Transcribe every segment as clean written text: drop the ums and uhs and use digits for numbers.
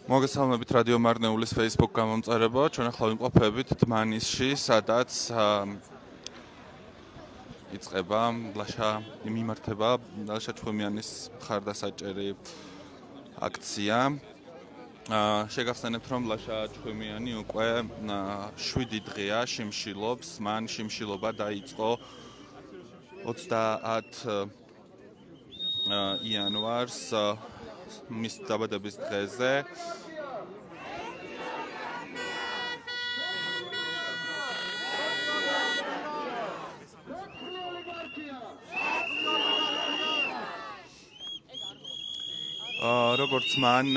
მოგესალმებით რადიო მარნეულის Facebook გამომწერებო. ჩვენ ახლა ვიმყოფებით დმანისში, სადაც იწყება მიმართება ლაშა ჩხუმიანის მხარდასაჭერი აქცია. შეგახსენებთ, რომ ლაშა ჩხუმიანი უკვე 7 დღეა შიმშილობს. მან შიმშილობა დაიწყო 30 იანვარს მის დაბადების დღეზე. როგორც მან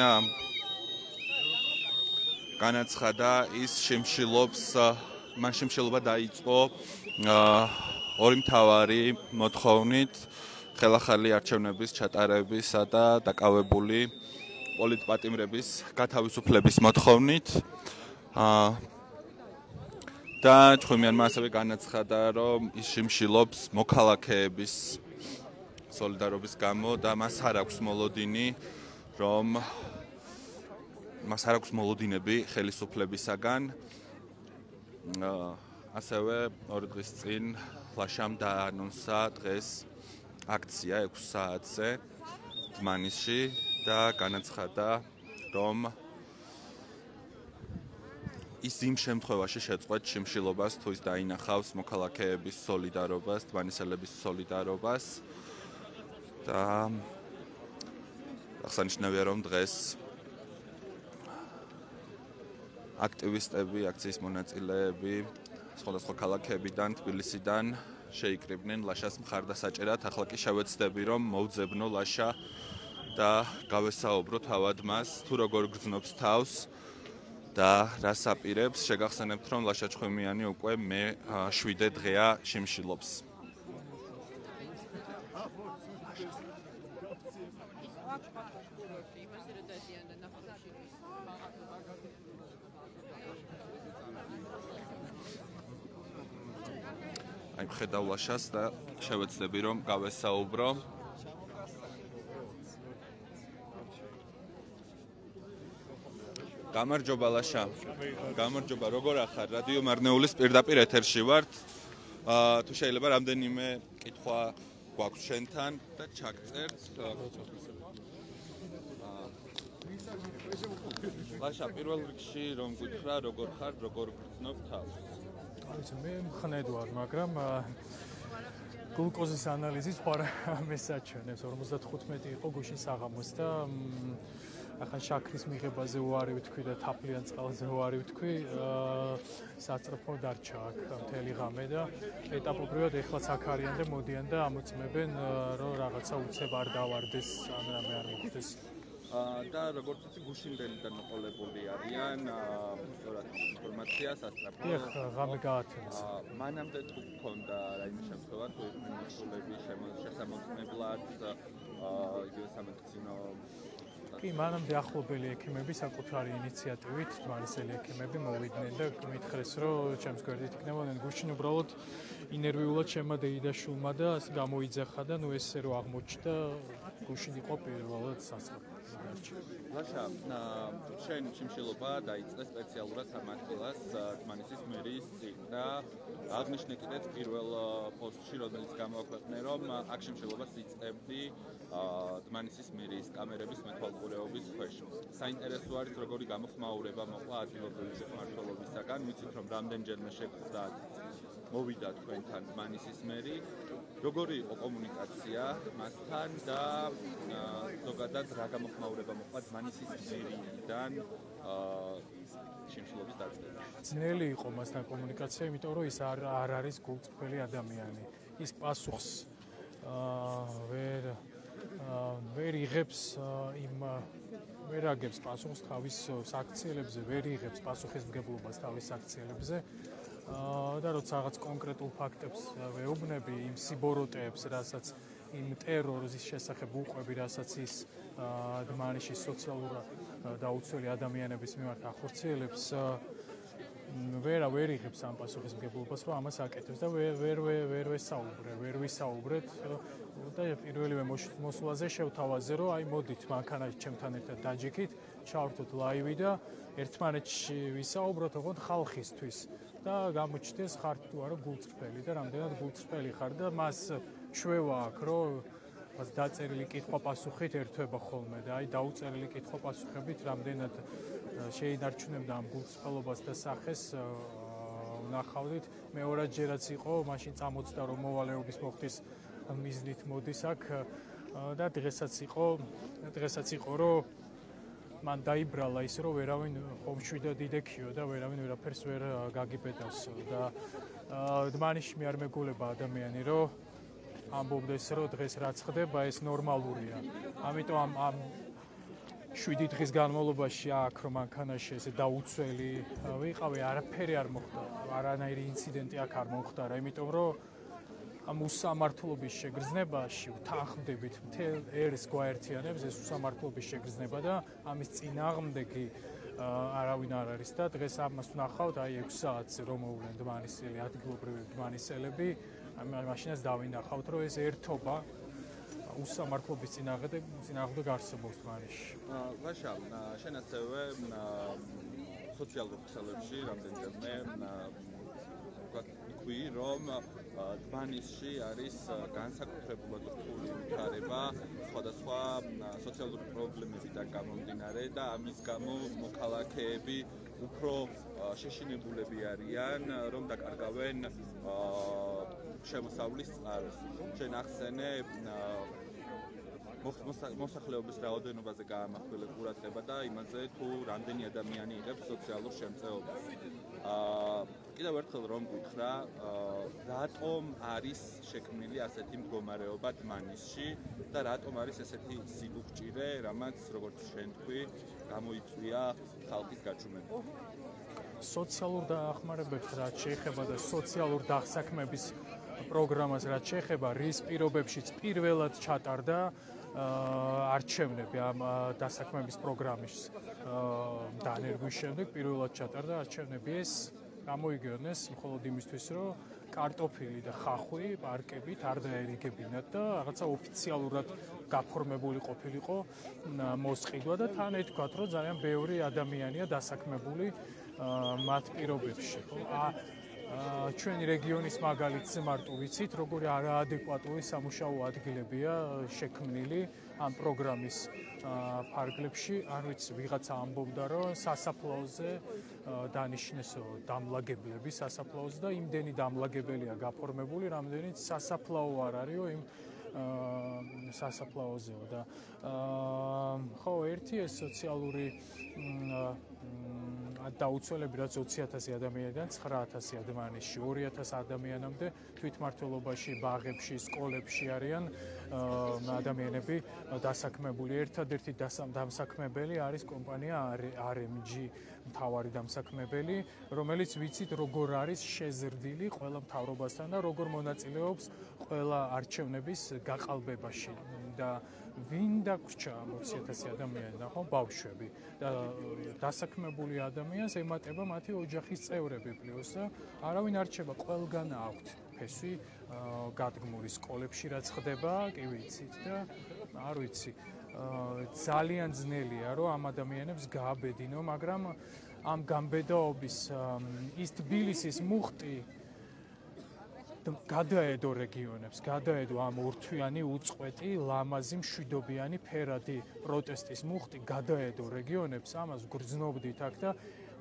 განაცხადა, ის მან შიმშილობა დაიწყო ორი მთავარი მოთხოვნით: ხელახალი არჩევნების ჩატარებისა და დაკავებული პოლიტპატიმრების გათავისუფლების მოთხოვნით. და ჩხუმიანმა ასევე განაცხადა, რომ ის შიმშილობს მოქალაქეების სოლიდარობის გამო და მას არ აქვს მოლოდინები ხელისუფლებისაგან. ასევე 2 დღის წინ ლაშამ დაანონსა დღეს აქცია 6 საათზე დმანისში და განაცხადა, რომ ის იმ შემთხვევაში შეწყვეტ შიმშილობას, თუ ის დაინახავს მოქალაქეების სოლიდარობას, დმანისელების სოლიდარობას. და აღსანიშნავია, რომ დღეს აქტივისტები, აქციის მონაწილეები სხვადასხვა ქალაქებიდან, თბილისიდან შეიკრიბნენ ლაშას მხარდასაჭერად. ახლა კი შევეცდები, რომ მოვძებნო ლაშა და გავესაუბრო თავად მას, თუ როგორ გრძნობს თავს და რას აპირებს. შეგახსენებთ, რომ ლაშა ჩხუმიანი უკვე 7 დღეა შიმშილობს. აი ხედავ ლაშას და შევეცდები, რომ გავესაუბრო. გამარჯობა ლაშა. გამარჯობა, როგორ ახარ? რადიო მარნეულის პირდაპირ ეთერში ვართ. თუ შეიძლება რამდენიმე კითხვა გვაქვს შენთან და ჩაგწერთ. ლაშა, პირველ რიგში რომ გითხრა, როგორ ხარ, როგორ გრძნობ თავს? მე მხნედ ვარ, მაგრამ გლუკოზის ანალიზის ხარ მესაჩვენებს. 55 იყო გუშინ საღამოს და ახლა შაქრის მიღებაზე უარი ვთქვი და თაფლიან წყალზე უარი ვთქვი. სასწრაფო დარჩა აქ მთელი ღამე და ეტაპობრივად ეხლაც აქ არიან და მოდიან და ამოწმებენ, რომ რაღაცა უცებ არ დავარდეს, ან რამე არ მოხდეს. და როგორც ვიცი, გუშინდელიდან მოყოლებული არიან, სწორად ინფორმაცია სასწრაფო. ღამე გაათენეს. მანამდე თუ გქონდა რაიმე შემთხვევა, თუ მოსულები შესამოწმებლად იგივე სამედიცინო კი, მანამდე ახლობელი ექიმები საკუთარი ინიციატივით, დმანისელი ექიმები მოვიდნენ და მითხრეს, რომ ჩემს გვერდით იქნებოდნენ. გუშინ უბრალოდ ინერვიულად ჩემმა დეიდაშულმა და გამოიძახა და ესე რომ აღმოჩნდა, გუშინ იყო პირველად სასწრაფო. ლაშა, შენ შიმშილობა დაიწყე სპეციალურად ამ ადგილას დმანისის მერიის წინ და აღნიშნე კიდეც პირველ პოსტში, რომელიც გამოაქვეყნე, რომ აქ შიმშილობას იწყებდი დმანისის მერიის კამერების მეთვალყურეობის ქვეშ. საინტერესო არის, როგორი გამოხმაურება მოყვა ადგილობრივი მმართველობისაგან. ვიცით, რომ რამდენჯერმე შეხვდა მოვიდა თქვენთან დმანისის მერი. როგორი იყო კომუნიკაცია მასთან და ზოგადად რა გამოხმაურება მოყვა დმანისის მერიიდან შიმშილობის დაწყებაში? ძნელი იყო მასთან კომუნიკაცია, იმიტომ რომ ის არ არის გულწრფელი ადამიანი. ის პასუხს ვერ იღებს ვერ აგებს პასუხს თავის საქციელებზე, ვერ იღებს პასუხისმგებლობას თავის საქციელებზე. და როცა რაღაც კონკრეტულ ფაქტებს ვეუბნები, იმ სიბოროტეებს, რასაც იმ ტერორის შესახებ უყვები, რასაც ის დმანისის სოციალურად დაუცველი ადამიანების მიმართ ახორციელებს, ვერ იღებს ამ პასუხისმგებლობას, რომ ამას აკეთებს და ვერ ვისაუბრეთ და პირველივე მოსვლაზე შევთავაზე, რომ აი მოდით მანქანაში ჩემთან ერთად დაჯიქით, ჩავართოთ ლაივი და ერთმანეთში ვისაუბროთ ოღონდ ხალხისთვის და გამოჩნდეს ხარ თუ არა გულწრფელი და რამდენად გულწრფელი ხარ და მას ჩვევა აქვს, რომ მას დაწერილი კითხვა-პასუხით ერთვება ხოლმე და აი დაუწერილი კითხვა-პასუხებით რამდენად შეინარჩუნებდა ამ გულწრფელობას და სახეს ვნახავდით. მეორადჯერაც იყო, მაშინ წამოწდა რომ მოვალეობის მოხდის მიზნით მოდის აქ და დღესაც იყო რომ მან დაიბრალა ის რომ ვერავინ ხომშვიდა დიდექიო და ვერავინ ვერაფერს ვერ გაგიბედავსო და დმანიში არ მეგულება ადამიანი რომ ამბობდეს რომ დღეს რაც ხდება ეს ნორმალურია. ამიტომ ამ 7 დღის განმავლობაში აქ რომ მანქანაში ესე დაუცველი ვიყავი, არაფერი არ მოხდა, არანაირი ინციდენტი აქ არ მომხდარა, იმიტომ რომ ამ უსამართლობის შეგრძნებაში ვთანხმდებით მთელ ერს გვაერთიანებს ეს უსამართლობის შეგრძნება და ამის წინააღმდეგი არავინ არ არის და დღეს ამას ვნახავთ აი 6 საათზე რომ მოვლენ დმანისელი ადგილობრივი დმანისელები მაშინაც დავინახავთ რომ ეს ერთობა უსამართლობის წინააღმდეგ არსებობს დმანისში. ლაშა, შენ ასევე სოციალურ ქსელებში რამდენჯერმე ვიქვი, რომ დმანისში არის განსაკუთრებულად რთული ვითარება სხვადასხვა სოციალური პრობლემებიდან გამომდინარე და ამის გამო მოქალაქეები უფრო შეშინებულები არიან, რომ დაკარგავენ შემოსავლის წყაროს. შენ ახსენე მოსახლეობის რაოდენობაზე გაამახვილე ყურადღება და იმაზე თუ რამდენი ადამიანი იღებს სოციალურ შემწეობას. კიდევ ერთხელ რომ გითხრა, რატომ არის შექმნილი ასეთი მდგომარეობა დმანისში და რატომ არის ესეთი სიბუქჭირე, რამაც როგორც შენ თქვი, გამოიწვია ხალხის გაჩუმება. სოციალურ დახმარებებს რაც შეეხება და სოციალურ დასაქმების პროგრამას რაც შეეხება, რის პირობებშიც პირველად ჩატარდა არჩევნები ამ დასაქმების პროგრამის დანერგვის შემდეგ პირველად ჩატარდა არჩევნები ეს გამოიგონეს მხოლოდ იმისთვის რომ კარტოფილი და ხახვი პარკებით არ დაერიგებინათ და რაღაცა ოფიციალურად გაფორმებული ყოფილიყო მოსყიდვა და თან ეთქვათ რომ ძალიან ბევრი ადამიანია დასაქმებული მათ პირობებში. ჩვენი რეგიონის მაგალითზე მარტო ვიცით, როგორი არაადეკვატური სამუშაო ადგილებია შექმნილი ამ პროგრამის ფარგლებში. არ ვიცი, ვიღაცა ამბობდა, რომ სასაფლაოზე დანიშნესო დამლაგებლები სასაფლაოზე და იმდენი დამლაგებელია გაფორმებული, რამდენიც სასაფლაო არ არისო იმ სასაფლაოზეო და ხო, ერთი ეს სოციალური დაუცველები რაც 20,000 ადამიანიდან 9,000 ადამიანში 2,000 ადამიანამდე თვითმმართველობაში, ბაღებში, სკოლებში არიან ადამიანები დასაქმებული. ერთადერთი დამსაქმებელი არის კომპანია RMG მთავარი დამსაქმებელი, რომელიც ვიცით როგორ არის შეზრდილი ყველა მთავრობასთან და როგორ მონაწილეობს ყველა არჩევნების გაყალბებაში და ვინ დაგვრჩა 20,000 ადამიანი და ხო ბავშვები და დასაქმებული ადამიანს ემატება მათი ოჯახის წევრები პლუს და არავინ არ რჩება, ყველგან აქვთ ფესვი გადგმური სკოლებში რაც ხდება, კი ვიცით და არ ვიცი ძალიან ძნელია რომ ამ ადამიანებს გააბედინო, მაგრამ ამ გამბედაობის ის თბილისის მუხტი გადაედო რეგიონებს, გადაედო ამ ორთვიანი უწყვეტი, ლამაზი, მშვიდობიანი, ფერადი პროტესტის მუხტი გადაედო რეგიონებს, ამას გრძნობდით აქ და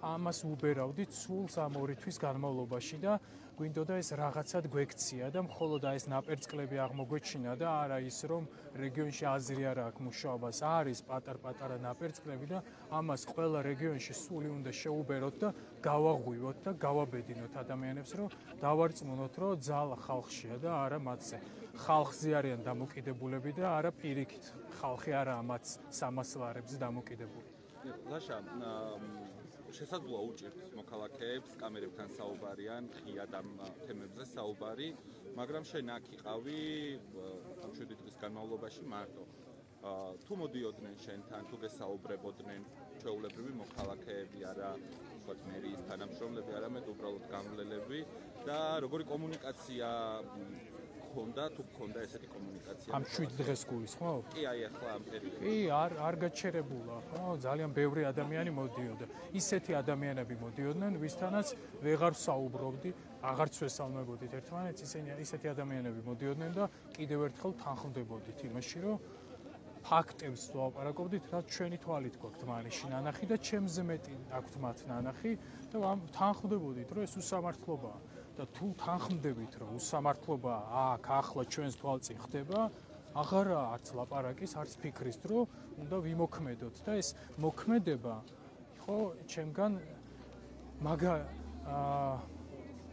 ამას უბერავდით სულს ამ 2 თვის განმავლობაში და გვინდოდა ეს რაღაცად გვექცია და მხოლოდ ეს ნაპერწკლები აღმოგვეჩინა და არა ის რომ რეგიონში აზრი არ აქვს მუშაობას, არის პატარ-პატარა ნაპერწკლები და ამას ყველა რეგიონში სული უნდა შეუბეროთ და გავაღვივოთ და გავაბედინოთ ადამიანებს რომ დავარწმუნოთ რომ ძალა ხალხშია და არა მათზე. ხალხზე არიან დამოკიდებულები და არა პირიქით. ხალხი არაა მათ სამასლარებზე დამოკიდებული. ლაშა, შესაძლოა უჭირთ მოქალაქეებს კამერებთან საუბარიან, ხიად ამ თემებზე საუბარი, მაგრამ შენ აქ იყავი ამ 7 დღის განმავლობაში მარტო. თუ მოდიოდნენ შენთან, თუ გესაუბრებოდნენ ჩვეულებრივი მოქალაქეები, არა ვთქვათ, მერიის თანამშრომლები, არამედ უბრალოდ გამვლელები და როგორი კომუნიკაცია ჰქონდა, თუ ჰქონდა ესეთი კომუნიკაცია? ამ 7 დღეს გულისხმობ? კი, აი ახლა ამ პერიოდში. კი, არ გაჩერებულა, ხო? ძალიან ბევრი ადამიანი მოდიოდა. ისეთი ადამიანები მოდიოდნენ, ვისთანაც ვეღარ ვსაუბრობდი, აღარც ვესალმებოდით ერთმანეთს, ისეთი ადამიანები მოდიოდნენ და კიდევ ერთხელ თანხმდებოდით იმაში, რომ ფაქტებს ვაპარაკობდით, რაც ჩვენი თვალით გვაქვთ მალში ნანახი და ჩემზე მეტი აქვთ მათ ნანახი და თანხმდებოდით, რომ ეს უსამართლობაა. და თუ თანხმდებით, რომ უსამართლობაა აქ ახლა ჩვენს თვალწინ ხდება, აღარა არც ლაპარაკის, არც ფიქრის დრო, უნდა ვიმოქმედოთ და ეს მოქმედება ხო ჩემგან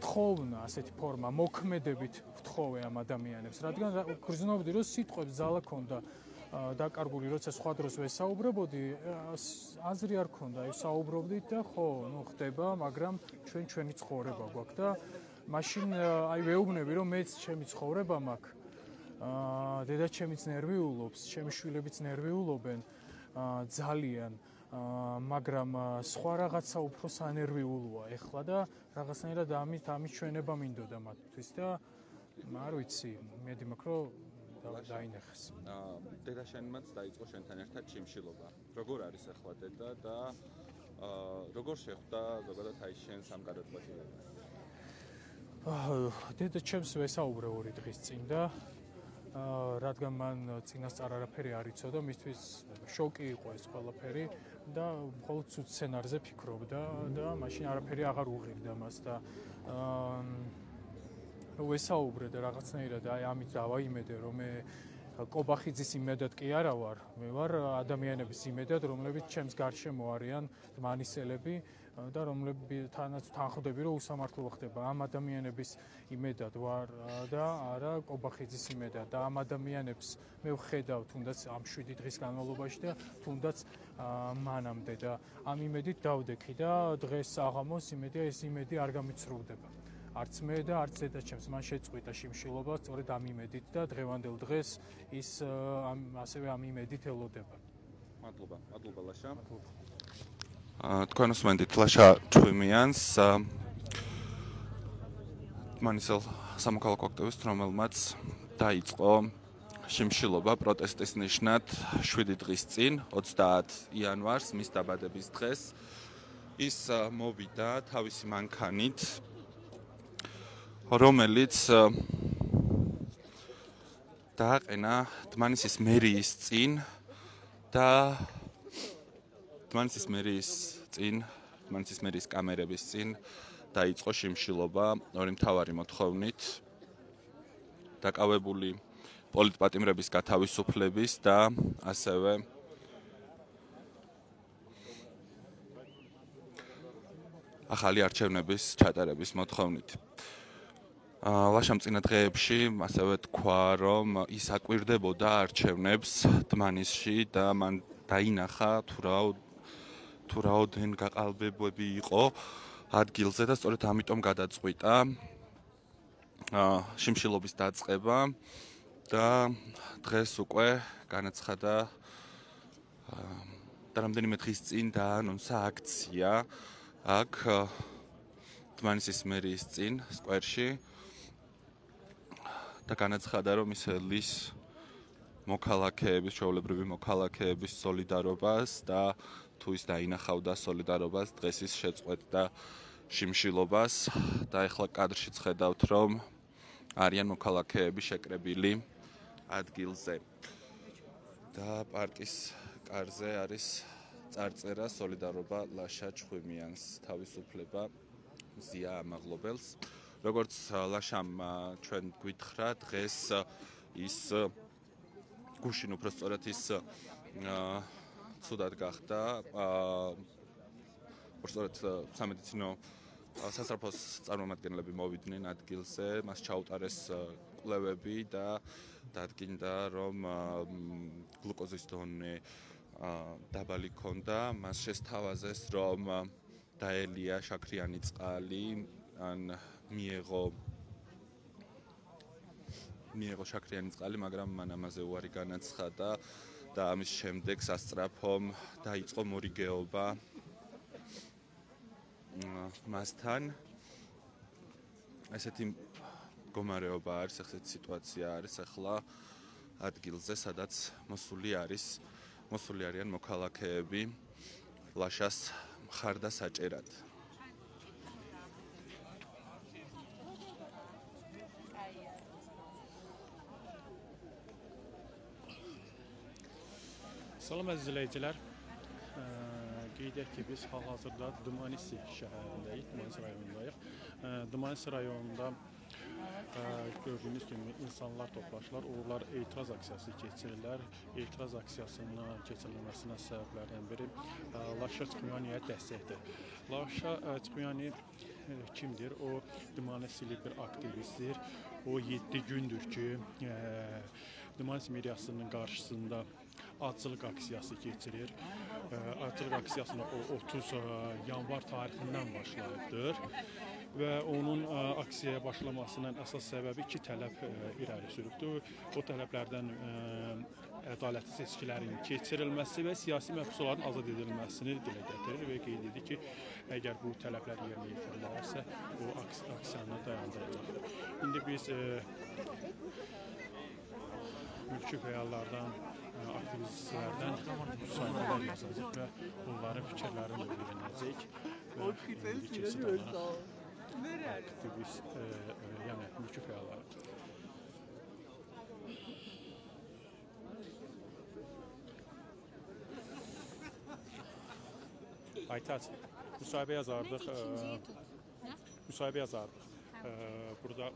თხოვნა ასეთი ფორმა, მოქმედებით ვთხოვე ამ ადამიანებს, რადგან გრძნობდი, რომ სიტყვებს ძალა ქონდა დაკარგული, როცა სხვა დროს ვესაუბრებოდი, აზრი არ ქონდა, ვსაუბრობდით და ხო, ნუ ხდება, მაგრამ ჩვენი ცხოვრება გვაქვს და მაშინ აი ვეუბნები, რომ მეც ჩემი ცხოვრება მაქვს. დედაჩემიც ნერვიულობს, ჩემი შვილებიც ნერვიულობენ ძალიან, მაგრამ სხვა რაღაცა უფრო სანერვიულოა ეხლა და რაღაცნაირად ამით ჩვენება მინდოდა მათთვის და არ ვიცი, მედი მაქვს რომ დაინახეს. დედაშენმაც დაიწყო შენთან ერთად შიმშილობა. როგორ არის ახლა დედა და როგორ შეხვდა ზოგადად აი შენს ამ გადაწყვეტილებას? დედა ჩემს ვესაუბრე 2 დღის წინ და რადგან მან წინასწარ არაფერი არ იცოდა, მისთვის შოკი იყო ეს ყველაფერი და მხოლოდ ცუდ სცენარზე ფიქრობდა და მაშინ არაფერი აღარ უღირდა მას და ვესაუბრე და რაღაცნაირად აი ამით დავაიმედე, რომ მე კობახიძის იმედად კი არა ვარ, მე ვარ ადამიანების იმედად, რომლებიც ჩემს გარშემო არიან მანისელები და რომლებთანაც თანხმდები, რომ უსამართლობა ხდება. ამ ადამიანების იმედად ვარ და არა კობახიძის იმედად და ამ ადამიანებს მე ვხედავ თუნდაც ამ 7 დღის განმავლობაში და თუნდაც მანამდე და ამ იმედით დავდექი და დღეს აღამოს იმედია ეს იმედი არ გამიცრუდება. არც მე და არც დედაჩემს მან შეწყვიტა შიმშილობა სწორედ ამ იმედით და დღევანდელ დღეს ის ასევე ამ იმედით ელოდება. მადლობა ლაშა. თქვენ უსმენთ ლაშა ჩხვიმიანს მანისელ სამოქალაქო აქტივისტს, რომელმაც დაიწყო შიმშილობა პროტესტის ნიშნად 7 დღის წინ 30 იანვარს მის დაბადების დღეს ის მოვიდა თავისი მანქანით, რომელიც დააყენა დმანისის მერიის წინ და დმანისის მერიის კამერების წინ დაიწყო შიმშილობა 2 მთავარი მოთხოვნით დაკავებული პოლიტპატიმრების გათავისუფლების და ასევე ახალი არჩევნების ჩატარების მოთხოვნით. ლაშამ წინა დღეებში ასევე თქვა, რომ ის აკვირდებოდა არჩევნებს დმანისში და მან დაინახა თუ რაოდენ გაყალბებები იყო ადგილზე და სწორედ ამიტომ გადაწყვიტა შიმშილობის დაწყება და დღეს უკვე განაცხადა და რამდენიმე დღის წინ დაანონსა აქცია აქ დმანისის მერიის წინ სკვერში და განაცხადა, რომ ის ელის მოქალაქეების, ჩვეულებრივი მოქალაქეების სოლიდარობას და თუ ის დაინახავდა სოლიდარობას, დღეს ის შეწყვეტდა შიმშილობას და ეხლა კადრშიც ხედავთ, რომ არიან მოქალაქეები შეკრებილი ადგილზე. და პარკის კარზე არის წარწერა სოლიდარობა ლაშა ჩხვიმიანს, თავისუფლება მზია ამაღლობელს. როგორც ლაშამ ჩვენ გვითხრა, დღეს ის გუშინ უფრო სწორად ის ცუდად გახდა. უბრალოდ სამედიცინო სასწრაფოს წარმომადგენლები მოვიდნენ ადგილზე, მას ჩაუტარეს კვლევები და დადგინდა, რომ გლუკოზის დონე დაბალი ჰქონდა, მას შესთავაზეს, რომ დაელია შაქრიანი წყალი, ან მიიღო შაქრიანი წყალი, მაგრამ მან ამაზე უარი განაცხადა და ამის შემდეგ სასწრაფომ დაიწყო მორიგეობა მასთან. ესეთი მდგომარეობა არის, ესეთი სიტუაცია არის ახლა ადგილზე, სადაც მოსული არიან მოქალაქეები ლაშას მხარდასაჭერად. Salam əziz izləyicilər. Qeyd edək ki, biz hal-hazırda Dmanisi şəhərindəyik, Dmanisi rayonundayıq. Dmanisi rayonunda gördüyünüz kimi insanlar toplaşırlar, onlar etiraz aksiyası keçirirlər. Etiraz aksiyasının keçirilməsinə səbəblərdən biri Laşa Çxuyaniyə dəstəkdir. Laşa Çxuyani kimdir? O Dmanisili bir aktivistdir. O 7 gündür ki, Dmanisi mediasının qarşısında acılıq aksiyası keçirir. Acılıq aksiyasına o 30 yanvar tarixindən başlayıbdır və onun aksiyaya başlamasının əsas səbəbi 2 tələb irəli sürübdür. O tələblərdən ədalətli seçkilərin keçirilməsi və siyasi məhbusların azad edilməsini dilə gətirir və qeyd edir ki, əgər bu tələblər yerinə yetirilərsə, o aksiyanı dayandıracaqdır. İndi biz mülki fəallardan, aktivistlərdən müsahibələr yazacaq və onların fikirlərini öyrənəcək. Keçid olaraq aktivist, yəni mülki fəalları. Aytaç, müsahibə yazardıq. Burada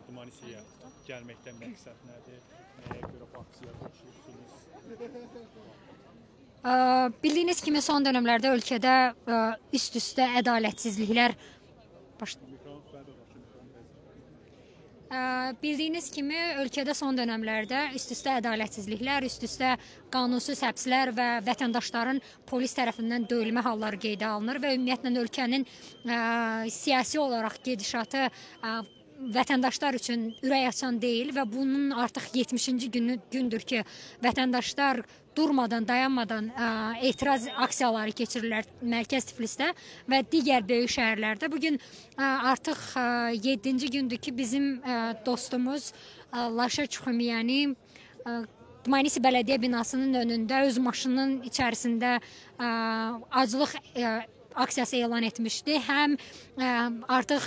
Dmanisiyə gəlməkdən məqsəd nədir? Nəyə görə bu aksiyaya qoşulursunuz? Bildiyiniz kimi son dönəmlərdə ölkədə üst-üstə ədalətsizliklər üst-üstə qanunsuz həbslər və vətəndaşların polis tərəfindən döyülmə halları qeydə alınır və ümumiyyətlə ölkənin siyasi olaraq gedişatı vətəndaşlar üçün ürək açan deyil və bunun artıq 70-ci gündür ki, vətəndaşlar durmadan, dayanmadan etiraz aksiyaları keçirirlər Mərkəz Tiflisdə və digər böyük şəhərlərdə. Bugün artıq 7-ci gündür ki, bizim dostumuz Laşa Çxuyani Dmanisi Bələdiyyə binasının önündə öz maşınının içərisində aclıq aksiyası elan etmişdi. Həm artıq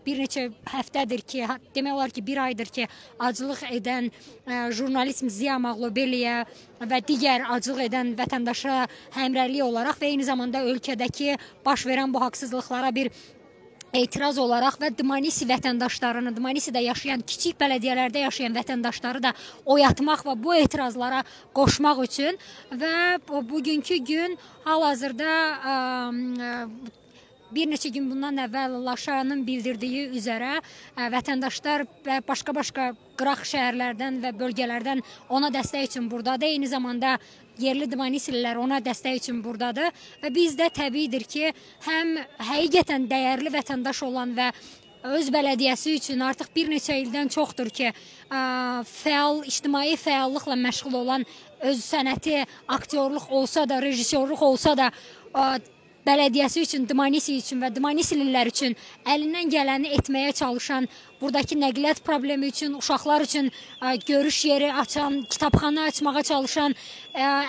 bir neçə həftədir ki, demək olar ki, bir aydır ki, aclıq edən jurnalist Ziya Mağlubeliyə və digər aclıq edən vətəndaşa həmrəylik olaraq və eyni zamanda ölkədəki baş verən bu haqsızlıqlara bir etiraz olaraq və Dmanisi vətəndaşlarını, Dmanisidə yaşayan, kiçik bələdiyyələrdə yaşayan vətəndaşları da oyatmaq və bu etirazlara qoşmaq üçün və bugünkü gün hal-hazırda bir neçə gün bundan əvvəl Laşanın bildirdiyi üzərə vətəndaşlar və başqa-başqa qıraq şəhərlərdən və bölgələrdən ona dəstək üçün buradadır. Eyni zamanda yerli Dmanisililər ona dəstək üçün buradadır və bizdə təbiidir ki, həm həqiqətən dəyərli vətəndaş olan və öz bələdiyyəsi üçün artıq bir neçə ildən çoxdur ki, ictimai fəallıqla məşğul olan, öz sənəti, aktyorluq olsa da, rejissorluq olsa da, bələdiyyəsi üçün, Dmanisi üçün və Dmanisililər üçün əlindən gələni etməyə çalışan, buradakı nəqliyyat problemi üçün, uşaqlar üçün görüş yeri açan, kitabxana açmağa çalışan,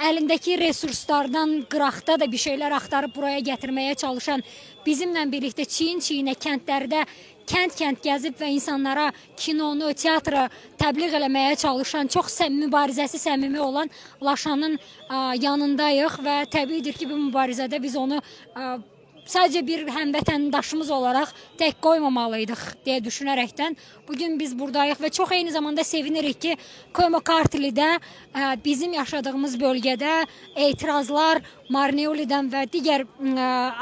əlindəki resurslardan qıraqda da bir şeylər axtarıb buraya gətirməyə çalışan, bizimlə birlikdə çiyin-çiyinə kəndlərdə kənd-kənd gəzib və insanlara kinonu, teatrı təbliğ eləməyə çalışan, çox mübarizəsi səmimi olan Laşanın yanındayıq və təbiidir ki, bu mübarizədə biz onu sadəcə bir həmvətəndaşımız olaraq tək qoymamalıydıq deyə düşünərəkdən bugün biz buradayıq və çox eyni zamanda sevinirik ki, Koyma Kartilidə bizim yaşadığımız bölgədə etirazlar Marneolidən və digər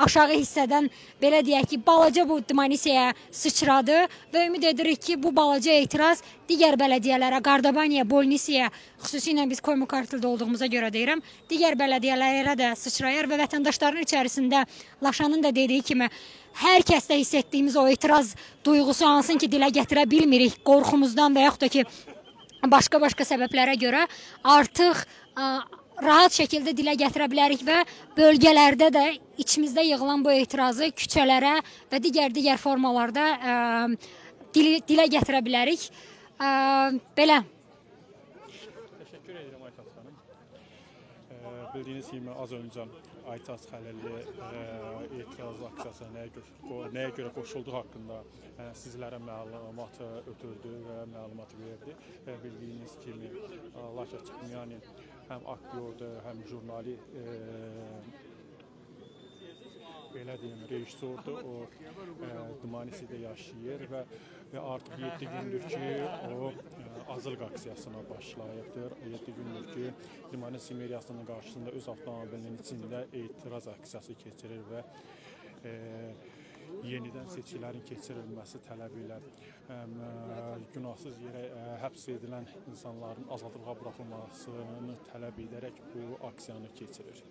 aşağı hissədən belə deyək ki, balaca bu Dmanisiyaya sıçradı və ümid edirik ki, bu balaca etiraz digər bələdiyyələrə, Qardabaniya, Bolnisiya, xüsusilə biz Koyma Kartilidə olduğumuza görə deyirəm, digər bələdiyyələrə də sıçrayar və vətəndaşların içərisində Laşanın da dediyi kimi hər kəsdə hiss etdiyimiz o etiraz duyğusu hansın ki, dilə gətirə bilmirik qorxumuzdan və yaxud da ki, başqa-başqa səbəblərə görə artıq rahat şəkildə dilə gətirə bilərik və bölgələrdə də içimizdə yığılan bu etirazı küçələrə və digər formalarda dilə gətirə bilərik. Belə. Teşekkür ederim Aytaç Hanım. Bildiğiniz gibi az önce Aytaç Xəlilli etiraz aksiyasına nəyə görə qoşulduğu haqqında sizlərə məlumat ötürdü və məlumat verdi. Bildiyiniz kimi Laşa Çıxmıyani həm aktyordur, həm jurnalist, belə deyim, rejissordur. O Dmanisidə yaşayır və artıq 7 gündür ki, o azılıq aksiyasına başlayıbdır. 7 gündür ki, Dmanisi meriyasının qarşısında öz avtomobilinin içində etiraz aksiyası keçirir və yenidən seçkilərin keçirilməsi tələbi ilə günahsız yerə həbs edilən insanların azadlığa buraxılmasını tələb edərək bu aksiyanı keçirir.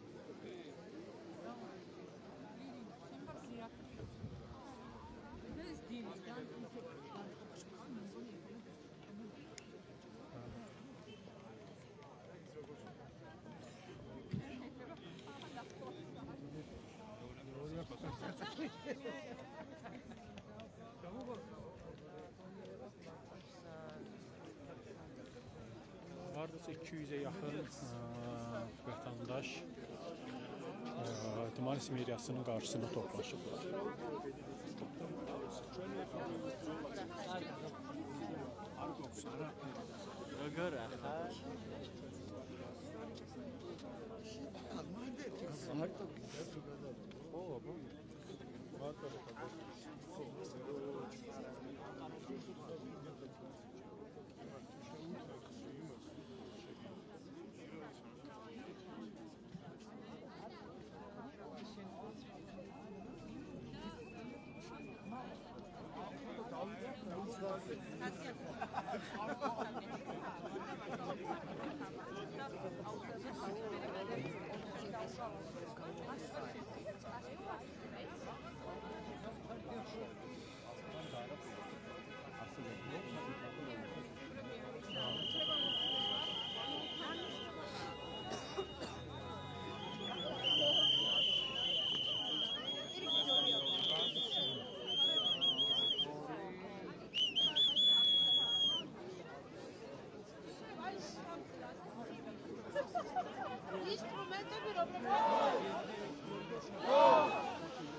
Hardasa 200'e yaxın vətəndaş Dmanisi meriyasının qarşısında toplaşıblar.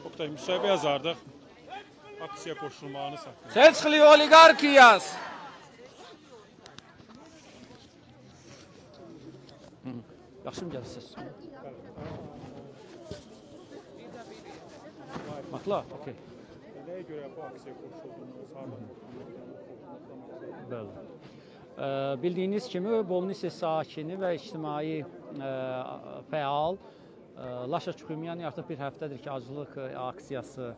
Oktay, müsahibə yazardıq. Aksiya qoşulmağını saxlayın. Seçkili oligarkiyas. Yaxşı mı gəlirsiniz? Matla, okey. Nəyə görə bu aksiya qoşulduğunu Bəli. Bildiyiniz kimi Bolnisi sakini və ictimai fəal Laşa Çıxmıyani artıq bir həftədir ki, aclıq aksiyası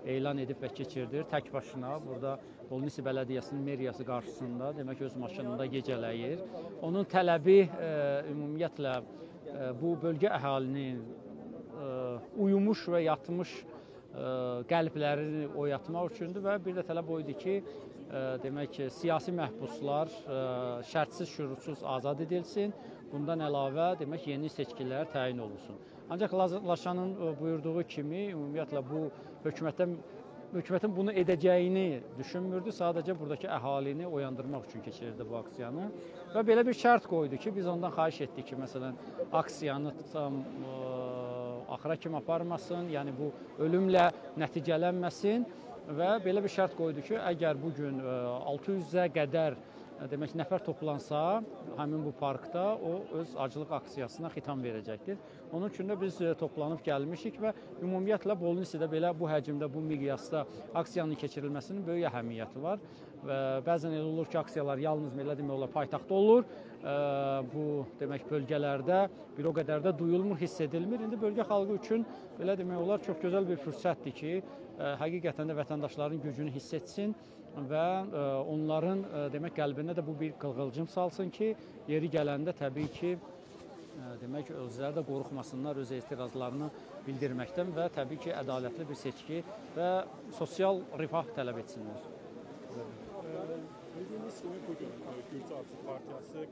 elan edib və keçirdir. Tək başına burada Bolnisi Bələdiyyəsinin meriyası qarşısında, demək öz maşınında gecələyir. Onun tələbi ümumiyyətlə bu bölgə əhalinin uyumuş və yatmış qəlblərini oyatmaq üçündür və bir də tələb o idi ki, demək siyasi məhbuslar şərtsiz, şürutsuz azad edilsin. Bundan əlavə demək yeni seçkilər təyin olunsun. Ancaq Laşanın buyurduğu kimi ümumiyyətlə bu hökumətin bunu edəcəyini düşünmürdü. Sadəcə buradakı əhalini oyandırmaq üçün keçirirdi bu aksiyanı. Və belə bir şərt qoydu ki, biz ondan xahiş etdik ki, məsələn, aksiyanı tam axıra kimi aparmasın, yəni bu ölümlə nəticələnməsin və belə bir şərt qoydu ki, əgər bugün 600-ə qədər demək nəfər toplansa, həmin bu parkda o öz aclıq aksiyasına xitam verəcəkdir. Onun üçün də biz toplanıb gəlmişik və ümumiyyətlə Bolnisidə belə bu həcmdə, bu miqyasda aksiyanın keçirilməsinin böyük əhəmiyyəti var. Və bəzən elə olur ki, aksiyalar yalnız belə demək olar paytaxtda olur. Bu demək bölgələrdə bir o qədər də duyulmur, hiss edilmir. İndi bölgə xalqı üçün belə demək olar çox gözəl bir fürsətdir ki, həqiqətən də vətəndaşların gücünü hiss etsin və onların demək qəlbinə də bu bir qılğılcım salsın ki, yeri gələndə təbii ki, demək özləri də qorxmasınlar öz etirazlarını bildirməkdən və təbii ki, ədalətli bir seçki və sosial rifah tələb etsinlər. Bildiğiniz kimi bugün Gürcü Arzu Partiyası 49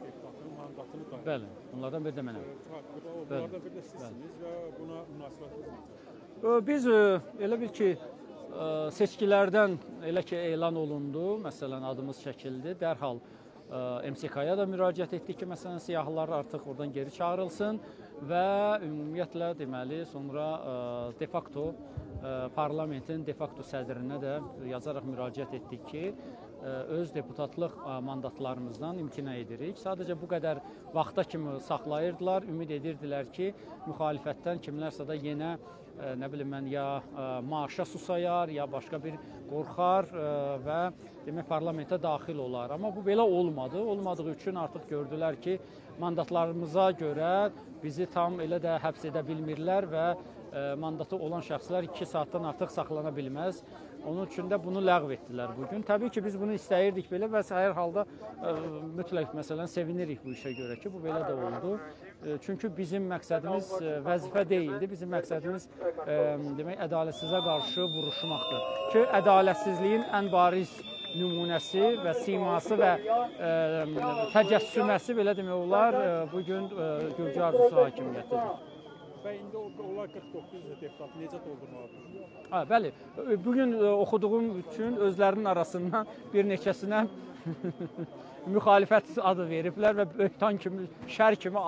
deputatın mandatını dayanır. Bəli, bunlardan biri də mənəm. Bunlardan biri də sizsiniz və buna münasibətiniz necə? Biz elə bil ki, seçkilərdən elə ki elan olundu, məsələn adımız çəkildi, dərhal MSK-ya da müraciət etdik ki, məsələn siyahılar artıq oradan geri çağırılsın və ümumiyyətlə deməli sonra de facto parlamentin de facto sədrinə də yazaraq müraciət etdik ki, öz deputatlıq mandatlarımızdan imtina edirik. Sadəcə bu qədər vaxta kimi saxlayırdılar, ümid edirdilər ki, müxalifətdən kimlərsə də yenə nə bilim mən ya maaşa susayar, ya başqa bir qorxar və demək parlamentə daxil olar. Amma bu belə olmadı. Olmadığı üçün artıq gördülər ki, mandatlarımıza görə bizi tam elə də həbs edə bilmirlər və mandatı olan şəxslər 2 saatdan artıq saxlana bilməz. Onun üçün də bunu ləğv etdilər bugün. Təbii ki, biz bunu istəyirdik belə və hər halda mütləq məsələn sevinirik bu işə görə ki, bu belə də oldu. Çünki bizim məqsədimiz vəzifə deyildi. Bizim məqsədimiz demək ədalətsizliyə qarşı vuruşmaqdır. Ki, ədalətsizliyin ən bariz nümunəsi və siması və təcəssüməsi belə demək olar bugün Gürcü Arzusu hakimiyyətidir. Və indi onlar 49 deputat necə doldurmalıdır? Bəli, bugün oxuduğum üçün özlərinin arasından bir neçəsinə müxalifət adı veriblər və böhtan kimi, şər kimi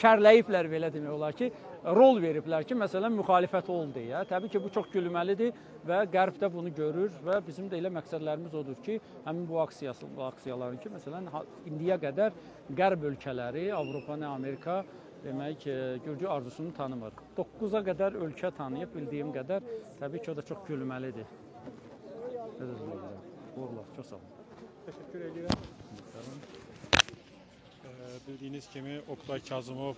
şərləyiblər belə demək olar ki, rol veriblər ki, məsələn, müxalifət ol deyə. Təbii ki, bu çox gülməlidir və Qərb də bunu görür və bizim də elə məqsədlərimiz odur ki, həmin bu aksiyaların ki, məsələn, indiyə qədər Qərb ölkələri, Avropa, Amerika demək ki, Gürcü arzusunu tanımır. 9-a qədər ölkə tanıyıb, bildiyim qədər, təbii ki, o da çox gülməlidir. Uğurlar, çox sağ olun. Təşəkkür edirəm. Bildiyiniz kimi, Oqtay Kazımov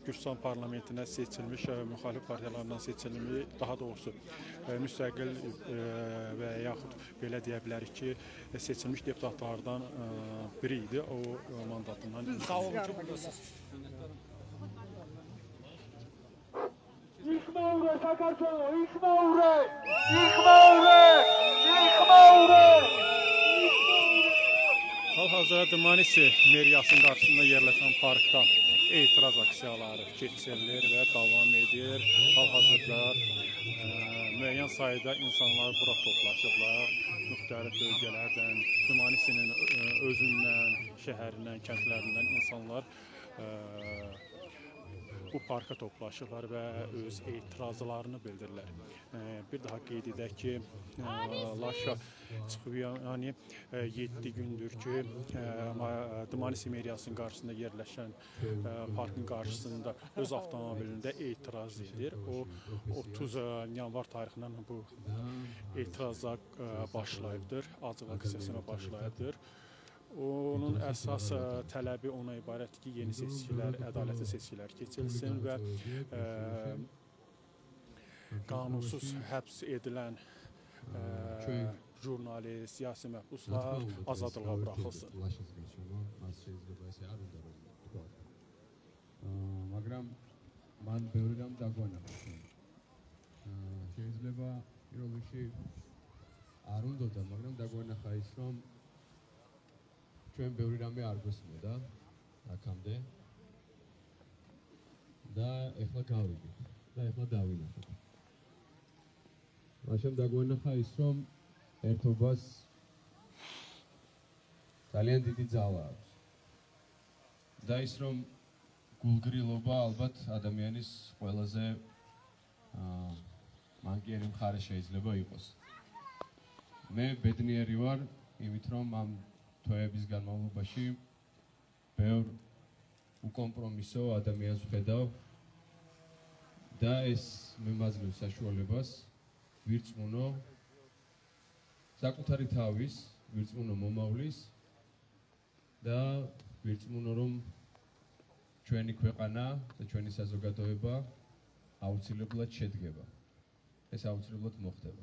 Gürcistan parlamentinə seçilmiş, müxalif partiyalarından seçilmiş, daha doğrusu müstəqil və yaxud belə deyə bilərik ki, seçilmiş deputatlardan biri idi. O mandatından... Sağ olun ki, buradasınız. İxmaure, Sakartvelo, İxmaure! İxmaure! İxmaure! Hal-hazırda Manisi meriyasının qarşısında yerləşən parkda etiraz aksiyaları keçirilir və davam edir. Hal-hazırda müəyyən sayıda insanlar bura toplaşıblar. Müxtəlif bölgələrdən, Manisinin özündən, şəhərindən, kəndlərindən insanlar bu parka toplaşırlar və öz etirazlarını bildirirlər. Bir daha qeyd edək ki, Laşa Çıxıyanı 7 gündür ki, Manisi meriyasının qarşısında yerləşən parkın qarşısında öz avtomobilində etiraz edir. O 30 yanvar tarixindən bu etiraza başlayıbdır, acıq aksiyasına başlayıbdır. Onun əsas tələbi ona ibarətdir ki, yeni seçkilər, ədalətli seçkilər keçilsin və qanunsuz həbs edilən jurnalist, siyasi məhbuslar azadlığa buraxılsın. მაგრამ მან ბევრი რამ დაგვანახა. შეიძლება პირველ რიგში არ უნდოდა, მაგრამ დაგვანახა ის, რომ ჩვენ ბევრი რამე არ გვესმოდა აქამდე და ეხლა გავიგეთ და ეხლა დავინახეთ. მაშინ დაგვანახა ის, რომ ერთობას ძალიან დიდი ძალა აქვს და ის, რომ გულგრილობა ალბათ ადამიანის ყველაზე მანკიერი მხარე შეიძლება იყოს. მე ბედნიერი ვარ იმით, რომ ამ თვეების განმავლობაში ბევრ უკომპრომისო ადამიანს ვხედავ და ეს მემაძლევს საშუალებას ვირწმუნო საკუთარი თავის, ვირწმუნო მომავლის და ვირწმუნო რომ ჩვენი ქვეყანა და ჩვენი საზოგადოება აუცილებლად შედგება. ეს აუცილებლად მოხდება.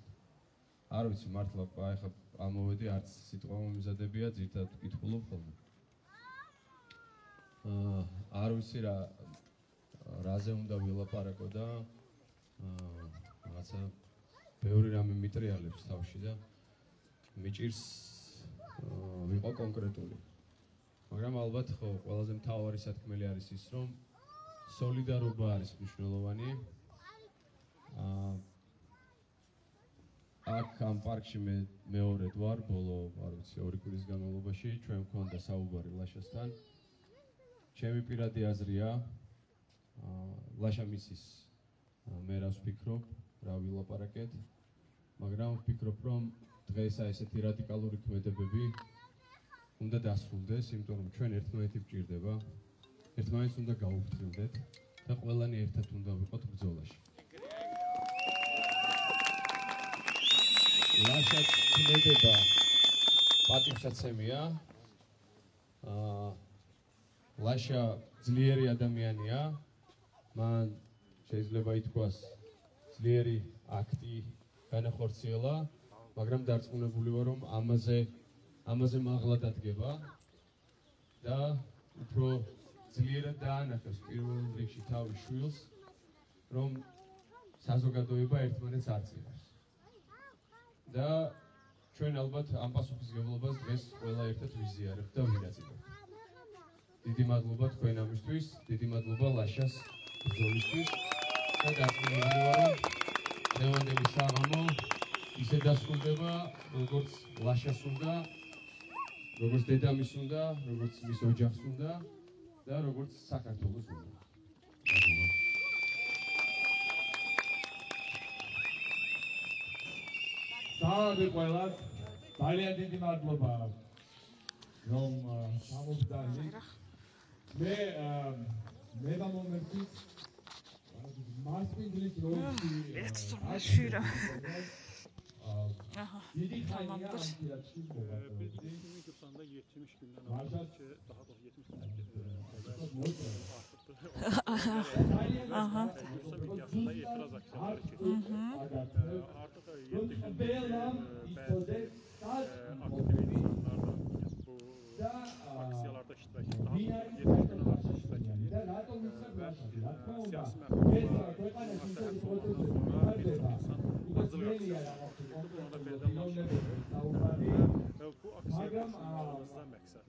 არ ვიცი მართლა ახლა ამოვედი არც სიტყვა მომიზადებია, ძირითადად ვკითხულობ ხოლმე. არ ვიცი რაზე უნდა ვილაპარაკო და რაღაცა ბევრი რამე მიტრიალებს თავში და მიჭირს ვიყო კონკრეტული. მაგრამ ალბათ ხო ყველაზე მთავარი სათქმელი არის ის, რომ სოლიდარობა არის მნიშვნელოვანი. აქ ამ პარკში მე მეორედ ვარ, ბოლო, არ ვიცი, 2 კვირის განმავლობაში ჩვენ მქონდა საუბარი ლაშასთან. ჩემი პირადი აზრია, ლაშა მისის მე რას ვფიქრობ, რა ვილაპარაკეთ, მაგრამ ვფიქრობ, რომ დღეს ესეთი რადიკალური ქმედებები უნდა დასრულდეს, იმიტომ რომ ჩვენ ერთმანეთი ვჭირდება, ერთმანეთს უნდა გავუფრთხილდეთ და ყველანი ერთად უნდა ვიყოთ ბრძოლაში. ლაშა ქმედება პატივსაცემია. ლაშა ძლიერი ადამიანია. მან შეიძლება ითქვას ძლიერი აქტი განახორციელა, მაგრამ დარწმუნებული ვარ, რომ ამაზე მაღლა დადგება და უფრო ძლიერად დაანახებს პირველ რიგში თავის შვილს, რომ საზოგადოება ერთმანეთს არწივებს. და ჩვენ ალბათ ამ პასუხისმგებლობას დღეს ყველა ერთად ვიზიარებთ და ვინაწილებთ. დიდი მადლობა თქვენ ამისთვის, დიდი მადლობა ლაშას ბრძოლისთვის და დარწმუნებული ვარ, რომ დღევანდელი საღამო ისე დასრულდება, როგორც ლაშას უნდა, როგორც დედამის უნდა, როგორც მის ოჯახს უნდა და როგორც საქართველოს უნდა. Salve ყველას, ძალიან დიდი მადლობა რომ გამოგდარდით. მე მომენტის მასპინგლის როლში შურა. დიდი ხანია ამტირაში მოვაწყდი. Mikrofanda 70 gündən öncə, daha doğrusu 70 gündən Aha. etiraz aksiyaları keçirildi. Artıq 7 gündür aktiv insanlardan bu aksiyalarda iştirak edir. Daha 7 gündən artıq iştirak edir. Bu aksiyaların məqsədi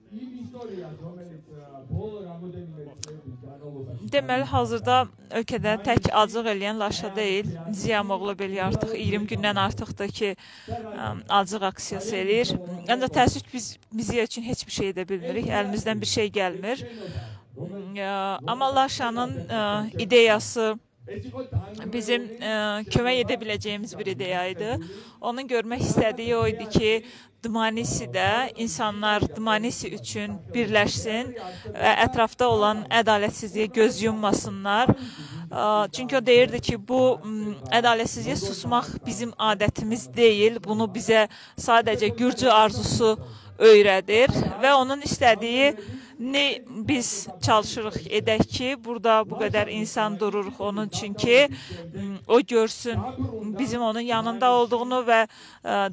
Deməli, hazırda ölkədə tək acıq eləyən Laşa deyil, Ziyamoğlu belə artıq 20 gündən artıqdır ki, acıq aksiyası eləyir. Ancaq təəssüf ki, biz müziyə üçün heç bir şey edə bilmirik, əlimizdən bir şey gəlmir. Amma Laşanın ideyası bizim kömək edə biləcəyimiz bir ideyaydı. Onun görmək istədiyi o idi ki, Dmanisidə insanlar Dmanisi üçün birləşsin, ətrafda olan ədalətsizliyə göz yummasınlar. Çünki o deyirdi ki, bu ədalətsizliyə susmaq bizim adətimiz deyil, bunu bizə sadəcə gürcü arzusu öyrədir və onun istədiyi biz çalışırıq edək ki, burada bu qədər insan dururuq onun üçün ki, o görsün bizim onun yanında olduğunu və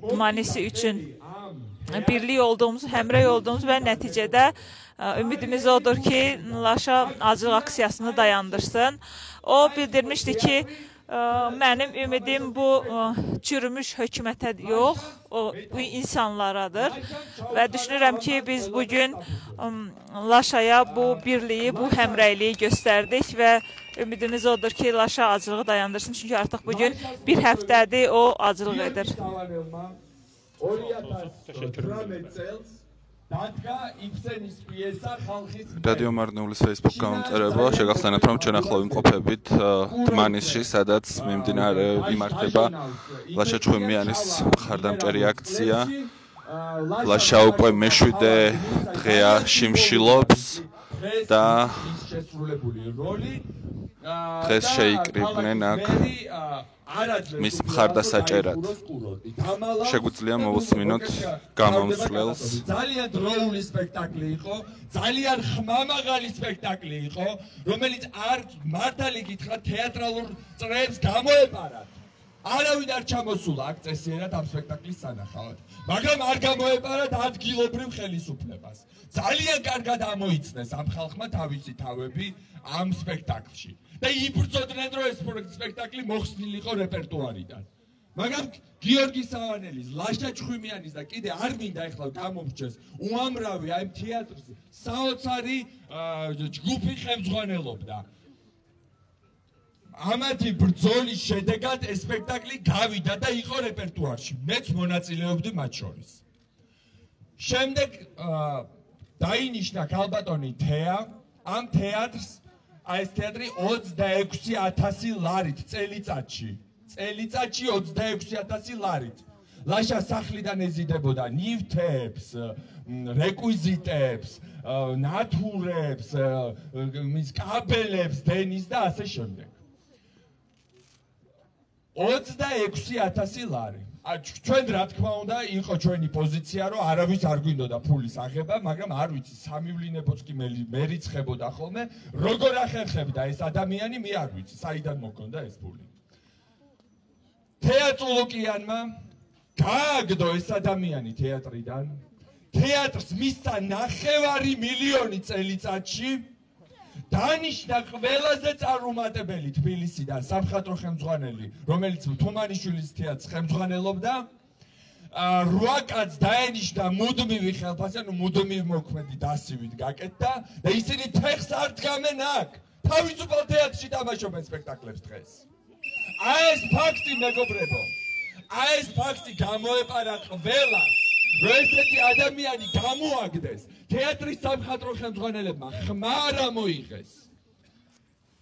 Dmanisi üçün birlik olduğumuzu, həmrəy olduğumuzu və nəticədə ümidimiz odur ki, Laşa acıq aksiyasını dayandırsın. O bildirmişdi ki, mənim ümidim bu çürümüş hökumətə yox, bu insanlaradır və düşünürəm ki, biz bugün Laşaya bu birliyi, bu həmrəyliyi göstərdik və ümidimiz odur ki, Laşa acılığı dayandırsın, çünki artıq bugün bir həftədir o acılıq edir. რადიო მარნეულის Facebook გამომწერება შეგახსენებთ, რომ ჩვენ ახლა ვიმყოფებით დმანისში, სადაც იმართება ლაშა ჩხუმიანის მხარდამჭერი აქცია. ლაშა უკვე მე-7 დღეა შიმშილობს და დღეს შეიკრიბნენ აქ მის მხარდასაჭერად. შეგვიძლია მოვუსმინოთ გამომცვლელს. ძალიან დროული სპექტაკლი იყო, ძალიან ხმამაღალი სპექტაკლი იყო, რომელიც არ მართალი გითხრათ თეატრალურ წრეებს გამოეპარა. არავინ არ ჩამოსულა აქ წესიერად ამ სპექტაკლის სანახავად, მაგრამ არ გამოეპარათ ადგილობრივ ხელისუფლებას. ძალიან კარგად ამოიცნეს ამ ხალხმა თავისი თავები ამ სპექტაკლში. და იბრძოდნენ, რომ ეს სპექტაკლი მოხსნილიყო რეპერტუარიდან. მაგრამ გიორგი სავანელის, ლაშა ჩხვიმიანის და კიდე არ მინდა ეხლა გამომრჩეს უამრავი აი თეატრს საოცარი ჯგუფი ხელმძღვანელობდა. ამათი ბრძოლის შედეგად ეს სპექტაკლი გავიდა და იყო რეპერტუარში. მეც მონაწილეობდი მათ შორის. შემდეგ დაინიშნა ქალბატონი თეა, ამ თეატრს აი ეს თეატრი 26,000 ლარით წელიწადში. წელიწადში 26,000 ლარით. ლაშა სახლიდან ეზიდებოდა ნივთებს, რეკვიზიტებს, ნათურებს, მის კაბელებს, დენის და ასე შემდეგ. 26,000 ლარი. ჩვენ რა თქმა უნდა იყო ჩვენი პოზიცია, რომ არავის არ გვინდოდა ფულის აღება, მაგრამ არ ვიცი, სამივლინებოც კი მერიცხებოდა ხოლმე, როგორ ახერხებდა ეს ადამიანი, მე არ ვიცი, საიდან მოგონდა ეს ფული. თეატროლოგიანმა გააგდო ეს ადამიანი თეატრიდან, თეატრს მისცა 9 მილიონი წელიწადში, დანიშნა ყველაზე წარუმატებელი თბილისიდან სამხატვრო ხელმძღვანელი, რომელიც თუმანიშვილის თეატრს ხელმძღვანელობდა, 8 კაცს დაენიშნა მუდმივი ხელფასი, ანუ მუდმივი მოქმედი დასივით გაკეთდა და ისინი ფეხს არ დგამენ აქ. თავისუფალ თეატრში თამაშობენ სპექტაკლებს დღეს. აი ეს ფაქტი მეგობრებო, აი ეს ფაქტი გამოეპარა ყველას, რომ ესეთი ადამიანი გამოაგდეს თეატრის სამხატვრო ხელმძღვანელებმა ხმა არ მოიღეს.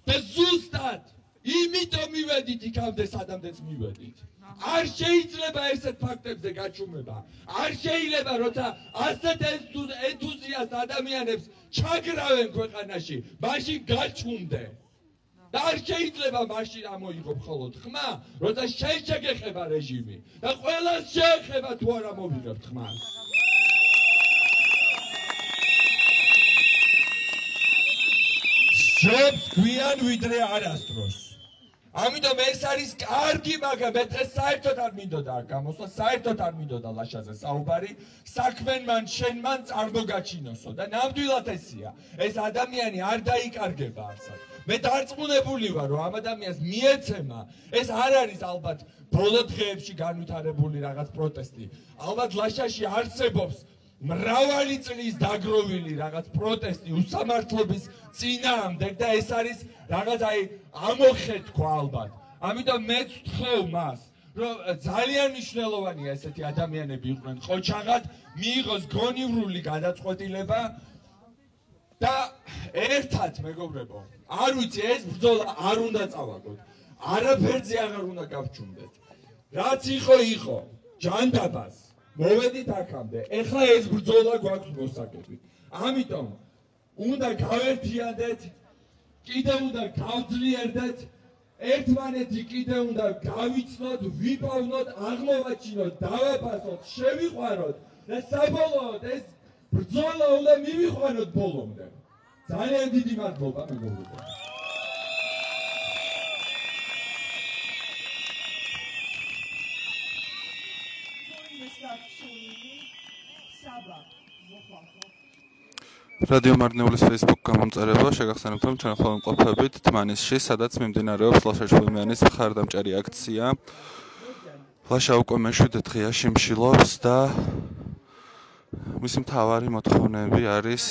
და ზუსტად იმიტომ მივედით იქამდე სადამდეც მივედით. არ შეიძლება ესეთ ფაქტებზე გაჩუმება. არ შეიძლება როცა ასეთ ენთუზიასტ ადამიანებს ჩაგრავენ ქვეყანაში, მაშინ გაჩუმდე. და არ შეიძლება მაშინ ამოიღო მხოლოდ ხმა, როცა შენ შეგეხება რეჟიმი და ყველას შეეხება თუ არა მოვიღებთ ხმას. სჯობს გვიან ვიდრე არასდროს. ამიტომ ეს არის კარგი, მაგრამ მე დღეს საერთოდ არ მინდოდა აქ გამოსვლა, საერთოდ არ მინდოდა ლაშაზე საუბარი, საქმენ მან შენ მან წარმოგაჩინოსო და ნამდვილად ესია. ეს ადამიანი არ დაიკარგება არსად. მე დარწმუნებული ვარ, რომ ამ ადამიანს მიეცემა, ეს არ არის ალბათ ბოლო დღეებში განვითარებული რაღაც პროტესტი. ალბათ ლაშაში არსებობს მრავალი წლის დაგროვილი რაღაც პროტესტი უსამართლობის წინააღმდეგ და ეს არის რაღაც აი ამოხეთქვა ალბათ. ამიტომ მეც ვთხოვ მას, რომ ძალიან მნიშვნელოვანია ესეთი ადამიანები იყვნენ ყოჩაღად, მიიღოს გონივრული გადაწყვეტილება და ერთად მეგობრებო, არ ვიცი ეს ბრძოლა არ უნდა წავაგოთ. არაფერზე აღარ უნდა გავჩუმდეთ. რაც იყო, ჯანდაბას მოვედით აქამდე. ეხლა ეს ბრძოლა გვაქვს მოსაგები. ამიტომ უნდა გავერთიანდეთ, კიდევ უნდა გავძლიერდეთ, ერთმანეთი კიდევ უნდა გავიცნოთ, ვიპოვნოთ, აღმოვაჩინოთ, დავაფასოთ, შევიყვაროთ და საბოლოოდ ეს ბრძოლა უნდა მივიყვანოთ ბოლომდე. ძალიან დიდი მადლობა მეგობრებო. რადიო მარნეულის Facebook გამომწერება შეგახსენებთ, რომ ჩვენ ახლა ვიმყოფებით თმანისში, სადაც მიმდინარეობს ლაშა ჩხუმიანის მხარდამჭერი აქცია. ლაშა უკვე მე-7 დღეა შიმშილობს და მისი მთავარი მოთხოვნები არის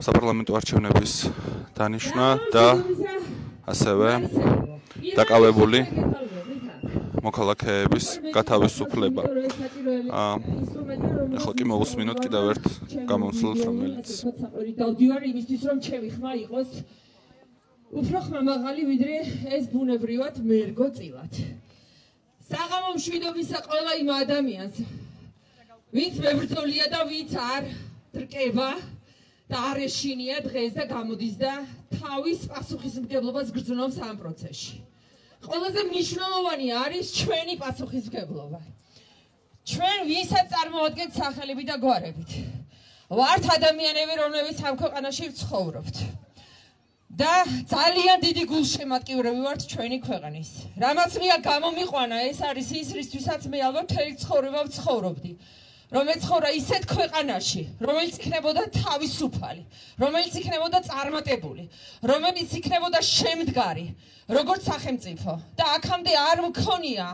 საპარლამენტო არჩევნების დანიშვნა და ასევე დაკავებული მოქალაქეების გათავისუფლება. ახლა კი მოვუსმინოთ კიდევ ერთ გამომცემლად, რომელიც დავდივარ იმისთვის, რომ ჩემი ხმა იყოს უფრო ხმამაღალი, ვიდრე ეს ბუნებრივად მერგო წილად. საღამო მშვიდობისა ყველა იმ ადამიანს, ვინც მებრძოლია და ვინც არ დრკება და არ ეშინია დღეს და გამოდის და თავის პასუხისმგებლობას გრძნობს ამ პროცესში. ყველაზე მნიშვნელოვანი არის ჩვენი პასუხისმგებლობა. ჩვენ ვისაც წარმოადგენთ სახელები და გვარებით. ვართ ადამიანები, რომლებიც ამ ქვეყანაში ვცხოვრობთ. და ძალიან დიდი გულშემატკივრები ვართ ჩვენი ქვეყნის. რამაც მე გამომიყვანა, ეს არის ის, რისთვისაც მე ალბათ მთელი ცხოვრება ვცხოვრობდი. რომ ეცხოვრა ისეთ ქვეყანაში, რომელიც იქნებოდა თავისუფალი, რომელიც იქნებოდა წარმატებული, რომელიც იქნებოდა შემდგარი, როგორც სახელმწიფო და აქამდე არ მქონია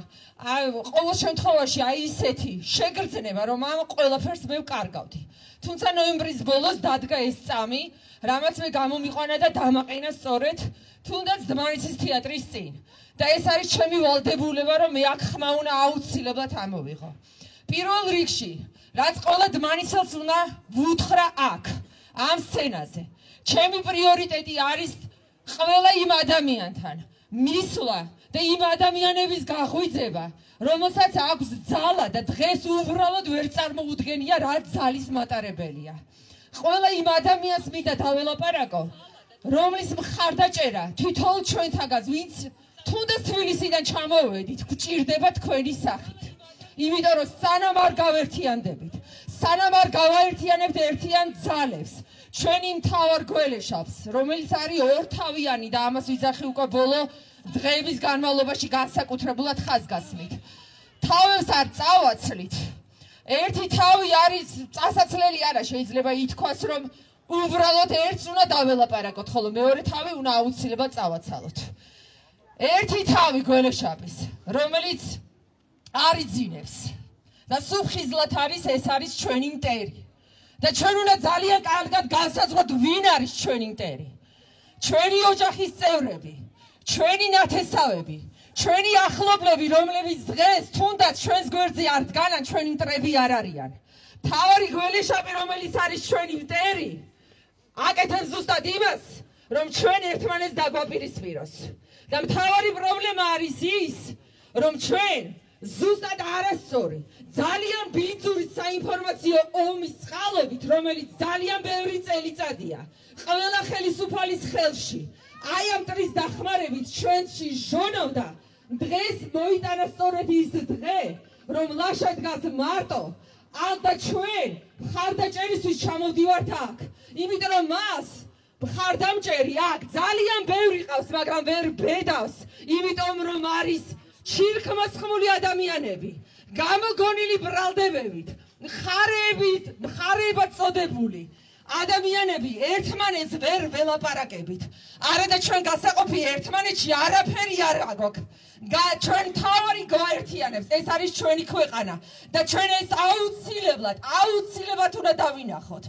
ყოველ შემთხვევაში აი ისეთი შეგრძნება, რომ ამ ყველაფერს მე ვკარგავდი. თუმცა ნოემბრის ბოლოს დადგა ეს წამი, რამაც მე გამომიყვანა და დამაყენა სწორედ თუნდაც დმანისის თეატრის წინ. და ეს არის ჩემი ვალდებულება, რომ მე აქ ხმა უნდა აუცილებლად ამოვიღო. პირველ რიგში, რაც ყველა დმანისელს უნდა ვუთხრა აქ, ამ სცენაზე. ჩემი პრიორიტეტი არის ყველა იმ ადამიანთან მისვლა და იმ ადამიანების გაღვიძება, რომელსაც აქვს ძალა და დღეს უბრალოდ ვერ წარმოუდგენია რა ძალის მატარებელია. ყველა იმ ადამიანს მინდა დაველაპარაკო, რომლის მხარდაჭერა თვითონ ჩვენთაგან, ვინც თუნდაც თბილისიდან ჩამოვედით, გვჭირდება თქვენი სახით. იმიტომ რომ სანამ არ გავერთიანდებით, სანამ არ გავაერთიანებთ ერთიან ძალებს, ჩვენი მთავარ გველეშაპს, რომელიც არის ორთავიანი და ამას ვიძახი უკვე ბოლო დღეების განმავლობაში განსაკუთრებულად ხაზგასმით. თავებს არ წავაცლით. ერთი თავი არის წასაცლელი არა, შეიძლება ითქვას, რომ უბრალოდ ერთს უნდა დაველაპარაკოთ, ხოლო მეორე თავი უნდა აუცილებლად წავაცალოთ. ერთი თავი გველეშაპის, რომელიც არიძინებს და სუფხიზლად არის, ეს არის ჩვენი მტერი. და ჩვენ უნდა ძალიან კარგად განსაზღვროთ, ვინ არის ჩვენი მტერი. ჩვენი ოჯახის წევრები, ჩვენი ნათესავები, ჩვენი ახლობლები, რომლებიც დღეს თუნდაც ჩვენს გვერდზე არ დგანან, ჩვენი მტრები არ არიან. მთავარი გველეშაპი, რომელიც არის ჩვენი მტერი, აკეთებს ზუსტად იმას, რომ ჩვენ ერთმანეთს დაგვაპირისპიროს. და მთავარი პრობლემა არის ის, რომ ჩვენ ზუსტად არასწორი, ძალიან ბინძური საინფორმაციო ომის წყალობით, რომელიც ძალიან ბევრი წელიწადია, ყველა ხელისუფალის ხელში, აი ამ მტრის დახმარებით ჩვენში ჟონავდა, დღეს მოიტანა სწორედ ის დღე, რომ ლაშა დგას მარტო, და ჩვენ მხარდაჭერისთვის ჩამოვდივართ აქ, იმიტომ რომ მას მხარდამჭერი აქ ძალიან ბევრი ყავს, მაგრამ ვერ ბედავს, იმიტომ რომ არის ჩირქმასხმული ადამიანები, გამოგონილი ბრალდებებით, მხარეებად წოდებული ადამიანები ერთმანეთს ვერ ველაპარაკებით. არა და ჩვენ გასაყოფი ერთმანეთში არაფერი არ აგვაქვს. ჩვენ თავარი გვაერთიანებს, ეს არის ჩვენი ქვეყანა და ჩვენ ეს აუცილებლად უნდა დავინახოთ.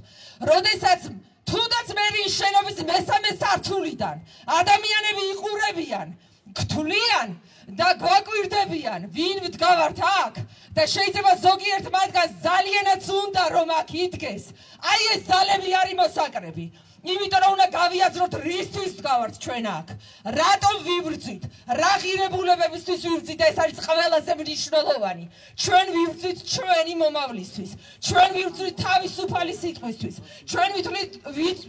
როდესაც თუნდაც მერის შენობის მესამე სართულიდან ადამიანები იყურებიან, გთვლიან და გვაკვირდებიან, ვინ ვდგავართ აქ და შეიძლება ზოგიერთ მათგანს ძალიანაც უნდა რომ აქ იდგეს. აი ეს ძალები არის მოსაკრები. იმიტომ რომ უნდა გავიაზროთ რისთვის ვდგავართ ჩვენ აქ. რატომ ვიბრძვით? რა ღირებულებებისთვის ვიბრძვით? ეს არის ყველაზე მნიშვნელოვანი. ჩვენ ვიბრძვით ჩვენი მომავლისთვის. ჩვენ ვიბრძვით თავისუფალი სიტყვისთვის. ჩვენ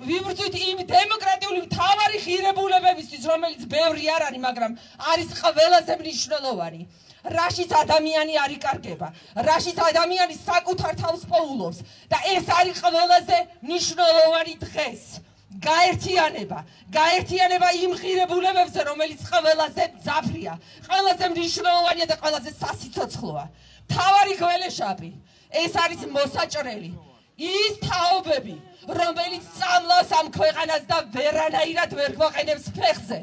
ვიბრძვით იმ დემოკრატიული მთავარი ღირებულებებისთვის, რომელიც ბევრი არ არის, მაგრამ არის ყველაზე მნიშვნელოვანი. რაშიც ადამიანი არ იკარგება, რაშიც ადამიანი საკუთარ თავს პოულობს და ეს არის ყველაზე მნიშვნელოვანი დღეს. გაერთიანება იმ ღირებულებებზე, რომელიც ყველაზე მძაფრია, ყველაზე მნიშვნელოვანია და ყველაზე სასიცოცხლოა. მთავარი გველეშაპი, ეს არის მოსაჭრელი, ის თაობები, რომელიც წამლავს ამ ქვეყანას და ვერანაირად ვერ გვაყენებს ფეხზე.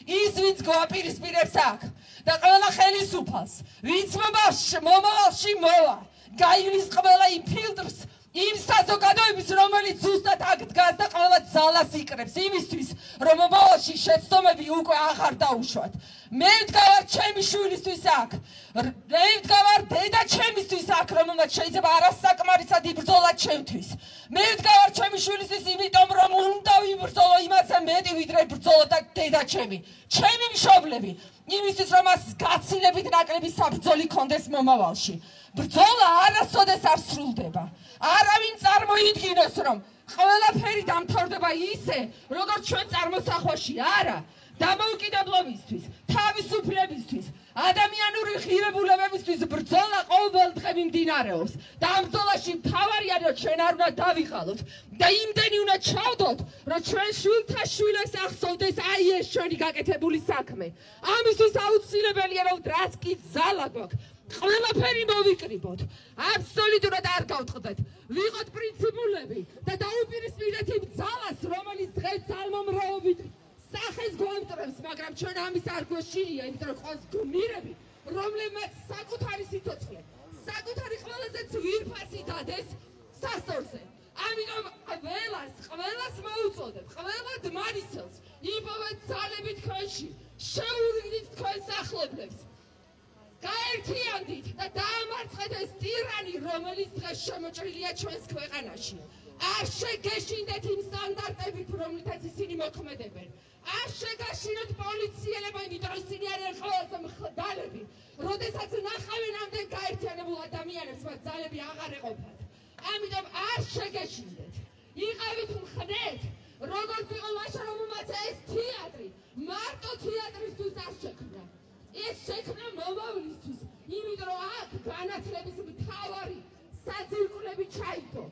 ის ვინც გვაპირისპირებს აქ და ყველა ხელისუფალს, ვინც მომავალში მოვა, გაივლის ყველა იმ ფილტრს, იმ საზოგადოების, რომელიც ზუსტად აქ დგას და ყველა ძალას იკრებს იმისთვის, რომ მომავალში შეცდომები უკვე აღარ დაუშვათ. მე ვდგავარ ჩემი შვილისთვის აქ, მე ვდგავარ დედა ჩემისთვის აქ, რომელმაც შეიძლება არასაკმარისად იბრძოლა ჩემთვის. მე ვდგავარ ჩემი შვილისთვის, იმიტომ რომ უნდა ვიბრძოლო იმასე მეტი, ვიდრე ბრძოლოდა დედა ჩემი. ჩემი მშობლები, იმისთვის რომ მას გაცილებით ნაკლები საბრძოლი კონდეს მომავალში. ბრძოლა არასოდეს არ სრულდება. არავინ წარმოიდგინოს, რომ ყველაფერი დამთავრდება ისე, როგორც ჩვენ წარმოსახვაში არა, დამოუკიდებლობისთვის, თავისუფლებისთვის, ადამიანური ღირებულებებისთვის ბრძოლა ყოველდღე მიმდინარეობს და ამ ბრძოლაში მთავარია რომ ჩვენ არ უნდა დავიღალოთ და იმდენი უნდა ჩავდოთ რომ ჩვენ შვილთა შვილებს ახსოვდეს აი ეს ჩვენი გაკეთებული საქმე ამისთვის აუცილებელია რომ რაც კი ძალა გვაქვს ყველაფერი მოვიკრიბოთ აბსოლუტურად არ გავწყდეთ ვიღოთ პრინციპულები და დაუპირისპირდეთ იმ ძალას რომელიც დღეს ძალმომრავლობით სახეს გვამტრებს მაგრამ ჩვენ ამის არ გვეშინია იმიტომ რომ ყავს გმირები რომლებმაც საკუთარი სიცოცხლე საკუთარი ყველაზე ძვირფასი დადეს სასწორზე ამიტომ ყველას მოუწოდებ ყველა დმანისელს იბოვეთ ძალები თქვენში შეურიგდით თქვენს ახლობლებს გაერთიანდით და დაამარცხეთ ეს ტირანი რომელიც დღეს შემოჭრილია ჩვენს ქვეყანაში არ შეგეშინდეთ იმ სტანდარტებით რომლითაც ისინი მოქმედებენ არ შეგაშინოთ პოლიციელებმა იმიტომ რომ ისინი არიან ყველაზე მხდარები როდესაც ნახავენ ამდენ გაერთიანებულ ადამიანებს მათ ძალები აღარ ეყოფათ ამიტომ არ შეგეშინდეთ იყავით მხნეთ როგორც იყო ლაშა რომელმაც ეს თეატრი მარტო თეატრისთვის არ შექმნა ეს შექმნა მომავლისთვის იმიტომ რომ აქ განათლების მთავარი საძირკვლები ჩაიგდო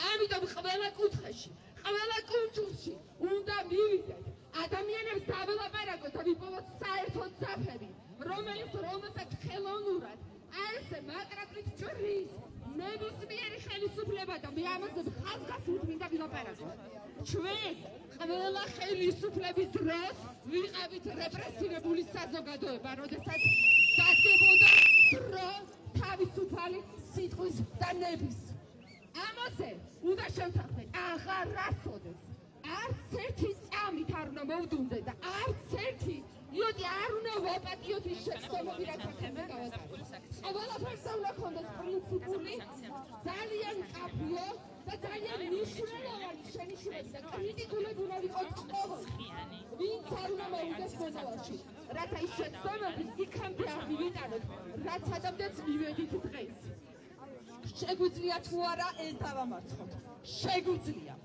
ამიტომ ყველა კუთხეში ყველა კუნძულში უნდა მივიდეთ ადამიანებს დაველაპარაკოთ და ვიპოვოთ საერთო ძაფები რომელსაც ხელოვნურად ესე მაკრაფლით ჭრის ნებისმიერი ხელისუფლება და მე ამაზე ხაზგასმით მინდა ვილაპარაკო ჩვენ ყველა ხელისუფლების დროს ვიყავით რეპრესირებული საზოგადოება როდესაც დადგებოდა დრო თავისუფალი სიტყვის და ნების ამაზე უნდა შევთანხმდეთ აღარასოდეს არც ერთი წამით არ უნდა მოვდუნდეთ და არც ერთი იოდი არ უნდა ვაპატიოთ ის შეცდომები რაც ახლა გავაკეთეთ ყველაფერს უნდა ქონდეს პრინციპული ძალიან კაფიო და ძალიან მნიშვნელოვანი შენიშვნები და კრიტიკულები უნდა ვიყოთ ყოველდღე ვინც არ უნდა მოვიდეს მონოლოგში რათა ის შეცდომები იქამდე არ მივიტანოთ რაც ადამიანს მივედით დღეს შეგვიძლია თუ არა ეს დავამარცხოთ შეგვიძლია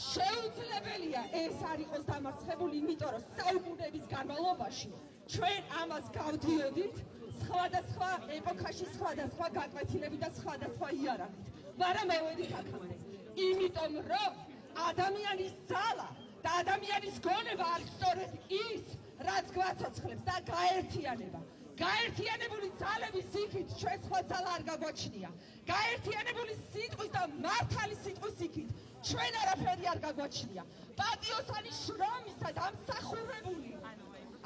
შეუძლებელია ეს არ იყოს დამარცხებული იმიტომ რომ საუკუნეების განმავლობაში ჩვენ ამას გავდიოდით სხვადასხვა ეპოქაში სხვადასხვა გაკვეთილები და სხვადასხვა იარაღით მაგრამ მოვედით აქამდე იმიტომ რომ ადამიანის ძალა და ადამიანის გონება არის სწორედ ის რაც გვაცოცხლებს და გაერთიანება გაერთიანებული ძალების იქით ჩვენ სხვა ძალა არ გაგვაჩნია გაერთიანებული სიტყვის და მართალი სიტყვის იქით ჩვენ არაფერი არ გაგვაჩნია პატიოსანი შრომისა და ამსახურებული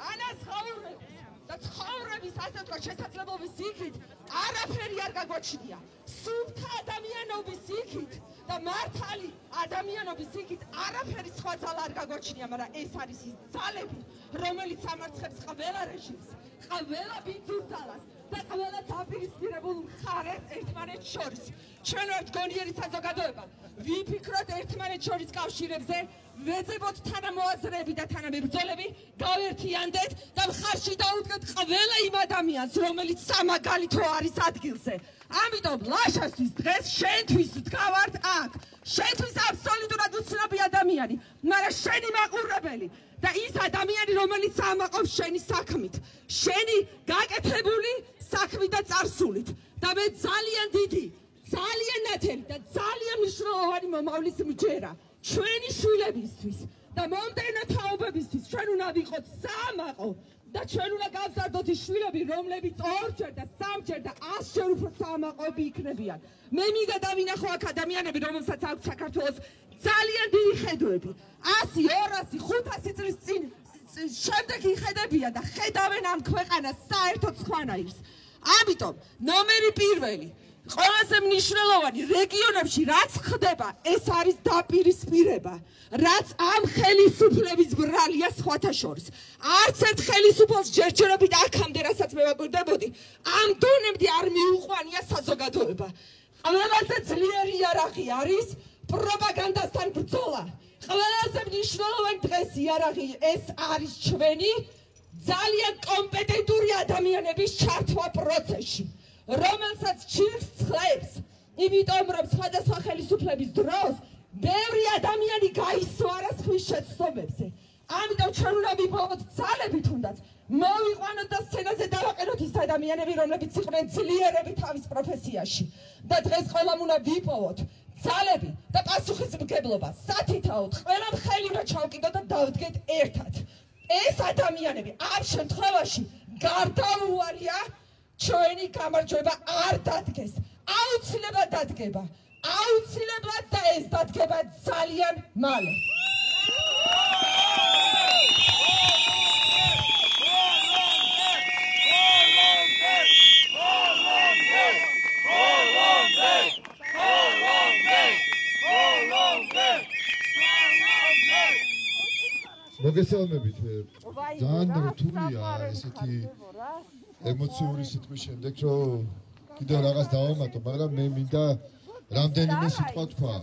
ანაზღაურების და ცხოვრების ასე ვთქვათ შესაძლებლობის იქით არაფერი არ გაგვაჩნია სუფთა ადამიანობის იქით და მართალი ადამიანობის იქით არაფერი სხვა ძალა არ გაგვაჩნია მაგრამ ეს არის ის ძალები რომელიც ამარცხებს ყველა რეჟიმს ყველა ბიძურდალას და ყველა დაპირისპირებულ მხარეს ერთმანეთს შორის ჩვენ ვართ გონიერი საზოგადოება ვიფიქროთ ერთმანეთს შორის კავშირებზე ვეძებოთ თანამოაზრეები და თანამებრძოლები გავერთიანდეთ და მხარში დაუდგეთ ყველა იმ ადამიანს რომელიც სამაგალითო არის ადგილზე ამიტომ ლაშასთვის დღეს შენთვის ვდგავართ აქ შენთვის აბსოლუტურად უცნობი ადამიანი მაგრამ შენი მაყურებელი და ის ადამიანი რომელიც ამაყობს შენი საქმით შენი გაკეთებული საქმით და წარსულით და მე ძალიან დიდი ძალიან ნათელი და ძალიან მნიშვნელოვანი მომავლის მჯერა ჩვენი შვილებისთვის და მომდევნო თაობებისთვის ჩვენ უნდა ვიყოთ საამაყო და ჩვენ უნდა გავზარდოთ ის შვილები რომლებიც ორჯერ და სამჯერ და 100-ჯერ უფრო საამაყოები იქნებიან მე მინდა დავინახო აქ ადამიანები რომელსაც აქვს საქართველოს ძალიან დიდი ხედვები 100, 200, 500 წლის წინ შემდეგ იხედებიან და ხედავენ ამ ქვეყანას საერთოდ სხვანაირს ამიტომ ნომერი პირველი ყველაზე მნიშვნელოვანი რეგიონებში რაც ხდება ეს არის დაპირისპირება რაც ამ ხელისუფლების ბრალია სხვათა შორის არც ერთ ხელისუფლებას ჯერჯერობით აქამდე რასაც მე ვაკვირდებოდი ამ დონემდე არ მიუყვანია საზოგადოება ყველაზე ძლიერი იარაღი არის პროპაგანდასთან ბრძოლა ყველაზე მნიშვნელოვანი დღეს იარაღი ეს არის ჩვენი ძალიან კომპეტენტური ადამიანების ჩართვა პროცესში რომელსაც ჩირს ცხლებს იმიტომ რომ სხვადასხვა ხელისუფლების დროს ბევრი ადამიანი გაისვარა სხვის შეცდომებზე ამიტომ ჩვენ უნდა ვიპოვოთ ძალები თუნდაც მოვიყვანოთ და სცენაზე დავაყენოთ ის ადამიანები, რომლებიც იყვნენ ძლიერები თავის პროფესიაში. და დღეს ყველამ უნდა ვიპოვოთ ძალები და პასუხისმგებლობა. სათითაოდ ყველამ ხელი უნდა ჩავკიდოთ და დავდგეთ ერთად. ეს ადამიანები ამ შემთხვევაში გარდაუვალია ჩვენი გამარჯვება არ დადგეს. აუცილებლად დადგება. აუცილებლად და ეს დადგება ძალიან მალე. მოგესალმებით, ძალიან რთულია ესეთი ემოციური სიტყვის შემდეგ, რომ კიდევ რაღაც დავამატო, მაგრამ მე მინდა რამდენიმე სიტყვა თქვა.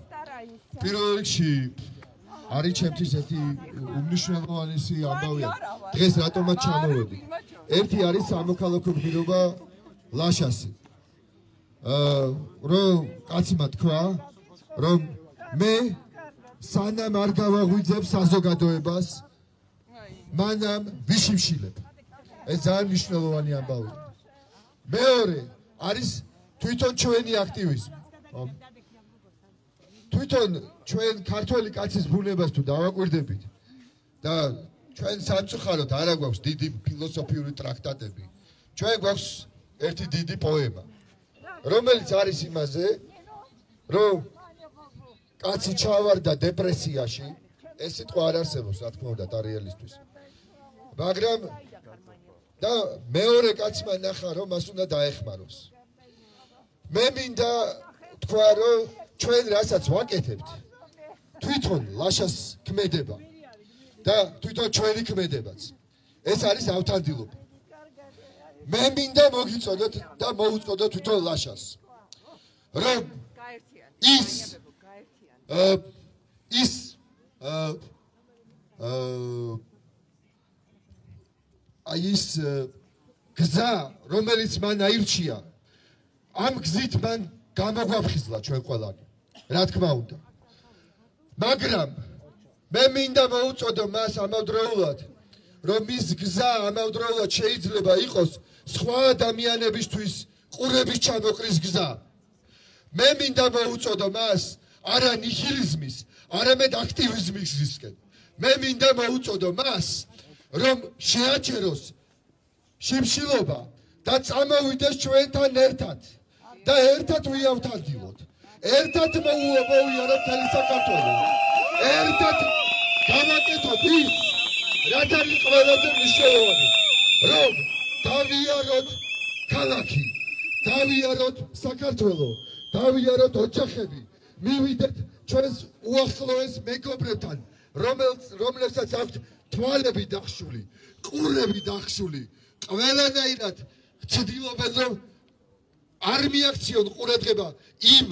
პირველ რიგში არის ჩემთვის ერთი უმნიშვნელოვანესი ამბავია. დღეს რატომაც ჩამოვედი. ერთი არის სამოქალაქო გმირობა ლაშასი. რომ კაცმა თქვა, რომ მე სანამ არ გავაღვიძებ საზოგადოებას, მანამ ვიშიმშილებ. ეს ძალიან მნიშვნელოვანი ამბავია. მეორე არის თვითონ ჩვენი აქტივიზმი. თვითონ ჩვენ ქართველი კაცის ბუნებას თუ დავაკვირდებით და ჩვენ სამწუხაროდ არა გვაქვს დიდი ფილოსოფიური ტრაქტატები. ჩვენ გვაქვს ერთი დიდი პოემა, რომელიც არის იმაზე, რომ კაცი ჩავარდა დეპრესიაში, ეს სიტყვა არ არსებობს, რა თქმა უნდა, ტარიელისთვის. მაგრამ და მეორე კაცმა ნახა, რომ მას უნდა დაეხმაროს. მე მინდა თქვა, რომ ჩვენ რასაც ვაკეთებთ, თვითონ ლაშას ქმედება და თვითონ ჩვენი ქმედებაც. ეს არის ავთანდილობა. მე მინდა მოგიწოდოთ და მოუწოდოთ თვითონ ლაშას. რომ ის გზა, რომელიც მან აირჩია, ამ გზით მან გამოგვაფხიზლა ჩვენ ყველანი, რა თქმა უნდა. მაგრამ მე მინდა მოუწოდო მას ამავდროულად, რომ მის გზა ამავდროულად შეიძლება იყოს სხვა ადამიანებისთვის ყურების ჩამოყრის გზა. მე მინდა მოუწოდო მას არა ნიჰილიზმის, არამედ აქტივიზმის გზისკენ. მე მინდა მოუწოდო მას, რომ შეაჩეროს შიმშილობა და წამოვიდეს ჩვენთან ერთად და ერთად ვიავთანდილოთ. ერთად მოვიაროთ მთელი საქართველო. ერთად გავაკეთოთ ის, რაც არის ყველაზე მნიშვნელოვანი, რომ დავიაროთ ქალაქი, დავიაროთ საქართველო, დავიაროთ ოჯახები, მივიდეთ ჩვენს უახლოეს მეგობრებთან, რომლებსაც აქვთ თვალები დახშული, ყურები დახშული, ყველანაირად ცდილობენ, რომ არ მიაქციონ ყურადღება იმ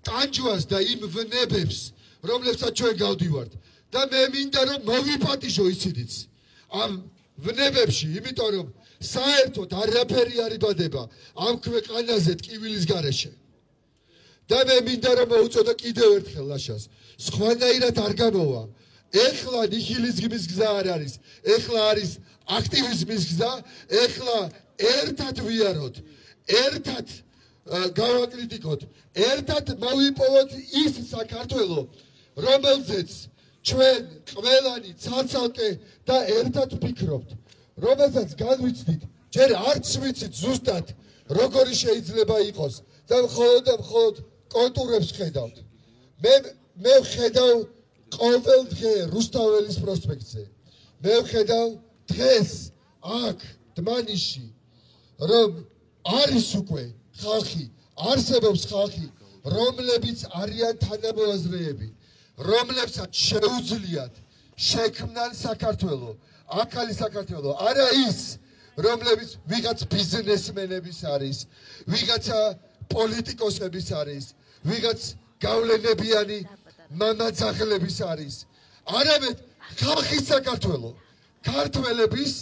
ტანჯვას და იმ ვნებებს, რომლებსაც ჩვენ გავდივართ. და მე მინდა, რომ მოვიპატიჟო ისინიც ამ ვნებებში, იმიტომ რომ საერთოდ არაფერი არ იბადება ამ ქვეყანაზე ტკივილის გარეშე. და მე მინდა, რომ მოუწოდო კიდევ ერთხელ ლაშას. სხვანაირად არ გამოვა. ეხლა ნიჰილიზმის გზა არ არის, ეხლა არის აქტივიზმის გზა, ეხლა ერთად ვიაროთ, ერთად გავაკრიტიკოთ, ერთად მოვიპოვოთ ის საქართველო, რომელზეც ჩვენ ყველანი ცალ-ცალკე და ერთად ვფიქრობთ, რომელსაც განვიცდით, ჯერ არც ვიცით ზუსტად როგორი შეიძლება იყოს და მხოლოდ კონტურებს ხედავთ. მე ვხედავ ყოველ დღე რუსთაველის პროსპექტზე. მე ვხედავ დღეს აქ დმანიში, რომ არის უკვე ხალხი, არსებობს ხალხი, რომლებიც არიან თანამოაზრეები, რომლებსაც შეუძლიათ შექმნან საქართველო, ახალი საქართველო, არა ის, რომლებიც ვიღაც ბიზნესმენების არის, ვიღაცა პოლიტიკოსების არის, ვიღაც გავლენებიანი მამაძაღლების არის, არამედ ხალხის საქართველო, ქართველების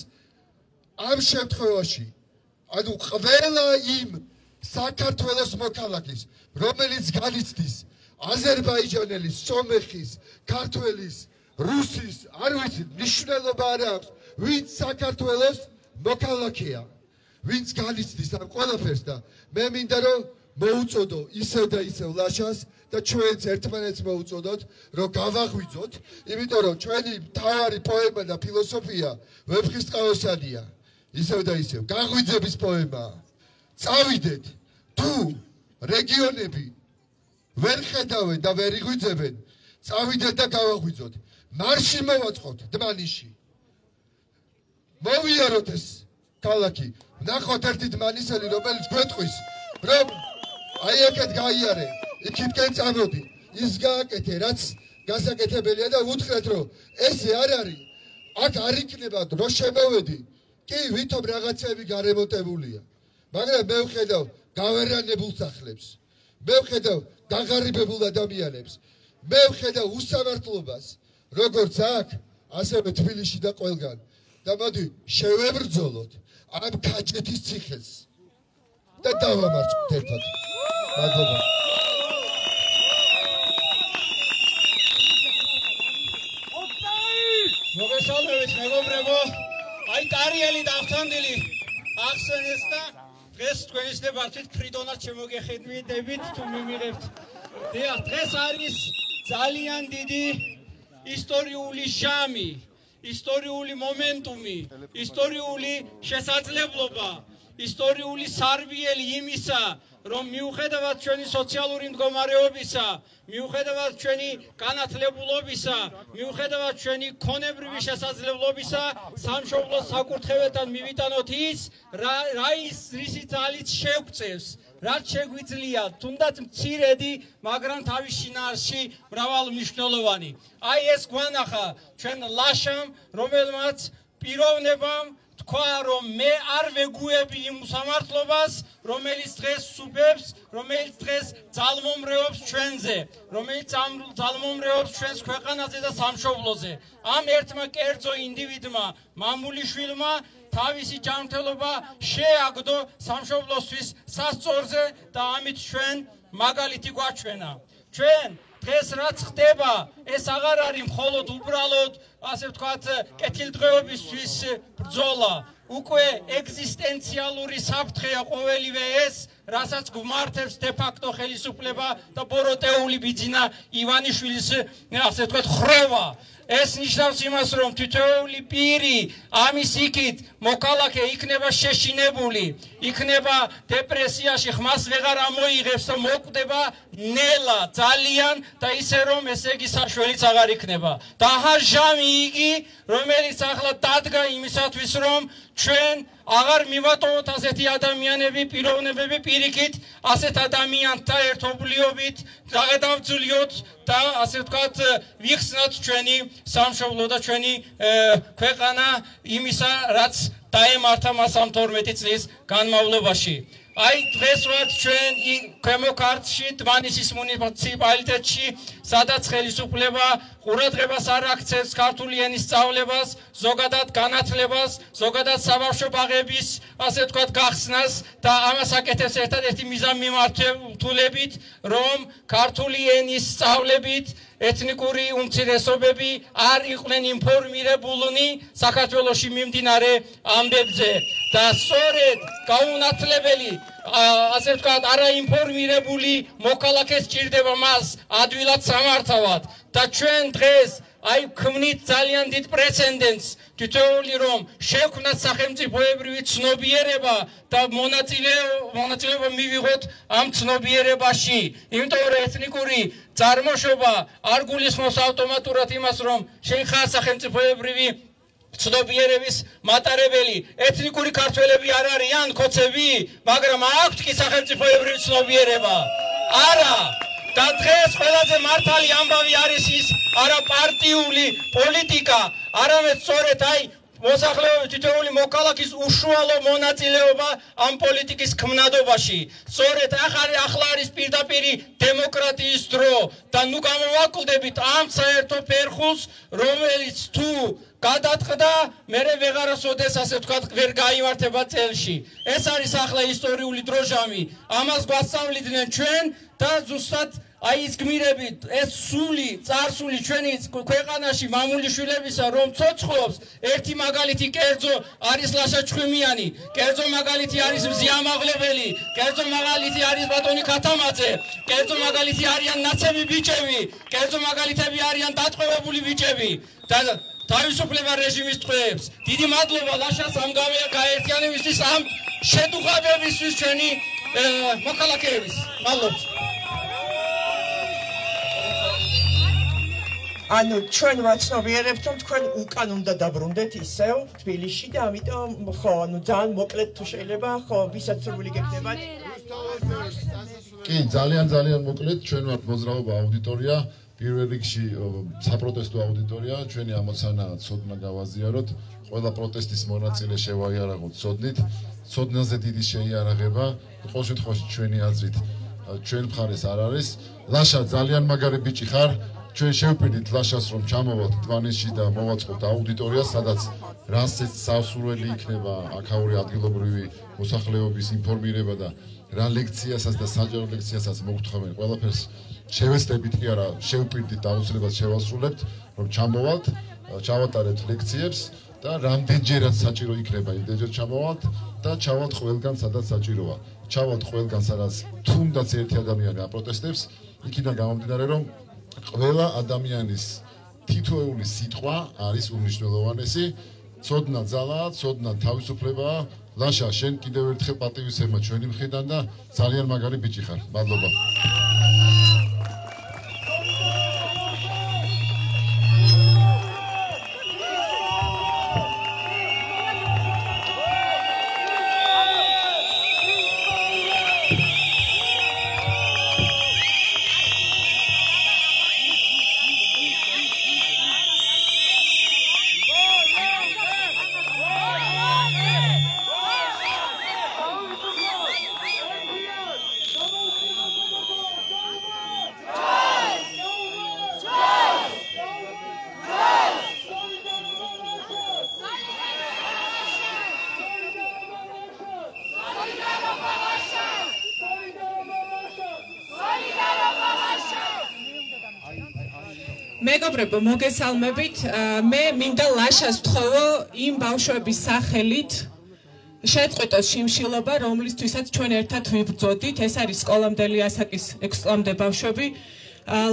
ამ შემთხვევაში, ანუ ყველა იმ საქართველოს მოქალაქის, რომელიც განიცდის აზერბაიჯანელის, სომეხის, ქართველის, რუსის, არ ვიცით, მნიშვნელობა არ აქვს, ვინც საქართველოს მოქალაქეა, ვინც განიცდის ამ ყველაფერს და მე მინდა რომ მოუწოდო ისევ და ისევ ლაშას და ჩვენც ერთმანეთს მოუწოდოთ, რომ გავაღვიძოთ, იმიტომ რომ ჩვენი მთავარი პოემა და ფილოსოფია ვეფხისტყაოსანია. ისევ და ისევ გაღვიძების პოემაა. წავიდეთ, თუ რეგიონები ვერ ხედავენ და ვერ იღვიძებენ, წავიდეთ და გავაღვიძოთ. მარში მოვაწყოთ დმანიში. მოვიაროთ ეს ქალაქი. ნახოთ ერთი დმანისელი, რომელიც გვეტყვის, რომ აი აქეთ გაიარე, იქითკენ წამოდი. ის გააკეთე, რაც გასაკეთებელია და უთხრეთ, რომ ესე არ არის. აქ არ იქნება დრო შემოვედი. კი, ვითომ რაღაცები გარემონტებულია. მაგრამ მე ვხედავ გავერანებულ სახლებს. მე ვხედავ გაღარიბებულ ადამიანებს. მე ვხედავ უსამართლობას, როგორც აქ, ასევე თბილისში და ყველგან. და მოდი შევებრძოლოთ ამ ქაჭეთის ციხეს და დავამარცხოთ ერთად. მადლობა. მოგესალმებით მეგობრებო, აი ტარიელი და ავთანდილი ახსენეს და დღეს თქვენის დებართით ფრიდონად შემოგეხედვიდებით თუ მიმიღებთ. დიახ, დღეს არის ძალიან დიდი ისტორიული ჟამი, ისტორიული მომენტუმი, ისტორიული შესაძლებლობა, ისტორიული სარბიელი იმისა, რომ მიუხედავად ჩვენი სოციალური მდგომარეობისა, მიუხედავად ჩვენი განათლებულობისა, მიუხედავად ჩვენი ქონებრივი შესაძლებლობისა, სამშობლოს საკურთხეველთან მივიტანოთ ის, რისი ძალით შეგვწევს, რაც შეგვიძლია, თუნდაც მცირედი, მაგრამ თავის შინაარსში მრავალმნიშვნელოვანი. აი ეს გვანახა ჩვენ ლაშამ, რომელმაც პიროვნებამ თქვა, რომ მე არ ვეგუები იმ უსამართლობას, რომელიც დღეს სუფევს, რომელიც დღეს ძალმომრეობს ჩვენზე, რომელიც ძალმომრეობს ჩვენს ქვეყანაზე და სამშობლოზე. ამ ერთმა კერძო ინდივიდმა, მამულიშვილმა თავისი ჯანმრთელობა შეაგდო სამშობლოსთვის სასწორზე და ამით ჩვენ მაგალითი გვაჩვენა. ჩვენ დღეს რაც ხდება, ეს აღარ არის მხოლოდ უბრალოდ, ასე ვთქვათ, კეთილდღეობისთვის ბრძოლა. უკვე ეგზისტენციალური საფრთხეა ყოველივე ეს, რასაც გვმართებს დე-ფაქტო ხელისუფლება და ბოროტეული ბიძინა ივანიშვილის, ასე ვთქვათ, ხროვა. ეს ნიშნავს იმას, რომ თითოეული პირი ამის იქით მოქალაქე იქნება შეშინებული, იქნება დეპრესიაში, ხმას ვეღარ ამოიღებს და მოკვდება ნელა ძალიან და ისე რომ ესე იგი საშველიც აღარ იქნება. და ახლა ჟამი იგი, რომელიც ახლა დადგა იმისათვის, რომ ჩვენ აღარ მივატოვოთ ასეთი ადამიანები, პიროვნებები პირიქით, ასეთ ადამიანთა ერთობლიობით დაგადავძლიოთ და ასე ვთქვათ, ვიხსნათ ჩვენი სამშობლო და ჩვენი ქვეყანა იმისა, რაც დაემართა მას ამ 12 წლის განმავლობაში. აი დღეს ვართ ჩვენ ქვემო ქართლში, დმანისის მუნიციპალიტეტში, სადაც ხელისუფლება ყურადღებას არ აქცევს ქართული ენის სწავლებას, ზოგადად განათლებას, ზოგადად საბავშვო ბაღების, ასე ვთქვათ, გახსნას და ამას აკეთებს ერთადერთი მიზანმიმართულებით, რომ ქართული ენის სწავლებით ეთნიკური უმცირესობები არ იყვნენ ინფორმირებულნი საქართველოში მიმდინარე ამბებზე და სწორედ გაუნათლებელი, ასე ვთქვათ, არაინფორმირებული მოქალაქეს სჭირდება მას ადვილად სამართავად და ჩვენ დღეს აი ქმნით ძალიან დიდ პრეცედენტს, თითოეული რომ შევქმნათ სახელმწიფოებრივი ცნობიერება და მონაწილეობა მივიღოთ ამ ცნობიერებაში, იმიტომ რომ ეთნიკური წარმოშობა არ გულისხმობს ავტომატურად იმას, რომ შენ ხარ სახელმწიფოებრივი ცნობიერების მატარებელი. ეთნიკური ქართველები არ არიან ქოცები, მაგრამ აქვთ კი სახელმწიფოებრივი ცნობიერება. არა. და დღეს ყველაზე მართალი ამბავი არის ის არა პარტიული პოლიტიკა, არამედ სწორედ აი მოსახლეობის თითოეული მოქალაქის უშუალო მონაწილეობა ამ პოლიტიკის ქმნადობაში. სწორედ ახლა არის პირდაპირი დემოკრატიის დრო და ნუ გამოვაკლდებით ამ საერთო ფერხულს, რომელიც თუ გადაწყდა, მერე ვეღარასოდეს, ასე ვთქვათ, ვერ გაიმართება წელში. ეს არის ახლა ისტორიული დროჟამი. ამას გვასწავლიდნენ ჩვენ და ზუსტად აი ის გმირები, ეს სული, წარსული ჩვენი ქვეყანაში მამული შვილებისა რომ ცოცხლობს, ერთი მაგალითი კერძო არის ლაშა ჩხვიმიანი, კერძო მაგალითი არის მზიამაღლებელი, კერძო მაგალითი არის ბატონი ქათამაძე, კერძო მაგალითი არიან ნაცები ბიჭები, კერძო მაგალითები არიან დატყვევებული ბიჭები და თავისუფლება რეჟიმის ტყვეებს. დიდი მადლობა ლაშას ამ გაერთიანებისთვის, ამ შედუღაბებისთვის ჩვენი მოქალაქეების. მადლობთ. ანუ ჩვენ ვაცნობიერებთ, რომ თქვენ უკან უნდა დაბრუნდეთ ისევ თბილისში და ამიტომ ხო, ანუ ძალიან მოკლედ თუ შეიძლება, ხო, ვისაც სურვილი გექნებათ. კი, ძალიან მოკლედ, ჩვენ ვართ მოძრაობა აუდიტორია, პირველ რიგში საპროტესტო აუდიტორია, ჩვენი ამოცანა ცოდნა გავაზიაროთ, ყველა პროტესტის მონაწილე შევაიარაღოთ ცოდნით, ცოდნაზე დიდი შეიარაღება, ყოველ შემთხვევაში ჩვენი აზრით ჩვენ მხარეს არ არის. ლაშა ძალიან მაგარი ბიჭი ხარ. ჩვენ შევპირდით ლაშას რომ ჩამოვალთ დვანისში და მოვაწყობთ აუდიტორიას, სადაც რასეც სასურველი იქნება აქაური ადგილობრივი მოსახლეობის ინფორმირება და რა ლექციასაც და საჯარო ლექციასაც მოგთხოვენ, ყველაფერს შევესწრებით კი არა, შევპირდით და აუცილებლად შევასრულებთ, რომ ჩამოვალთ, ჩავატარებთ ლექციებს და რამდენჯერაც საჭირო იქნება, იმდენჯერ ჩამოვალთ და ჩავალთ ყველგან, სადაც საჭიროა. ჩავალთ ყველგან, სადაც თუნდაც ერთი ადამიანი აპროტესტებს, იქიდან გამომდინარე, რომ ყველა ადამიანის თითოეული სიტყვა არის უმნიშვნელოვანესი. ცოდნა ძალაა, ცოდნა თავისუფლებაა. ლაშა, შენ კიდევ ერთხელ პატივისცემა ჩვენი მხრიდან და ძალიან მაგარი ბიჭი ხარ. მადლობა. მეგობრებო, მოგესალმებით. მე მინდა ლაშას ვთხოვო იმ ბავშვების სახელით შეწყვიტოს შიმშილობა, რომლისთვისაც ჩვენ ერთად ვიბრძოდით. ეს არის სკოლამდელი ასაკის 6 წლამდე ბავშვები.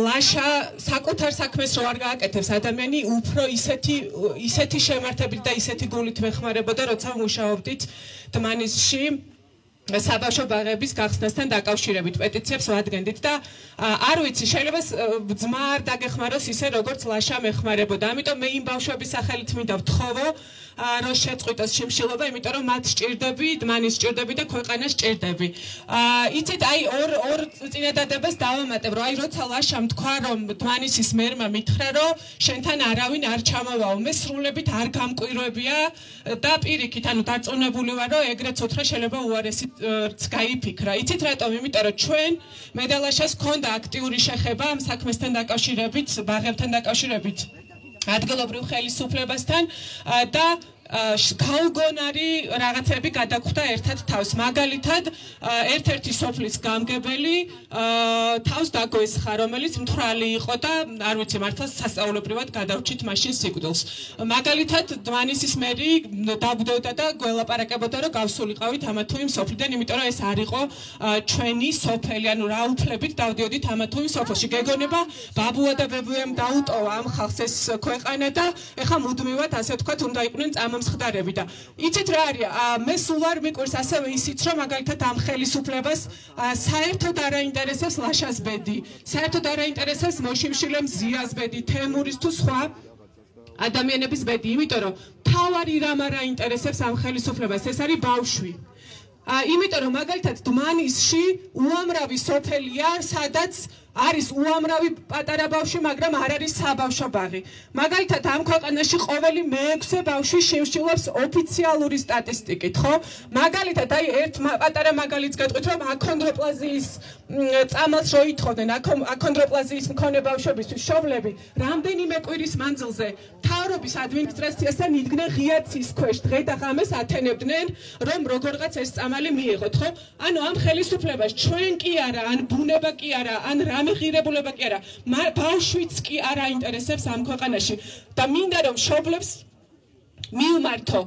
ლაშა საკუთარ საქმეს რო არ გააკეთებს ადამიანი, უფრო ისეთი შემართებით და ისეთი გულით მეხმარებოდა, როცა მუშაობდით დმანისში საბავშვო ბაღების გახსნასთან დაკავშირებით პეტიციებს ვადგენდით და არ ვიცი, შეიძლება ძმა არ დაგეხმაროს ისე როგორც ლაშა მეხმარებოდა. ამიტომ მე იმ ბავშვების სახელით მინდა ვთხოვო რომ შეწყვიტოს შიმშილობა, იმიტომ რომ მათ სჭირდები, დმანის სჭირდები და ქვეყანას სჭირდები. იცით, აი ორ წინადადებას დავამატებ, რომ აი როცა ლაშამ თქვა, რომ დმანისის მერმა მითხრა, რომ შენთან არავინ არ ჩამოვაო, მე სრულებით არ გამკვირვებია და პირიქით, ანუ დარწმუნებული ვარ, რომ ეგრეც უთხრა შეიძლება უარესიც გაიფიქრა. იცით რატომ? იმიტომ რომ ჩვენ მე და ლაშას ჰქონდა აქტიური შეხება ამ საქმესთან დაკავშირებით, ბაღებთან დაკავშირებით. ადგილობრივ ხელისუფლებასთან და გაუგონარი რაღაცები გადაგვხდა ერთად თავს. მაგალითად, ერთ-ერთი სოფლის გამგებელი თავს დაგვესხა, რომელიც მთვრალი იყო და არ ვიცი, მართლა სასწაულებრივად გადავრჩით მაშინ სიკვდილს. მაგალითად, დმანისის მერი დაგვდოდა და გველაპარაკებოდა, რომ გავსულიყავით ამა თუ იმ სოფლიდან, იმიტომ რომ ეს არ იყო ჩვენი სოფელი, ანუ რა უფლებით დავდიოდით ამა თუ იმ სოფელში. გეგონება, ბაბუა და ბებუამ დაუტოვა ამ ხალხს ეს ქვეყანა და ეხა მუდმივად, ასე ვთქვათ, უნდა იყვნენ წამამსხდარები და იცით რა არის? მე სულ არ მიყვარს ასევე ისიც, რომ მაგალითად ამ ხელისუფლებას საერთოდ არ აინტერესებს ლაშას ბედი, საერთოდ არ აინტერესებს მოშიმშილე მზიას ბედი, თემურის თუ სხვა ადამიანების ბედი, იმიტომ რომ თავარი რამ არ აინტერესებს ამ ხელისუფლებას, ეს არის ბავშვი. იმიტომ რომ მაგალითად დმანისში უამრავი სოფელია, სადაც არის უამრავი პატარა ბავშვი, მაგრამ არ არის საბავშვო ბაღი. მაგალითად ამ ქვეყანაში ყოველი მე-6 ბავშვი შიმშილობს ოფიციალური სტატისტიკით, ხო? მაგალითად აი ერთ პატარა მაგალითს გეტყვით, რომ აქონდროპლაზიის წამალს რო ითხოვდნენ აქონდროპლაზიის მქონე ბავშვებისთვის მშობლები რამდენიმე კვირის მანძილზე მთავრობის ადმინისტრაციასთან იდგნენ ღია ცის ქვეშ დღე და ღამეს ათენებდნენ რომ როგორღაც ეს წამალი მიიღოთ ხო ანუ ამ ხელისუფლებას ჩვენ კი არა ან ბუნება კი არა ან რამე ღირებულება კი არა ბავშვიც კი არ აინტერესებს ამ ქვეყანაში და მინდა რომ მშობლებს მივმართო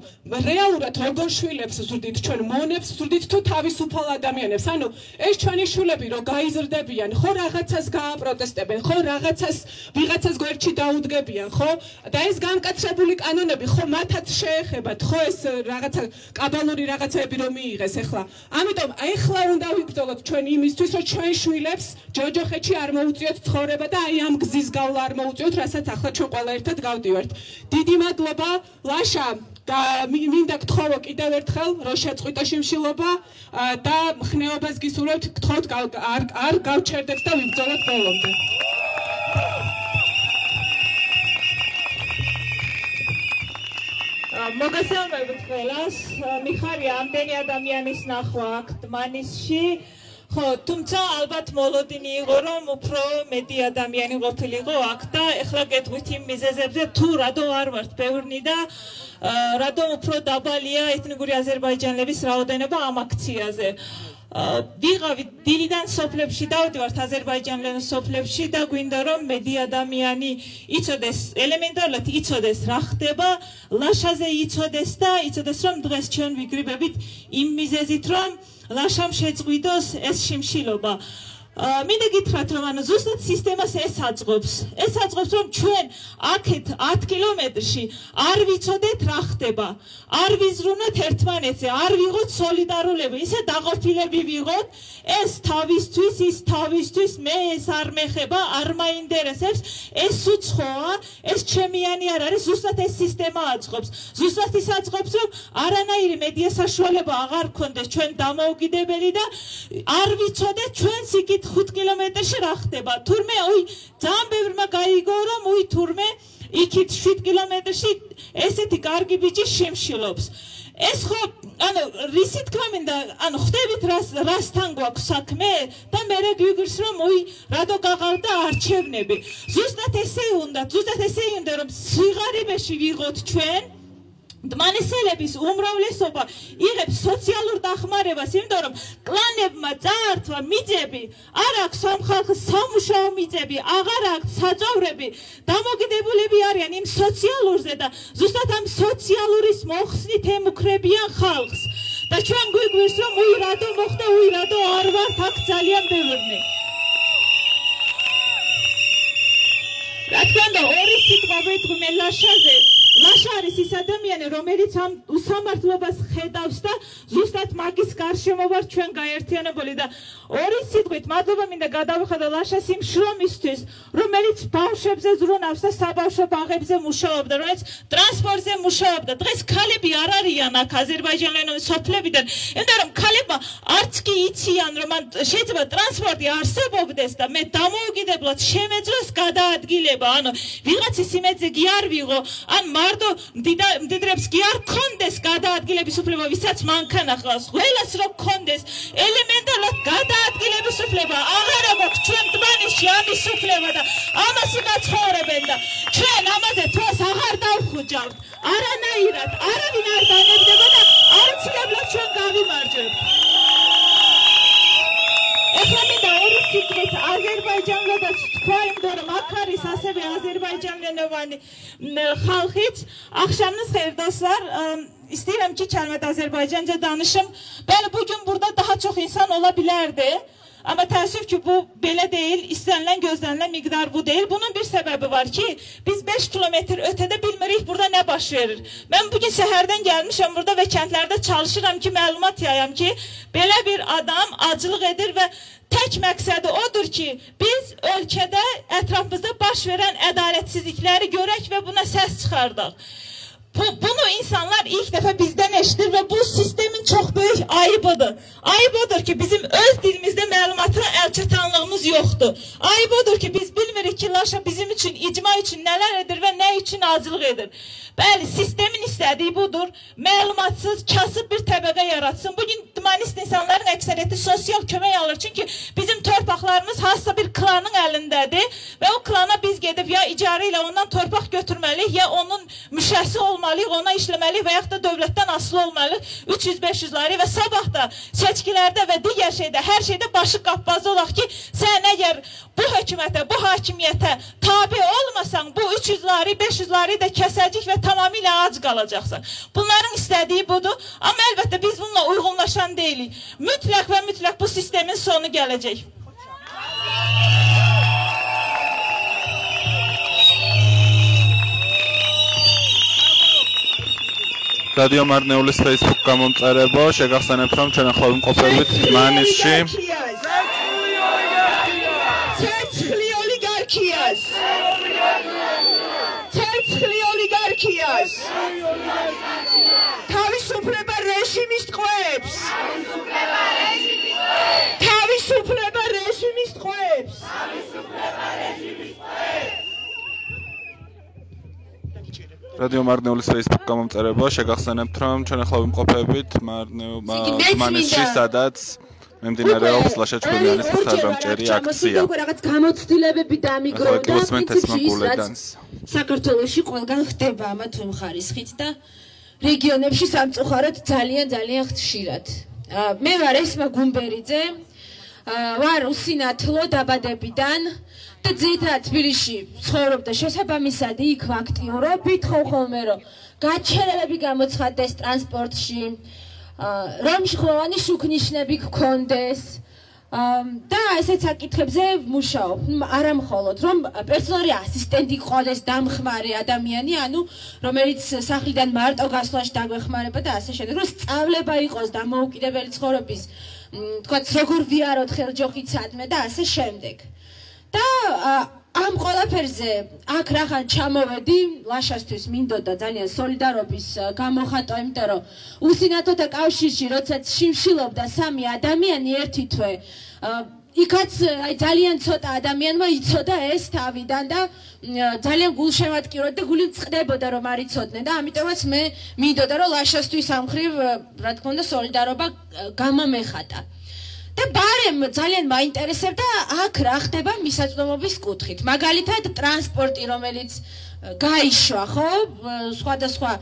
რეალურად როგორ შვილებს ზრდით ჩვენ მონებს ზრდით თუ თავისუფალ ადამიანებს ანუ ეს ჩვენი შვილები რო გაიზრდებიან ხო რაღაცას გააპროტესტებენ ხო ვიღაცას გვერდში დაუდგებიან ხო და ეს განკაცებული კანონები ხო მათაც შეეხებათ ხო ეს რაღაცა კაბალური რაღაცები რომ მიიღეს ახლა ამიტომ ახლა უნდა ვიბრძოლოთ ჩვენ იმისთვის რომ ჩვენ შვილებს ჯოჯოხეთში არ მოუწიოთ ცხოვრება და აი ამ გზის გავლა არ მოუწიოთ რასაც ახლა ჩვენ ყველა ერთად გავდივართ დიდი მადლობა და მინდა გთხოვო კიდევ ერთხელ რომ შეწყვიტო შიმშილობა და ხნეობას გისურვებთ გთხოვთ არ გავჩერდეთ და ვიბრძოლოთ ბოლომდე მოგესალმებით ყველას მიხარია ამდენი ადამიანის ნახვა აქ დმანისში ხო თუმცა ალბათ მოლოდინი იყო რომ უფრო მეტი ადამიანი ყოფილიყო აქ და ეხლა გეტყვით იმ მიზეზებზე თუ რატო არ ვართ ბევრნი და რატომ უფრო დაბალია ეთნიკური აზერბაიჯანელების რაოდენობა ამ აქციაზე ვიღავით დილიდან სოფლებში დავდივართ აზერბაიჯანელ სოფლებში და გვინდა რომ მეტი ადამიანი იცოდეს ელემენტარულად იცოდეს რა ხდება ლაშაზე იცოდეს და იცოდეს რომ დღეს ჩვენ ვიგრიბებით იმ მიზეზით რომ ლაშამ შეწყვიტოს ეს შიმშილობა მინდა გითხრათ რომ ანუ ზუსტად სისტემას ეს აწყობს რომ ჩვენ აქეთ 10 კილომეტრში არ ვიცოდეთ რა ხდება არ ვიზრუნოთ ერთმანეთზე არ ვიღოთ სოლიდარულები ისე დაყოფილები ვიღოთ ეს თავისთვის ის თავისთვის მე ეს არ მეხება არ მაინტერესებს ეს უცხოა ეს ჩემიანი არ არის ზუსტად ეს სისტემა აწყობს ზუსტად ის აწყობს რომ არანაირი მედია საშუალება აღარ გქონდეს ჩვენ დამოუკიდებელი და არ ვიცოდეთ ჩვენს იქით 5 კილომეტრში რა ხდება თურმე ძალიან ბევრმა გაიგო რომ თურმე იქით 7 კილომეტრში ესეთი კარგი ბიჭი შიმშილობს ეს ხო ანუ რისი თქმა მინდა ანუ ხვდებით რასთან გვაქვს საქმე და მე გვიგირს რომ რატო გაღავდა არჩევნები ზუსტად ესე უნდა რომ სიღარიბეში ვიღოთ ჩვენ დმანისელების უმრავლესობა იღებს სოციალურ დახმარებას, იმიტომ რომ კლანებმა წაართვა მიწები, არ აქვს ამ ხალხს სამუშაო მიწები, აღარ აქვს საწოვრები, დამოკიდებულები არიან იმ სოციალურზე და ზუსტად ამ სოციალურის მოხსნით ემუქრებიან ხალხს. და ჩვენ გვიგვირს რომ რატო მოხდა, რატო არ ვართ აქ ძალიან ბევრნი. რა თქმა უნდა, ორი სიტყვა ვეთქვი ლაშაზე. ლაშა არის ის ადამიანი, რომელიც ამ უსამართლობას ხედავს და ზუსტად მაგის გარშემო ვართ ჩვენ გაერთიანებული და ორი სიტყვით მადლობა მინდა გადავიხადო ლაშას იმ შრომისთვის, რომელიც ბავშვებზე ზრუნავს და საბავშვო ბაღებზე მუშაობდა, რომელიც ტრანსპორტზე მუშაობდა. დღეს ქალები არ არიან აქ აზერბაიჯანელი სოფლებიდან, იმიტომ რომ ქალებმა არც კი იციან, რომ შეიძლება ტრანსპორტი არსებობდეს და მე დამოუკიდებლად შემეძლოს გადაადგილება, ანუ ვიღაცის იმედზე კი არ ვიღო, ან მარტო მდიდრებს კი არ ქონდეს გადაადგილების უფლება, ვისაც მანქანა ყავს, ყველას რო ქონდეს ელემენტარულად გადაადგილების უფლება, აღარა გვაქვს ჩვენ დმანისში ამის უფლება და ამას იმაცხოვრებენ და ჩვენ ამაზე თვალს აღარ დავხუჯავთ, არანაირად, არავინ არ განებდება და აუცილებლად ჩვენ გავიმარჯვებთ. ეხლა მინდა ორი სიტყვით აზერბაიჯანელებს თქვა, იმიტომ რომ აქ არის ასევე აზერბაიჯანელოვანი ხალხიც. Akşamınız hayırlı dostlar. İsterim ki kelimet Azerbaycanca danışım. Böyle bugün burada daha çok insan olabilirdi. Ama təəssüf ki bu belə deyil, istənilən gözlənilən miqdar bu deyil. Bunun bir səbəbi var ki, biz 5 kilometr ötədə bilmirik burada nə baş verir. Mən bugün səhərdən gəlmişəm burada və kəndlərdə çalışıram ki, məlumat yayam ki, belə bir adam acılıq edir və tək məqsədi odur ki, biz ölkədə ətrafımızda baş verən ədalətsizlikləri görək və buna səs çıxardaq. Bunu insanlar ilk defa bizden eşitir ve bu sistemin çok büyük ayıbıdır. Ayıp odur ki bizim öz dilimizde məlumatına el çatanlığımız yoktur. Ay budur ki biz bilmirik ki Laşa bizim için, icma için nelerdir ve ne için acılıq edir. Bəli, sistemin istədiyi budur. Məlumatsız, kasıb bir təbəqə yaratsın. Bugün humanist insanların əksəriyyəti sosial kömək alır. Çünki bizim torpaqlarımız hansısa bir klanın əlindədir və o klana biz gedib ya icarə ilə ondan torpaq götürməliyik, ya onun müşəsi olmalıyıq, ona işləməliyik və yaxud da dövlətdən asılı olmalıyıq. 300-500'ları və sabah da seçkilərdə və digər şeydə, hər şeydə başı qappazı olaq ki, sən əgər bu hökumətə, bu hakimiyyətə tabi olmasan, bu 300'ları, 500'ları da kəsəcək və tamamilə ac qalacaqsan. Bunların istədiyi budur. Amma əlbəttə biz bununla uyğunlaşan deyilik. Mütləq və mütləq bu sistemin sonu gələcək. რადიო მარნეულის Facebook გამომწერებო, შეგახსენებთ, რომ ჩვენ ახლა ვიმყოფებით მანისში. ცერცხლი ოლიგარქიას. ცერცხლი ოლიგარქიას. თავისუფლება რეჟიმის ტყვეებს. თავისუფლება რეჟიმის ტყვეებს. რადიო მარნეულის Facebook გამომწერებო, შეგახსენებთ, რომ ჩვენ ახლა ვიმყოფებით მანისში, სადაც მიმდინარეობს ლაშა ჩხუბიანის მხარდამჭერი აქცია. რაღაც გამოცდილებები დამიგროვდა პრინციპში, საქართველოში ყველგან ხდება ამა თუ მხარისხით და რეგიონებში სამწუხაროდ ძალიან ხშირად. მე ვარ ესმა გუმბერიძე, ვარ უსინათლო დაბადებიდან და ძირითადად თბილისში ცხოვრობდა შესაბამისად იქ აქტიურობ, ვითხოვ ხოლმე რომ გაჩერებები გამოცხადდეს ტრანსპორტში, რომ ხვევანი შუქნიშნები გქონდეს და ესეც საკითხებზე ვმუშაობ. არა მხოლოდ რომ პერსონალური ასისტენტი გყოდეს დამხმარე ადამიანი, ანუ რომელიც სახლიდან მარტო გასვლაში დაგვეხმარება და ასე შემდეგ, რომ სწავლება იყოს დამოუკიდებელი ცხოვრების, თქვათ, როგორ ვიაროთ ხელჯოხიცადმე და ასე შემდეგ. და ამ ყველაფერზე აქ რახან ჩამოვედი, ლაშასთვის მინდოდა ძალიან სოლიდარობის გამოხატვა, იმიტომ რომ უსინათლოთა კავშირში, როდესაც შიმშილობდა სამი ადამიანი ერთი თვე, იქაც ძალიან ცოტა ადამიანმა იცოდა ეს თავიდან და ძალიან გულშემატკივრად და გული მწყდებოდა რომ არ იცოდნენ და ამიტომაც მე მინდოდა რომ ლაშასთვის ამ ხრივ, რა თქმა უნდა, სოლიდარობა გამომეხატა. და ბარემ ძალიან მაინტერესებდა აქ რა ხდება მისაწვდომობის კუთხით. მაგალითად ტრანსპორტი, რომელიც გაიშვა, ხო, სხვადასხვა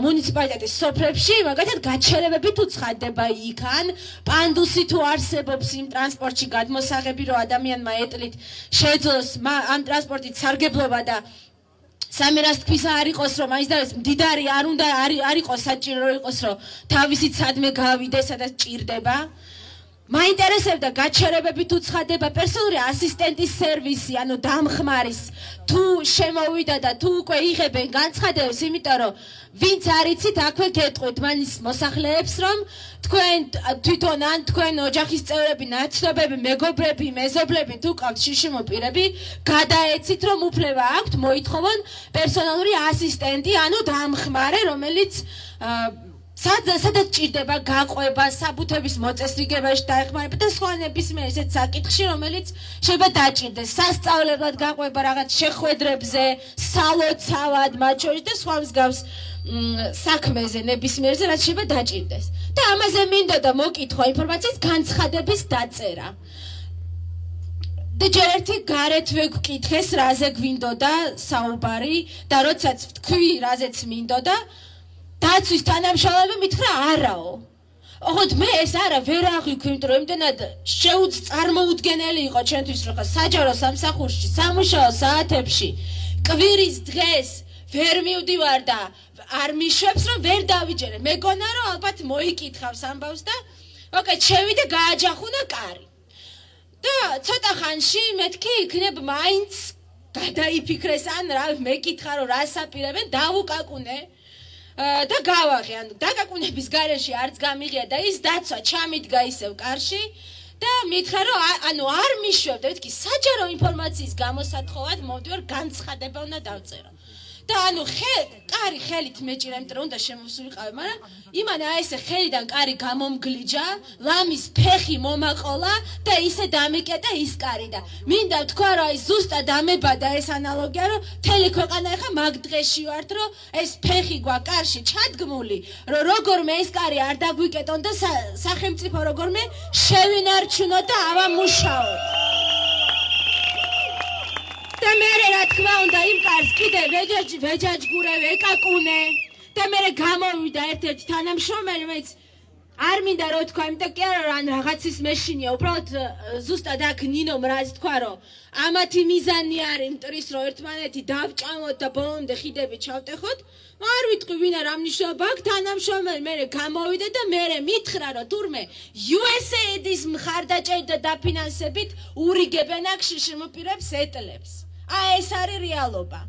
მუნიციპალიტეტის სოფლებში, მაგალითად გაჩერებები თუ ცხადდება იქან, პანდუსი თუ არსებობს იმ ტრანსპორტში გადმოსაღები, რომ ადამიანმა ეტლით შეძლოს ამ ტრანსპორტით სარგებლობა და სამი რას თქვისა არ იყოს, რომ მაინც და ეს მდიდარი არ იყოს საჭირო, რომ იყოს, რომ თავისით სადმე გავიდეს, სადაც ჭირდება. მაინტერესებდა გაჩერებები თუ ცხადდება, პერსონალური ასისტენტის სერვისი, ანუ დამხმარის თუ შემოვიდა და თუ უკვე იღებენ განცხადებას, იმიტომ რომ ვინც არიცით, აქვე გეტყვით მანის მოსახლეებს, რომ თქვენ თვითონ ან თქვენ ოჯახის წევრები, ნაცნობები, მეგობრები, მეზობლები თუ ყავთ შიშიმო პირები, გადაეცით, რომ უფლება აქვთ მოითხოვონ პერსონალური ასისტენტი, ანუ დამხმარე, რომელიც სადაც ჭირდება გაყვება, საბუთების მოწესრიგებაში დაეხმარება და სხვა ნებისმიერ ესეთ საკითხში, რომელიც შეიძლება დაჭირდეს სასწავლებლად გაყვება რაღაც შეხვედრებზე, სალოცავად, მათ შორის და სხვა მსგავს საქმეზე ნებისმიერზე, რაც შეიძლება დაჭირდეს. და ამაზე მინდოდა მოკითხვა ინფორმაციის განცხადების დაწერა. და ჯერ ერთი გარეთ ვეგვკითხეს, რაზე გვინდოდა საუბარი და როდესაც ვთქვი, რაზეც მინდოდა, დაცვის თანამშრომლები მითხრა არაო. ოღონდ მე ეს არა ვერ აღვიქვი, იმიტომ რომ იმდენად წარმოუდგენელი იყო ჩვენთვის, რომ საჯარო სამსახურში, სამუშაო საათებში, კვირის დღეს ვერ მივდივარ და არ მიშვებს, რომ ვერ დავიჯერე. მეგონა რომ ალბათ მოიკითხავს ამბავს და ოკეი, შევიდე გააჯახუნა კარი. და ცოტა ხანში მეთქი იქნებ მაინც გადაიფიქრეს ან რა მეკითხა რომ რას აპირებენ, დავუკაკუნე. და გავაღე, ანუ დაკაკუნების გარეშე არც გამიღია და ის დაცვა ჩამიდგა ისევ კარში და მითხრა რომ ანუ არ მიშვებდა, მეთქი საჯარო ინფორმაციის გამოსათხოვად მოვდივარ, განცხადება უნდა დავწერო. და ანუ კარი ხელით მეჭირა, იმიტომ რომ უნდა შემოსულიყავი, მაგრამ იმან აი ესე ხელიდან კარი გამომგლიჯა, ლამის ფეხი მომაყოლა და ისე დამიკეტა ის კარი და მინდა ვთქვა რომ აი ზუსტად ამებადა ეს ანალოგია, რომ მთელი ქვეყანა ეხა მაგ დღეში ვართ, რომ ეს ფეხი გვაქვს კარში ჩადგმული, რომ როგორმე ეს კარი არ დაგვიკეტონ და სახელმწიფო როგორმე შევინარჩუნოთ და ავამუშაოთ. და მე რა თქმა უნდა იმ კარს კიდე ვეჯაჯგურე ვეკაკუნე და მე გამოვიდა ერთ-ერთი თანამშრომელი, მეც არ მინდა რომ თქვა, იმიტომ კი არა რომ რაღაცის მეშინია, უბრალოდ ზუსტად აქ ნინო მრაზ თქვა, რომ ამათი მიზანი არის მტრის რომ ერთმანეთი დავჭამოთ და ბოლომდე ხიდები ჩავტეხოთ. არ ვიტყვი ვინ არ ამნიშნობა აქ თანამშრომელი, მე გამოვიდა და მე მითხრა რომ თურმე USAID-ის მხარდაჭერით და დაფინანსებით ურიგებენ აქ შიშიმოპირებს ეტლებს. ეს არის რეალობა.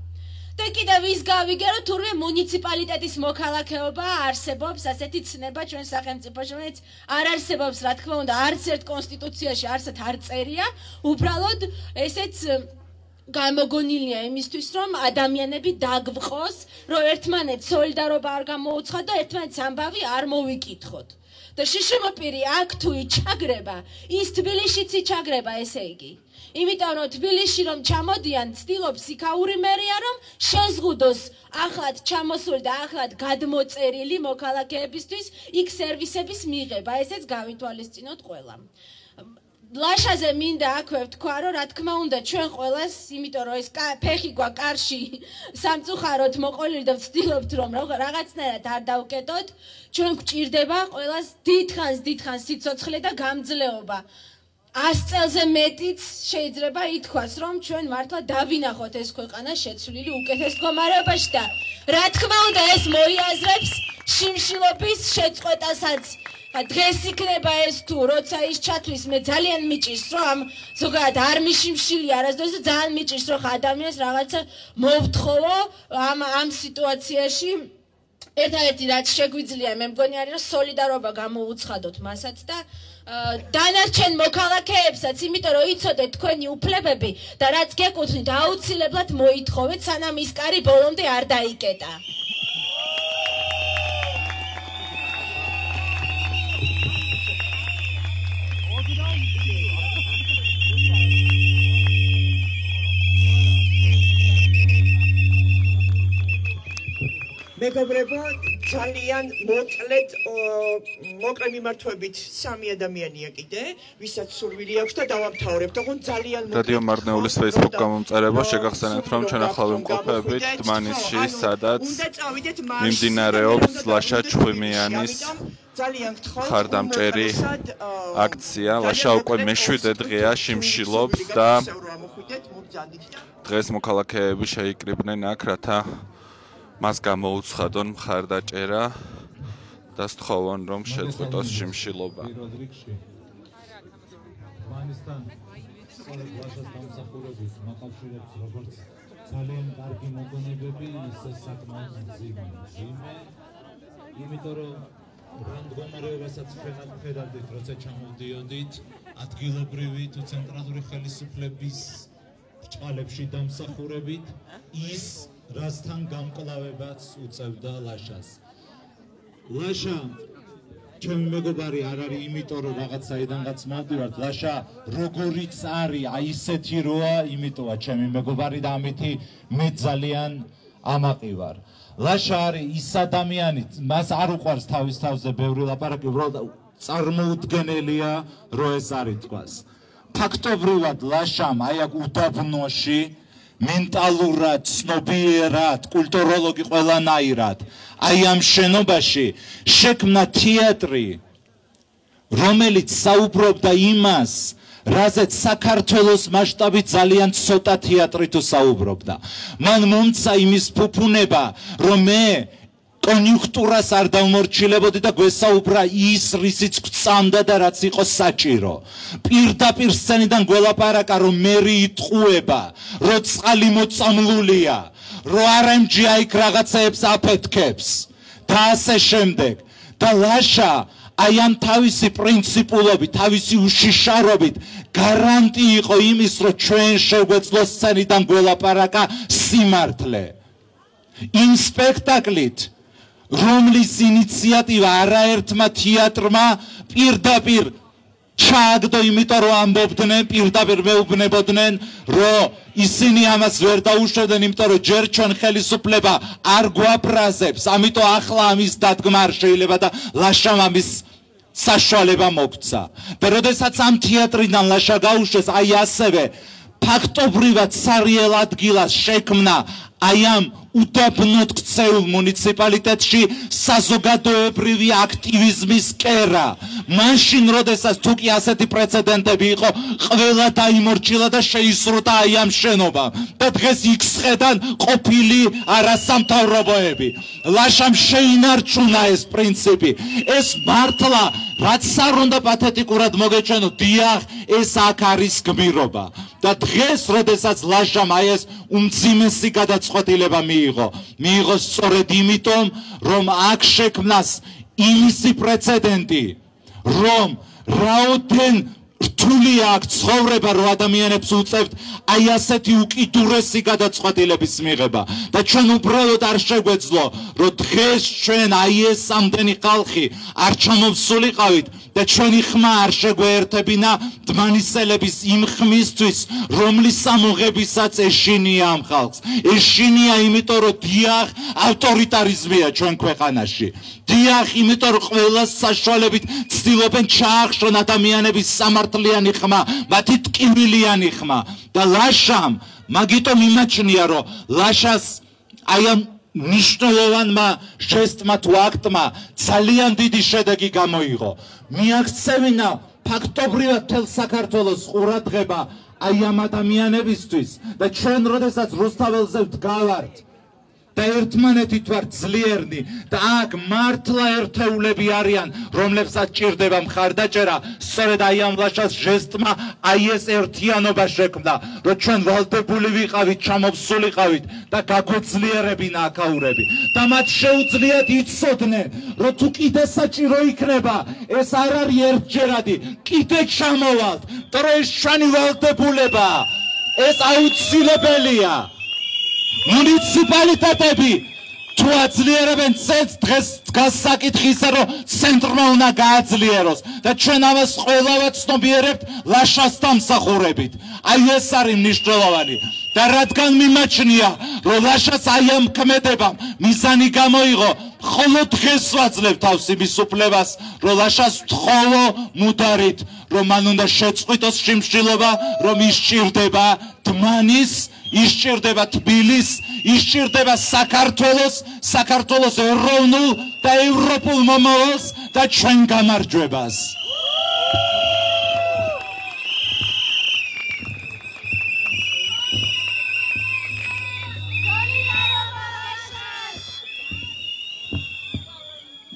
და კიდევ ის გავიგე რომ თურმე მუნიციპალიტეტის მოქალაქეობა არსებობს, ასეთი ცნება ჩვენ სახელმწიფოში, რომელიც არ არსებობს, რა თქმა უნდა, არც ერთ კონსტიტუციაში არსად არ წერია, უბრალოდ ესეც გამოგონილია იმისთვის, რომ ადამიანები დაგვყოს, რომ ერთმანეთს სოლიდარობა არ გამოუცხადოთ და ერთმანეთს ამბავი არ მოვიკითხოთ. და შიშიმოპირი აქ თუ იჩაგრება, ის თბილისშიც იჩაგრება, ესე იგი. იმიტომ რომ თბილისში რომ ჩამოდიან, ცდილობს იქაური მერია რომ შეზღუდოს ახლად ჩამოსული და ახლად გადმოწერილი მოქალაქეებისთვის იქ სერვისების მიღება, ესეც გავითვალისწინოთ ყველა. ლაშაზე მინდა აქვე ვთქვა, რომ რა თქმა უნდა ჩვენ ყველას, იმიტომ რომ ეს ფეხი გვაქვს კარში სამწუხაროდ მოყოლილი და ვცდილობთ რომ რაღაცნაირად არ დავკეტოთ, ჩვენ გვჭირდება ყველას დიდხანს სიცოცხლე და გამძლეობა. 100 წელზე მეტიც შეიძლება ითქვას, რომ ჩვენ მართლა დავინახოთ ეს ქვეყანა შეცვლილი უკეთეს მდგომარეობაში და რა თქმა უნდა ეს მოიაზრებს შიმშილობის შეწყვეტასაც. დღეს იქნება ეს თუ როცა ის ჩათვლის, მე ძალიან მიჭირს რომ ამ ზოგადად არ მიშიმშილი არასდროს და ძალიან მიჭირს რომ ადამიანს რაღაცა მოვთხოვო ამ სიტუაციაში. ერთადერთი რაც შეგვიძლია, მე მგონი არის რომ სოლიდარობა გამოუცხადოთ მასაც და დანარჩენ მოქალაქეებსაც, იმიტომ რომ იცოდეთ თქვენი უფლებები და რაც გეკუთვნით, აუცილებლად მოითხოვეთ, სანამ ის კარი ბოლომდე არ დაიკეტა. მეგობრებო, ძალიან მოკლე მიმართვებით 3 ადამიანია კიდე, ვისაც სურვილი აქვს და დავამთავრებთ. ოღონდ ძალიან რადიო მარნეულის Facebook გამომწერება შეგახსენებთ, რომ ჩვენ ახლა ვიმყოფებით დმანისში, სადაც მიმდინარეობს ლაშა ჩხვიმიანის მხარდამჭერი აქცია. ლაშა უკვე მე-7 დღეა შიმშილობს და დღეს მოქალაქეები შეიკრიბნენ აქ, რათა მას გამოუცხადონ მხარდაჭერა და სთხოვონ რომ შეწყვეტოს შიმშილობა. მანისთან სწორედ ლაშას დამსახურებით მაკავშირებს როგორც ძალიან კარგი მოგონებები, ისე საკმაოდ მძიმე. იმიტომ რომ რამ მდგომარეობასაც ხედავდით, როცა ჩამოვდიოდით, ადგილობრივი თუ ცენტრალური ხელისუფლების ბრჭყალებში დამსახურებით, ის რასთან გამკლავებაც უწევდა ლაშას. ლაშა ჩემი მეგობარი არ არის, იმიტომ რომ რაღაცაიდანაც მოვდივართ. ლაშა როგორიც არის, აი ისეთი როა, იმიტომა ჩემი მეგობარი და ამითი მე ძალიან ამაყი ვარ. ლაშა არის ის ადამიანი, მას არ უყვარს თავის თავზე ბევრი ლაპარაკი, უბრალოდ წარმოუდგენელია რომ ეს არის თქვას. ფაქტობრივად ლაშამ აი აქ უდაბნოში მენტალურად, ცნობიერად, კულტუროლოგი ყველანაირად აი ამ შენობაში შექმნა თეატრი, რომელიც საუბრობდა იმას, რაზეც საქართველოს მასშტაბით ძალიან ცოტა თეატრი თუ საუბრობდა. მან მომცა იმის ფუფუნება, რომ მე კონიუნქტურას არ დავმორჩილებოდი და გვესაუბრა ის, რისიც გვწამდა და რაც იყო საჭირო. პირდაპირ სცენიდან გველაპარაკა, რომ მერი იტყუება, რომ წყალი მოწამლულია, რომ RMG იქ რაღაცეებს აფეთქებს და ასე შემდეგ. და ლაშა აი ამ თავისი პრინციპულობით, თავისი უშიშარობით გარანტი იყო იმის, რომ ჩვენ შეგვეძლოს სცენიდან გველაპარაკა სიმართლე. იმ სპექტაკლით, რომლის ინიციატივა არაერთმა თეატრმა პირდაპირ ჩააგდო, იმიტომ რომ ამბობდნენ, პირდაპირ მეუბნებოდნენ, რომ ისინი ამას ვერ დაუშვებდნენ, იმიტომ რომ ჯერ ჩვენ ხელისუფლება არ გვაფრაზებს, ამიტომ ახლა ამის დადგმა არ შეიძლება და ლაშამ ამის საშუალება მოგცა. და როდესაც ამ თეატრიდან ლაშა გაუშვეს, აი ასევე ფაქტობრივად სარიელ ადგილას შექმნა აი ამ უდაბნოდ ქცეულ მუნიციპალიტეტში საზოგადოებრივი აქტივიზმის კერა. მაშინ, როდესაც თუ კი ასეთი პრეცედენტები იყო, ყველა დაიმორჩილა და შეისრულა აი ამ შენობა. და დღეს იქსხედან ყოფილი არასამთავრობოები. ლაშამ შეინარჩუნა ეს პრინციპი. ეს მართლა რაც არ უნდა პათეტიკურად მოგეჩვენო, დიახ, ეს აქ არის გმირობა. და დღეს, როდესაც ლაშამ აი ეს უმძიმესი გადაწყვეტილება მიიღო სწორედ იმიტომ, რომ აქ შექმნას იმისი პრეცედენტი, რომ რაოდენ რთულია აქ ცხოვრება, რომ ადამიანებს უწევთ აი ასეთი უკიდურესი გადაწყვეტილების მიღება. და ჩვენ უბრალოდ არ შეგვეძლო, რომ დღეს ჩვენ აი ეს ამდენი ხალხი არ ჩამოვსულიყავით და ჩვენი ხმა არ შეგვეერთებინა დმანისელების იმ ხმისთვის, რომლის ამოღებისაც ეშინია ამ ხალხს. ეშინია, იმიტომ რომ დიახ, ავტორიტარიზმია ჩვენ ქვეყანაში. დიახ, იმიტომ რომ ყველა საშუალებით ცდილობენ ჩაახშონ ადამიანების სამართლიანი ხმა, მათი ტკივილიანი ხმა. და ლაშამ მაგიტომ იმაჩნია, რომ ლაშას აი ამ ნიშნულოვანმა ჟესტმა თუ აქტმა ძალიან დიდი შედეგი გამოიღო. მიაქცევინა ფაქტობრივად მთელ საქართველოს ყურადღება აი ამ ადამიანებისთვის და ჩვენ როდესაც რუსთაველზე ვდგავართ და ერთმანეთით ვართ ძლიერნი და აქ მართლა ერთეულები არიან, რომლებსაც ჭირდება მხარდაჭერა, სწორედ აი ამ ლაშას ჟესტმა აი ეს ერთიანობა შექმნა, რომ ჩვენ ვალდებული ვიყავით, ჩამოვსულიყავით და გაგვეძლიერებინა აქაურები. და მათ შეუძლიათ იცოდნენ, რომ თუ კიდე საჭირო იქნება, ეს არ არის ერთჯერადი, კიდე ჩამოვალთ, დროის ჩვენი ვალდებულება, ეს აუცილებელია. მუნიციპალიტეტები თუ აძლიერებენ წელს, დღეს დგას საკითხი ისე, რომ ცენტრმა უნდა გააძლიეროს და ჩვენ ამას ყველა ვაცნობიერებთ ლაშას დამსახურებით. აი ეს არის მნიშვნელოვანი. და რადგან მიმაჩნია, რომ ლაშას აი ამ ქმედებამ მიზანი გამოიღო, მხოლოდ დღეს ვაძლევ თავს იმის უფლებას, რომ ლაშას ვთხოვო მუდარით, რომ მან უნდა შეწყვიტოს შიმშილობა, რომ ისჭირდება დმანის, ისჭირდება თბილის, ისჭირდება საქართველოს ეროვნულ და ევროპულ მომავალს და ჩვენ გამარჯვებას.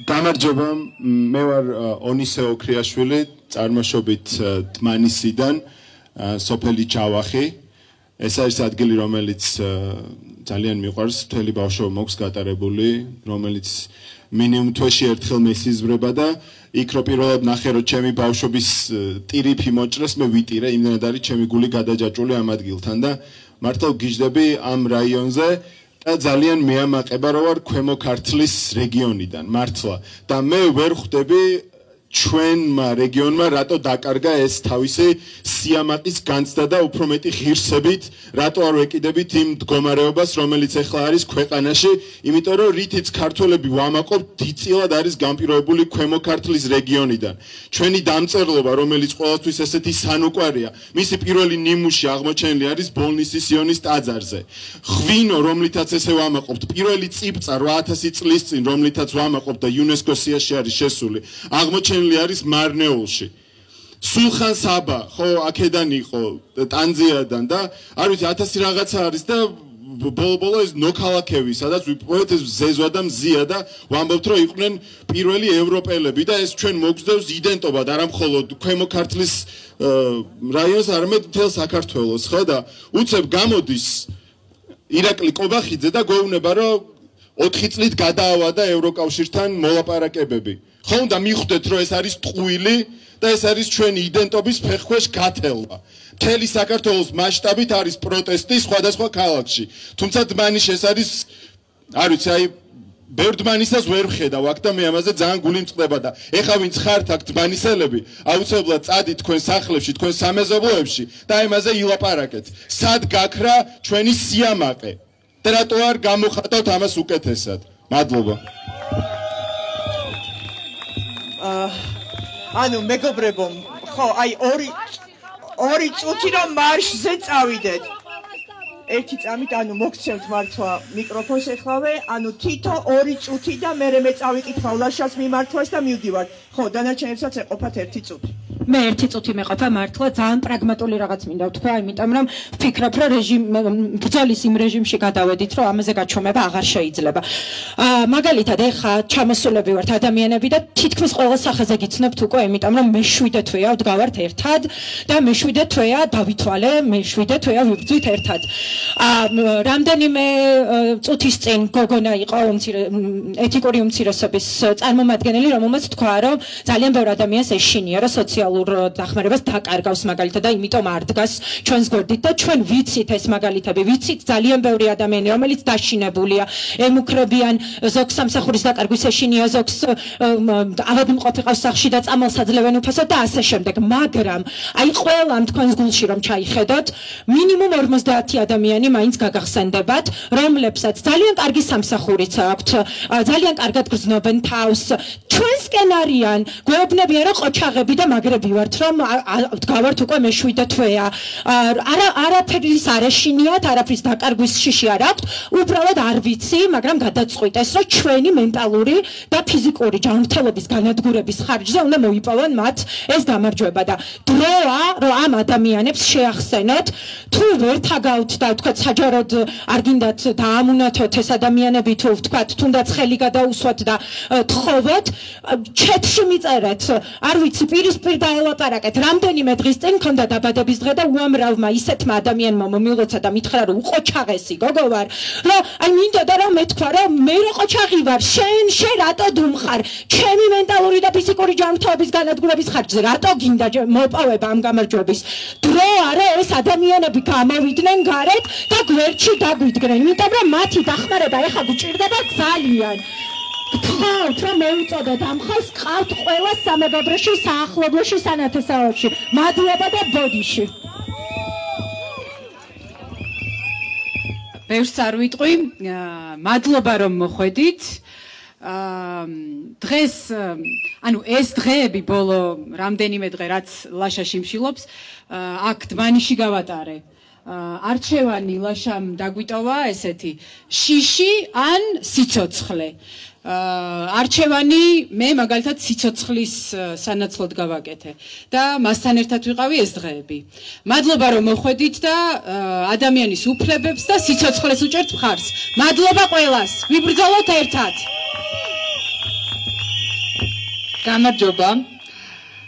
გამარჯობა, მე ვარ ონისე ოქრიაშვილი, წარმოშობით დმანისიდან, სოფელი ჯავახი. ეს არის ადგილი, რომელიც ძალიან მიყვარს, მთელი ბავშვობა მაქვს გატარებული, რომელიც მინიმუმ თვეში ერთხელ მესიზმრება და იქ რო პირველად ნახე, რომ ჩემი ბავშვობის ტირიფი მოჭრეს, მე ვიტირე, იმდენად არის ჩემი გული გადაჯაჭვული ამ ადგილთან და მართლა ვგიჟდები ამ რაიონზე და ძალიან მეამაყება, რომ ვარ ქვემო ქართლის რეგიონიდან, მართლა. და მე ვერ ხვდები ჩვენმა რეგიონმა რატო დაკარგა ეს თავისი სიამაყის განცდა და უფრო მეტი ღირსებით, რატო არ ვეკიდებით იმ მდგომარეობას, რომელიც ახლა არის ქვეყანაში, იმიტომ რომ რითიც ქართველები ვამაყობთ, დიდწილად არის განპირობებული ქვემო ქართლის რეგიონიდან. ჩვენი დამწერლობა, რომელიც ყოველთვის ესეთი სანუკვარია, მისი პირველი ნიმუში აღმოჩენილი არის ბოლნისის იონის ტაძარზე. ღვინო, რომლითაც ესე ვამაყობთ, პირველი წიბწა 8000 წლის წინ, რომლითაც ვამაყობთ და იუნესკოს სიაში არის შესული, აღმოჩენილი არის მარნეულში. სულხან საბა, ხო, აქედან იყო, ტანძიადან და არ ვიცი 1000 რაღაცა არის და ბოლო-ბოლო ეს ნოქალაქები, სადაც ვიპოვეთ ეს ზეზვა და მზია და ვამბობთ, რომ იყვნენ პირველი ევროპელები და ეს ჩვენ მოგზდევს იდენტობად, არა მხოლოდ ქვემო ქართლის რაიონს, არამედ მთელ საქართველოს, ხო და უცებ გამოდის ირაკლი კობახიძე და გვეუბნება, რომ 4 წლით გადაავადა ევროკავშირთან მოლაპარაკებები. ხო უნდა მიხვდეთ, რომ ეს არის ტყუილი და ეს არის ჩვენი იდენტობის ფეხქვეშ გათელვა. მთელი საქართველოს მასშტაბით არის პროტესტი სხვადასხვა ქალაქში. თუმცა დმანისში ეს არის არ ვიცი, აი ბევრ დმანისას ვერ ვხედავ აქ და მე ამაზე ძალიან გული მწყდება და ეხა ვინც ხართ აქ დმანისელები, აუცილებლად წადით თქვენ სახლებში, თქვენ სამეზობლოებში და ამაზე ილაპარაკეთ. სად გაქრა ჩვენი სიამაყე? ტროტუარ გამოხატავთ ამას უკეთესად. მადლობა. ანუ მეგობრებო, ხო, აი ორი წუთი რომ მარშზე წავიდეთ. ერთი წამით, ანუ მოგცემთ მართლა მიკროფონს ეხლავე, ანუ თითო 2 წუთი და მე წავიკითხავ ლაშას მიმართვას და მივდივარ. ხო, დანარჩენებსაც ეყოფათ 1 წუთი. მე 1 წუთი მეყოფა მართლა ძალიან პრაგმატული რაღაც მინდა ვთქვა, იმიტომ რომ ვფიქრობ, რომ ბრძოლის იმ რეჟიმში გადავედით, რომ ამაზე გაჩვენება აღარ შეიძლება. მაგალითად, ეხა ჩამოსულები ვართ ადამიანები და თითქმის ყველა სახეზე გიცნობთ უკვე, იმიტომ რომ მე 7 თვეა ვდგავართ ერთად და მე 7 თვეა დავითვალე, მე 7 თვეა ვიბრძვით ერთად. რამდენიმე წუთის წინ გოგონა იყო ეთიკური უმცირესობის წარმომადგენელი, რომელმაც თქვა, რომ ძალიან ბევრ ადამიანს ეშინია, რომ სოციალურ დახმარებას დაკარგავს მაგალითად და იმიტომ არ დგას ჩვენს გვერდით და ჩვენ ვიცით ეს მაგალითები, ვიცით ძალიან ბევრი ადამიანი, რომელიც დაშინებულია, ემუქრებიან ზოგ სამსახურის დაკარგვის ეშინია, ზოგს ავადმყოფი ყავს სახლში და წამალს აძლევენ უფასოდ და ასე შემდეგ, მაგრამ აი ყველამ თქვენს გულში რომ ჩაიხედოთ, მინიმუმ 50 ადამიანი მაინც გაგახსენდებათ, რომლებსაც ძალიან კარგი სამსახურიც აქვთ, ძალიან კარგად გრძნობენ თავს, ჩვენსკენ არიან, გვეუბნებიან რომ ყოჩაღები და მაგრები ვართ, რომ ვდგავართ უკვე მე 7 თვეა. არაფრის არ ეშინიათ, არაფრის დაკარგვის შიში არ აქვთ, უბრალოდ არ ვიცი, მაგრამ გადაწყვიტეს, რომ ჩვენი მენტალური და ფიზიკური ჯანმრთელობის განადგურების ხარჯზე უნდა მოიპოვონ მათ ეს გამარჯვება და დროა, რომ ამ ადამიანებს შეახსენოთ, თუ ვერ თაგავთ და ვთქვათ საჯაროდ არ გინდათ დაამუნათოთ ეს ადამიანები, თუ ვთქვათ თუნდაც ხელი გადაუსვათ და თხოვოთ, ჩეთში მიწერეთ, არ ვიცი, პირისპირ დაელაპარაკეთ. რამდენიმე დღის წინ მქონდა დაბადების დღე და უამრავმა ისეთმა ადამიანმა მომილოცა და მითხრა, რომ უყოჩაღესი გოგო ვარ, რომ აი მინდოდა რომ მეთქვა, რომ მე რო ყოჩაღი ვარ, შენ რატო დუმხარ? ჩემი მენტალური და ფიზიკური ჯანმრთელობის განადგურების ხარჯზე რატო გინდა მოპოვება ამ გამარჯვების? დრო არა ეს ადამიანები გამოვიდნენ გარეთ და გვერდში დაგვიდგნენ, იმიტომ რომ მათი დახმარება ეხა გვჭირდება ძალიან. გთხოვთ რომ მოვუწოდოთ ამ ხალხს, ყავთ ყველა სამეგობროში, საახლობლოში, სანათესაობებში. მადლობა და ბოდიში. ბევრს არ ვიტყვი, მადლობა რომ მოხვედით. დღეს, ანუ ეს დღეები ბოლო რამდენიმე დღე რაც ლაშაში მშილობს, აქ დმანიში გავატარე. არჩევანი ლაშამ დაგვიტოვა ესეთი შიში ან სიცოცხლე. არჩევანი მე მაგალითად სიცოცხლის სანაცვლოდ გავაკეთე და მასთან ერთად ვიყავი ეს დღეები. მადლობა რომ მოხვედით და ადამიანის უფლებებს და სიცოცხლეს უჭერთ მხარს. მადლობა ყველას. ვიბრძოლოთ ერთად. გამარჯობა.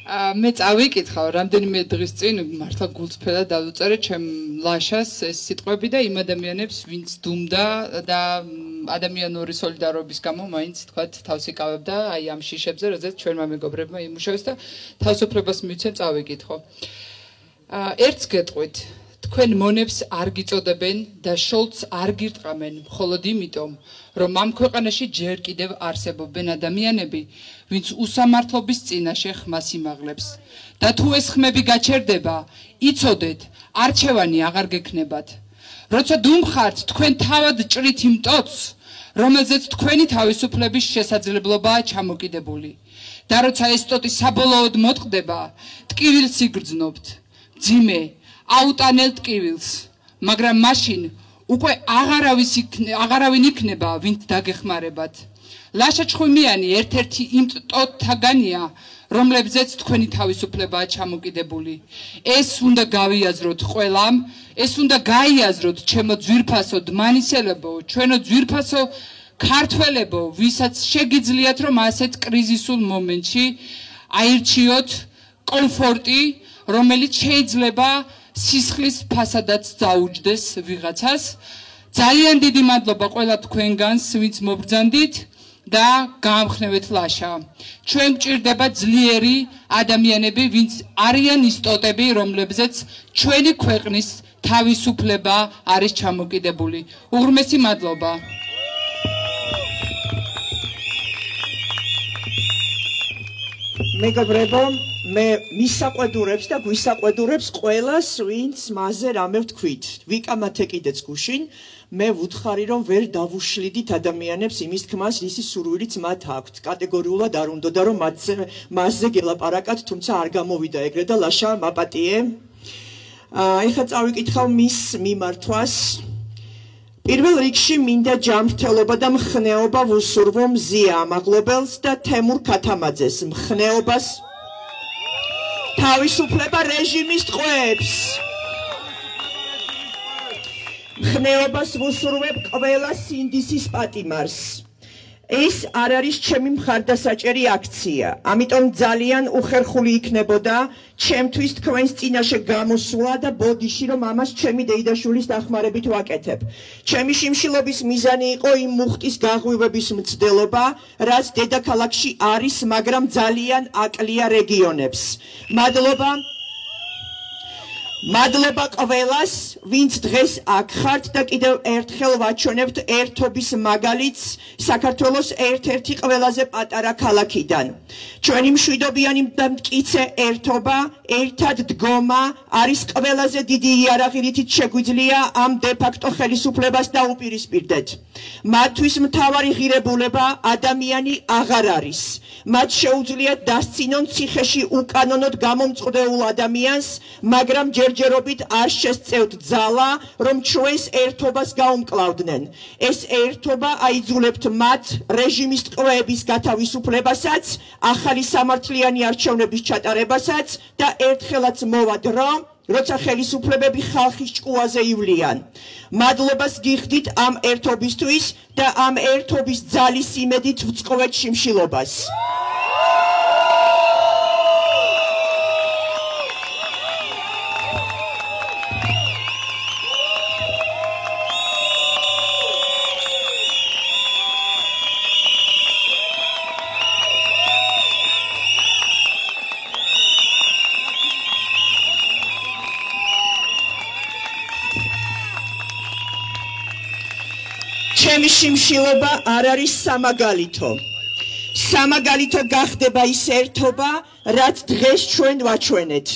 მე წავიკითხავ რამდენიმე დღის წინ მართლა გულწრფელად დავუწერე ჩემ ლაშას ეს სიტყვები და იმ ადამიანებს ვინც დუმდა და ადამიანური სოლიდარობის გამო მაინც თქვათ თავს იკავებდა აი ამ შიშებზე, როდესაც ჩვენმა მეგობრებმა იმუშავეს და თავისუფლებას მივცემ წავიკითხო. ერთს გეტყვით, თქვენ მონებს არ გიწოდებენ და შოლც არ გირტყამენ, მხოლოდ იმიტომ, რომ ამ ქვეყანაში ჯერ კიდევ არსებობენ ადამიანები, ვინც უსამართლობის წინაშე ხმას იმაღლებს. და თუ ეს ხმები გაჩერდება, იცოდეთ, არჩევანი აღარ გექნებათ. როცა დუმხართ, თქვენ თავად ჭრით იმ ტოტს, რომელზეც თქვენი თავისუფლების შესაძლებლობაა ჩამოკიდებული. და როცა ეს ტოტი საბოლოოდ მოტყდება, ტკივილს იგრძნობთ. ძიმე, აუტანელ ტკივილს, მაგრამ მაშინ უკვე აღარავინ იქნება, ვინც დაგეხმარებათ. ლაშა ჩხუმიანი ერთ-ერთი იმ ტოტთაგანია, რომლებზეც თქვენი თავისუფლებაა ჩამოკიდებული. ეს უნდა გავიაზროთ ყველამ, ეს უნდა გაიაზროთ ჩემო ძვირფასო დმანისელებო, ჩვენო ძვირფასო ქართველებო, ვისაც შეგიძლიათ რომ ასეთ კრიზისულ მომენტში აირჩიოთ კომფორტი, რომელიც შეიძლება სისხლის ფასადაც დაუჯდეს ვიღაცას. ძალიან დიდი მადლობა ყველა თქვენგანს, ვინც მობრძანდით და გაამხნევეთ ლაშა. ჩვენ გვჭირდება ძლიერი ადამიანები, ვინც არიან ის ტოტები, რომლებზეც ჩვენი ქვეყნის თავისუფლება არის ჩამოკიდებული. უღრმესი მადლობა. მეგობრებო, მე მისაყვედურებს და გვისაყვედურებს ყველას, ვინც მასზე რამე ვთქვით. ვიკამათე კიდეც გუშინ, მე ვუთხარი, რომ ვერ დავუშლიდით ადამიანებს იმის თქმას, რისი სურვილიც მათ აქვთ. კატეგორიულად არ უნდოდა, რომ მასზე გელაპარაკათ, თუმცა არ გამოვიდა ეგრე და ლაშა მაპატიე. ეხლა წავიკითხავ მის მიმართვას. პირველ რიგში მინდა ჯანმრთელობა და მხნეობა ვუსურვო მზია ამაღლობელს და თემურ ქათამაძეს. მხნეობას თავისუფლება რეჟიმის ტყვეებს. მხნეობას ვუსურვებ ყველა სინდისის პატიმარს. ეს არ არის ჩემი მხარდასაჭერი აქცია. ამიტომ ძალიან უხერხული იქნებოდა ჩემთვის თქვენს წინაშე გამოსვლა და ბოდიში რომ ამას ჩემი დეიდაშვილის დახმარებით ვაკეთებ. ჩემი შიმშილობის მიზანი იყო იმ მუხტის გაღვივების მცდელობა, რაც დედაქალაქში არის, მაგრამ ძალიან აკლია რეგიონებს. მადლობა ყველას, ვინც დღეს აქ ხართ და კიდევ ერთხელ ვაჩვენებთ ერთობის მაგალითს საქართველოს ერთ-ერთი ყველაზე პატარა ქალაქიდან. ჩვენი მშვიდობიანი და მტკიცე ერთობა, ერთად დგომა არის ყველაზე დიდი იარაღი, რითიც შეგვიძლია ამ დე-ფაქტო ხელისუფლებას დაუპირისპირდეთ. მათთვის მთავარი ღირებულება ადამიანი აღარ არის. მათ შეუძლიათ დასცინონ ციხეში უკანონოდ გამომწყდეულ ადამიანს, მაგრამ ჯერჯერობით არ შესწევთ ძალა, რომ ჩვენს ერთობას გაუმკლავდნენ. ეს ერთობა აიძულებთ მათ რეჟიმის ტყვეების გათავისუფლებასაც, ახალი სამართლიანი არჩევნების ჩატარებასაც და ერთხელაც მოვა დრო, როცა ხელისუფლებები ხალხის ჭკუაზე ივლიან. მადლობას გიხდით ამ ერთობისთვის და ამ ერთობის ძალის იმედით ვწყობთ შიმშილობას. ჩემი შიმშილობა არ არის სამაგალითო. სამაგალითო გახდება ის ერთობა, რაც დღეს ჩვენ ვაჩვენეთ.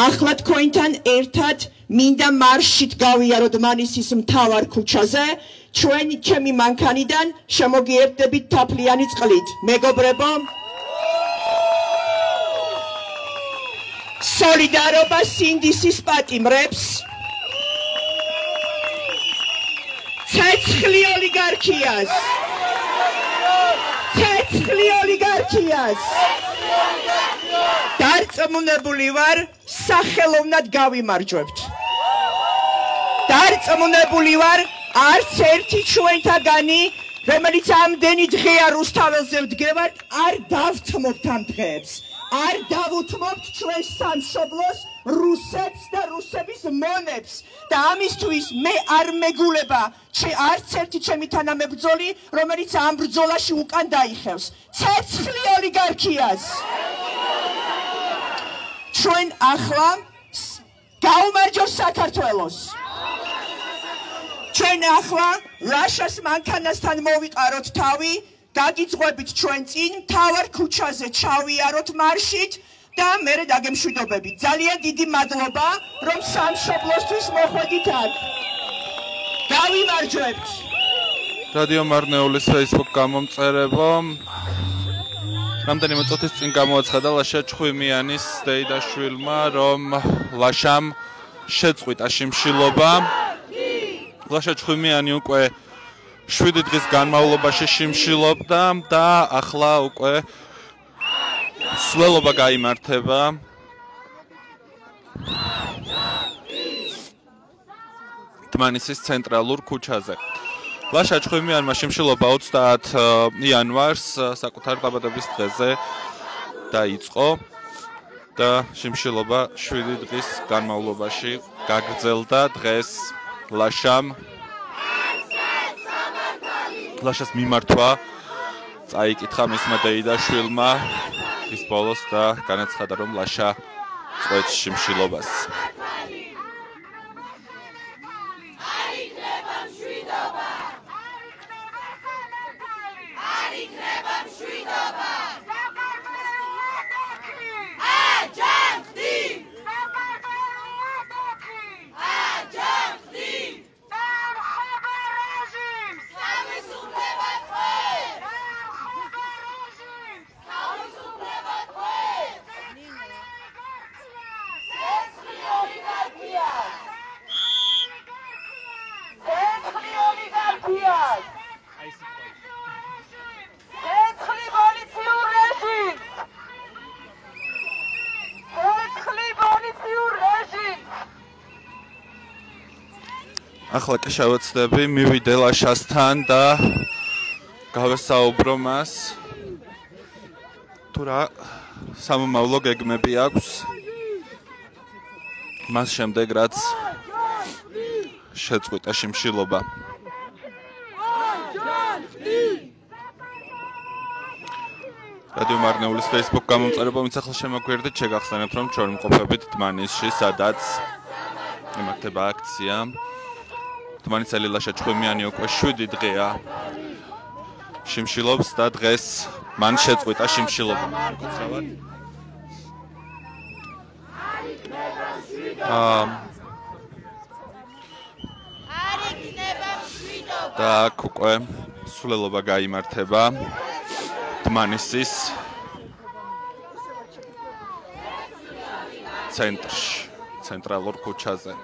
ახლა თქვენთან ერთად მინდა მარშით გავიაროთ მანისის მთავარ ქუჩაზე, ჩემი მანქანიდან შემოგიერთდებით თაფლიანი წყლით. მეგობრებო, სოლიდარობა სინდისის პატიმრებს, ცეცხლი ოლიგარქიას დარწმუნებული ვარ, სახელოვნად გავიმარჯვებთ. დარწმუნებული ვარ, არც ერთი ჩვენთაგანი, რომელიც ამდენი დღეა რუსთაველზე ვდგევართ, არ დავთმობთ ამ დღეებს. არ დავუთმობთ ჩვენს სამშობლოს რუსებს და რუსების მონებს და ამისთვის მე არ მეგულება არც ერთი ჩემი თანამებრძოლი, რომელიც ამ ბრძოლაში უკან დაიხევს. ცეცხლი ოლიგარქიას. ჩვენ ახლა გაუმარჯოს საქართველოს. ჩვენ ახლა ლაშას მანქანასთან მოვიყაროთ თავი, გაგიძღვებით ჩვენ წინ, მთავარ ქუჩაზე ჩავიაროთ მარშით და მერე დაგემშვიდობებით. ძალიან დიდი მადლობა, რომ სამშობლოსთვის მოხვედით აქ. გავიმარჯვებთ. რადიო მარნეულის Facebook გამომწერებო. რამდენიმე წუთის წინ გამოაცხადა ლაშა ჩხვიმიანის დეიდაშვილმა, რომ ლაშამ შეწყვიტა შიმშილობა. ლაშა ჩხვიმიანი უკვე 7 დღის განმავლობაში შიმშილობდა და ახლა უკვე სვლელობა გაიმართება. თმანისის ცენტრალურ ქუჩაზე. ლაშა ჩხვიმიანმა შიმშილობა 30 იანვარს საკუთარი დაბადების დღეზე დაიწყო და შიმშილობა 7 დღის განმავლობაში გაგრძელდა. დღეს ლაშას მიმართვა წაიკითხა მისმა დეიდაშვილმა ის ბოლოს და განაცხადა, რომ ლაშა წყვეტს შიმშილობას. ახლა კი შევეცდები მივიდე ლაშასთან და გავესაუბრო მას თუ რა სამომავლო გეგმები აქვს მას შემდეგ რაც შეწყვიტა შიმშილობა რადიო მარნეულის Facebook გამომწერება ვინც ახლა შემოგვიერთდით შეგახსენებთ რომ ჩვენ ვმყოფებით დმანისში სადაც იმართება აქცია დმანისელი ლაშა ჭხვიმიანი უკვე 7 დღეა შიმშილობს და დღეს მან შეწყვიტა შიმშილობა და აქ უკვე სულელობა გაიმართება დმანისის ცენტრში ცენტრალურ ქუჩაზე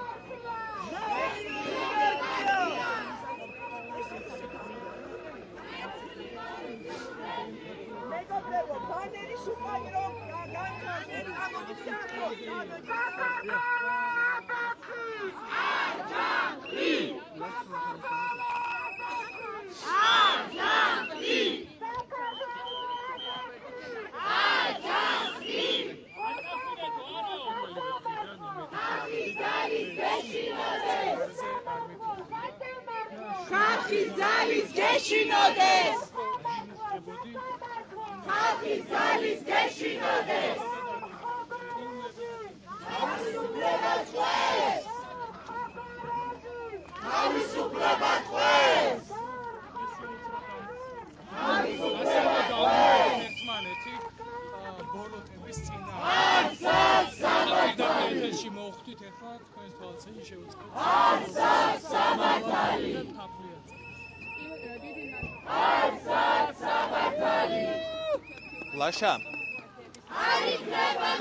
ლაშა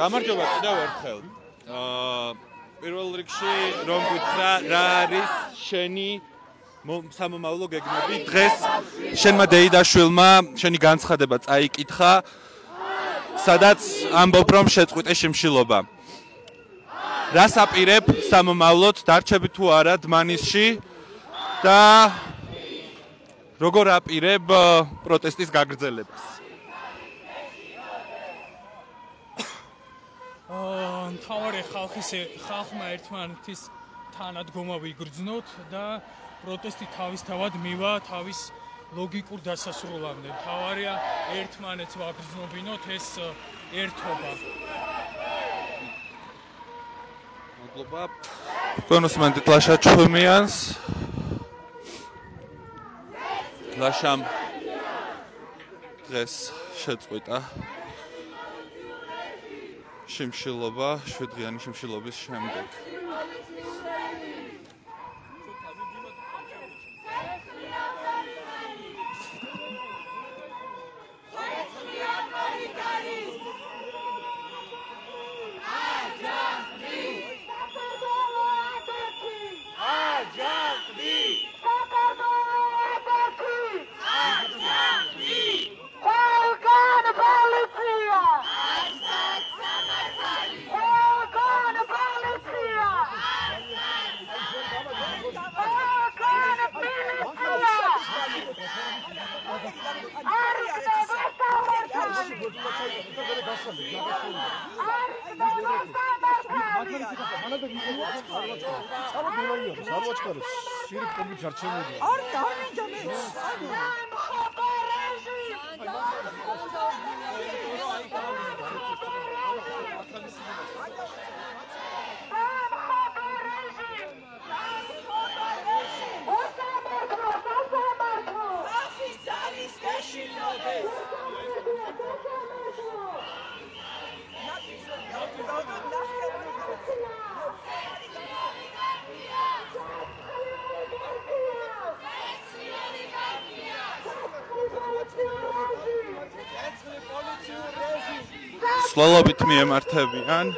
გამარჯობა კიდევ ერთხელ პირველ რიგში რომ გითხრა რა არის შენი სამომავლო გეგმები დღეს შენმა დეიდაშვილმა შენი განცხადება წაიკითხა სადაც ამბობ რომ შეწყვიტე შიმშილობა რას აპირებ სამომავლოდ დარჩები თუ არა დმანისში და როგორ აპირებ პროტესტის გაგრძელებას მთავარი ხალხმა ერთმანეთის თანადგომა ვიგრძნოთ და პროტესტი თავისთავად მივა თავის ლოგიკურ დასასრულამდე. მთავარია ერთმანეთს ვაგრძნობინოთ ეს ერთობა. მადლობა. კონსმენტით ლაშა ჭხვიმიანს. ლაშამ დღეს შეწყვიტა შიმშილობა 7 დღიანი შიმშილობის შემდეგ. სლოლობით მიემართებიან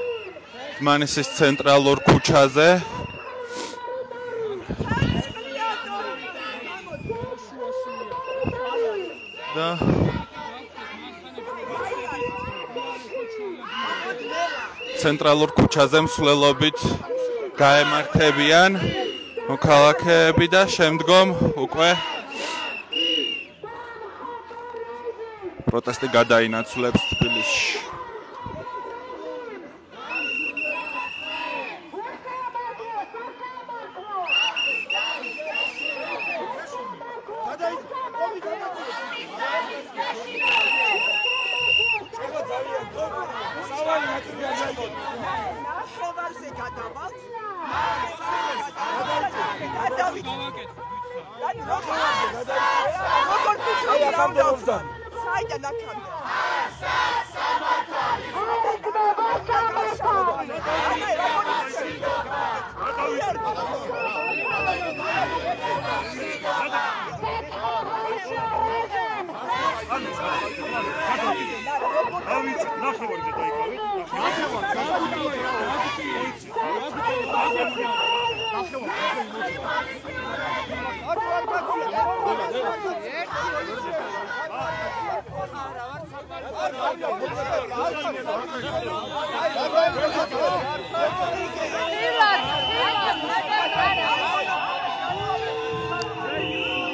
დმანისის ცენტრალურ ქუჩაზე და ცენტრალურ ქუჩაზე მსვლელობით გაემართებიან მოქალაქეები და შემდგომ უკვე პროტესტი გადაინაცვლებს თბილისში.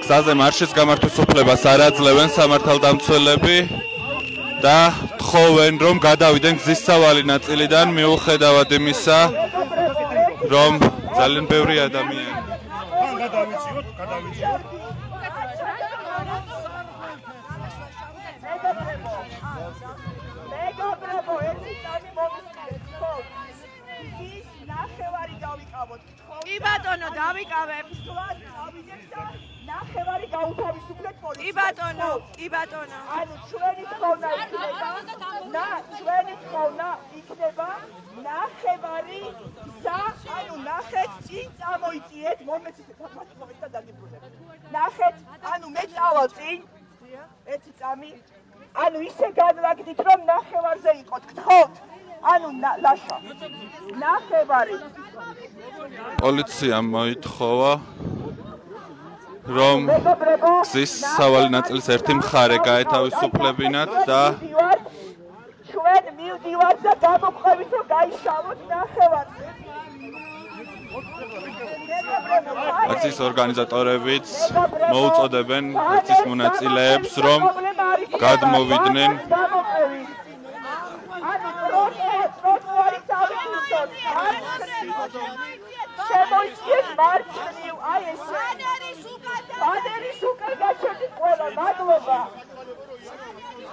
გზაზე მარშის გამართვის უფლებას არ აძლევენ სამართალდამცველები და თხოვენ, რომ გადავიდნენ გზის სავალი ნაწილიდან, მიუხედავად იმისა, რომ ძალიან ბევრი ადამიანი კი ბატონო, დავიკავებთ. ნახევარი გაუთავისუფლეთ პოლიციას. კი ბატონო, კი ბატონო. ანუ ჩვენი თხოვნა იქნება, ჩვენი თხოვნა იქნება ნახევარი გზა, ანუ ნახეთ წინ წამოიწიეთ, მომეცით და დაგიბრუნებთ. ნახეთ, ანუ მე წავალ წინ, ერთი წამი, ანუ ისე განვაგდით, რომ ნახევარზე იყოთ, გთხოვთ. ანუ ლაშა. ნახევარი. პოლიციამ მოითხოვა რომ გზის სავალი ნაწილის ერთი მხარე გაეთავისუფლებინათ და ჩვენ მივდივართ და გამოყვებით რომ გაიშალოთ ნახევარზე. აქციის ორგანიზატორებიც მოუწოდებენ აქციის მონაწილეებს რომ გადმოვიდნენ შემოიწიეთ მარცხნივ, აი ესე. ბანერის უკან გაჩერდით ყველა, მადლობა.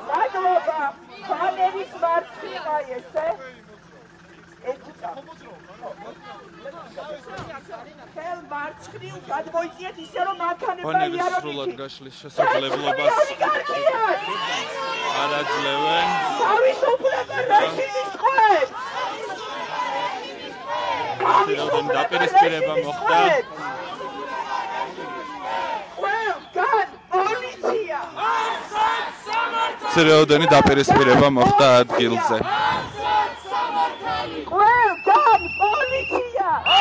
მადლობა. ბანერის მარცხნივ, აი ესე. ხელ მარცხნივ გადმოიწიეთ ისე რომ მანქანება ბანერის სრულად გაშლის შესაძლებლობას არ აძლევენ. თავისუფლება რეჟიმის ხვებს. ცირეოდენი დაპირისპირება მოხდა. ცირეოდენი დაპირისპირება მოხდა ადგილზე.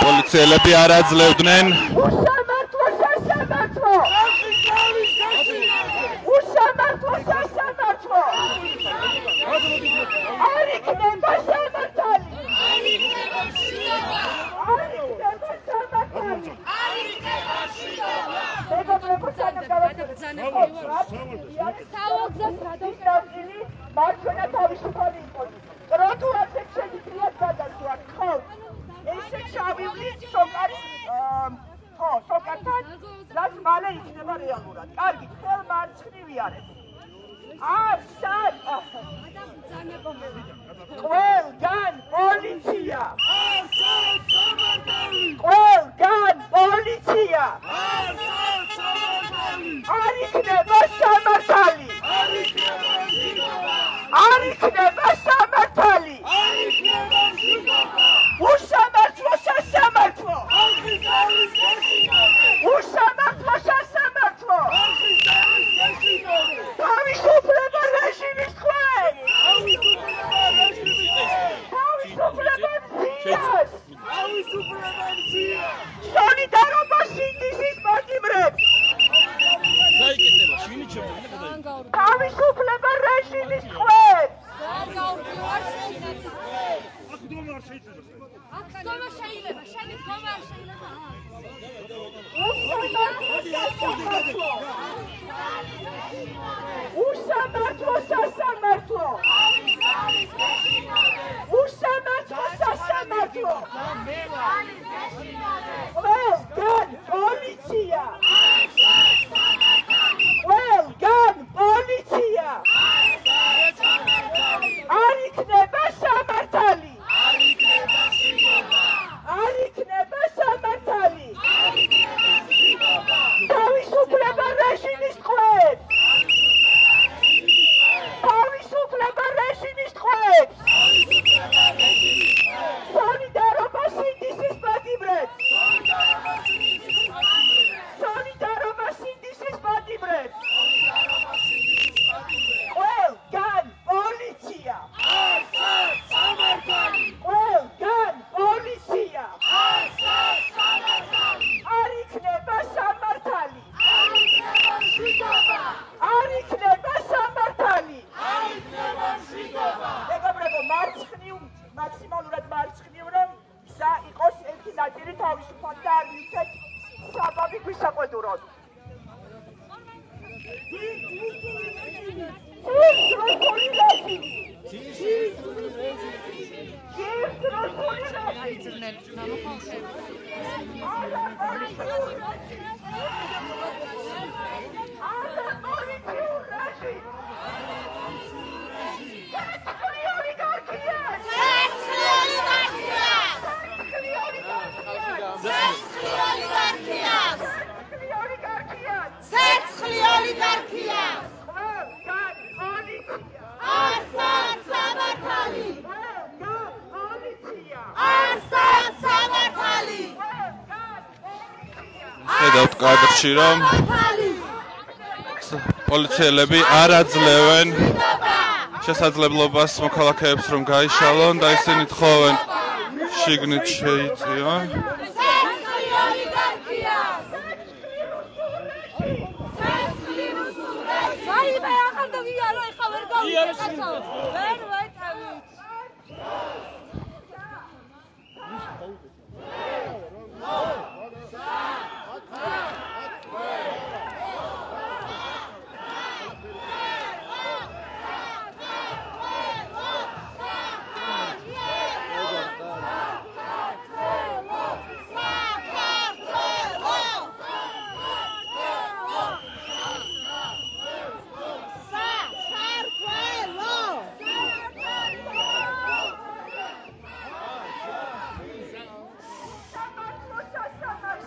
პოლიციელები არ აძლევდნენ უსამართლო სასამართლო. უსამართლო სასამართლო. არ იქნება სამართალი. მარცხენა თავისუფალი იყოს. ტროტუარზე შეიძლება გადასვლათ, ხო? ესე ჩავივლით სოკარის სოკართან, რაც მალე იქნება რეალურად. კარგი, ხელ მარცხნივ იარეთ. სად? ყველგან პოლიცია. ყველგან პოლიცია. არ იქნება სამართალი. არ იქნება სამართალი. უსამართლო სასამართლო. უსამართლო სასამართლო. თავისუფლება რეჟიმის ხვებს. თავისუფლება მძიას. სოლიდარობა სინდისის პატიმრებს. თავისუფლება რეჟიმის ხვებს. კადრში რომ პოლიციელები არ აძლევენ შესაძლებლობას მოქალაქეებს რომ გაიშალონ და ისინი თხოვენ შიგნით შეიწიონ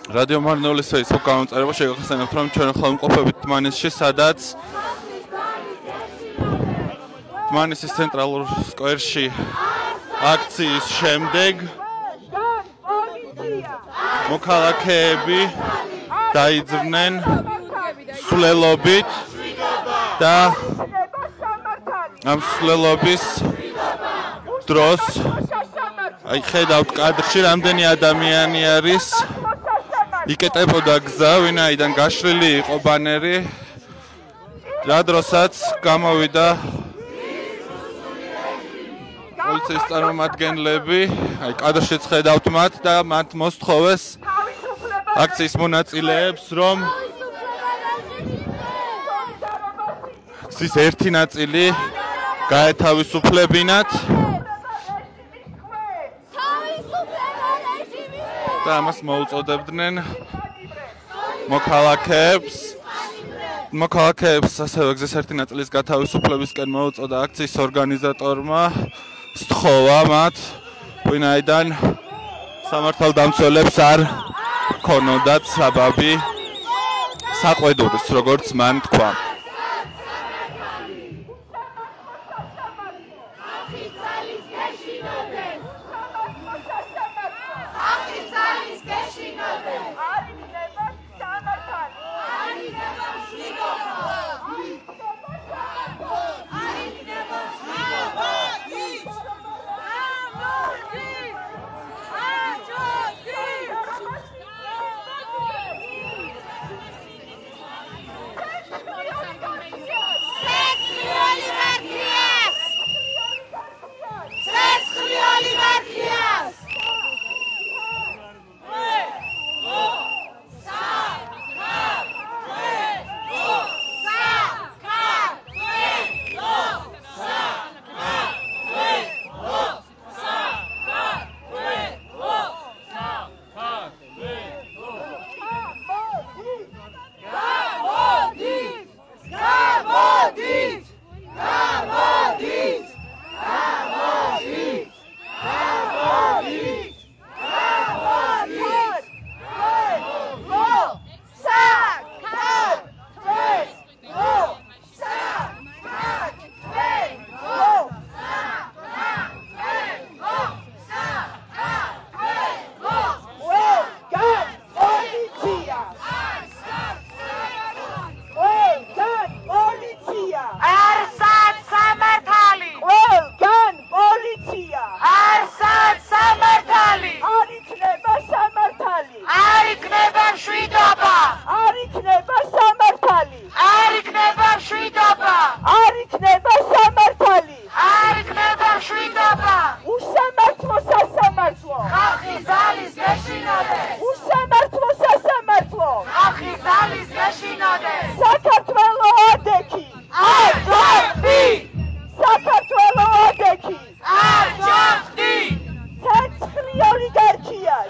რადიო მარნეულის Facebook გამომწერება შეგახსენებთ რომ ჩვენ ახლა ვიმყოფებით თმანისში სადაც თმანისის ცენტრალურ სკვერში აქციის შემდეგ მოქალაქეები დაიძრნენ სულელობით და ამ სულელობის დროს აი ხედავთ კადრში რამდენი ადამიანი არის იკეტებოდა გზა, ვინაიდან გაშლილი იყო ბანერი, რა დროსაც გამოვიდა პოლიციის წარმომადგენლები, აი კადრშიც ხედავთ მათ და მათ მოსთხოვეს აქციის მონაწილეებს, რომ აქციის ერთი ნაწილი გაეთავისუფლებინათ და ამას მოუწოდებდნენ მოქალაქეებს ასევე გზის ერთი ნაწილის გათავისუფლებისკენ მოუწოდა აქციის ორგანიზატორმა სთხოვა მათ ვინაიდან სამართალდამცველებს არ ჰქონოდათ საბაბი საყვედურის როგორც მან თქვა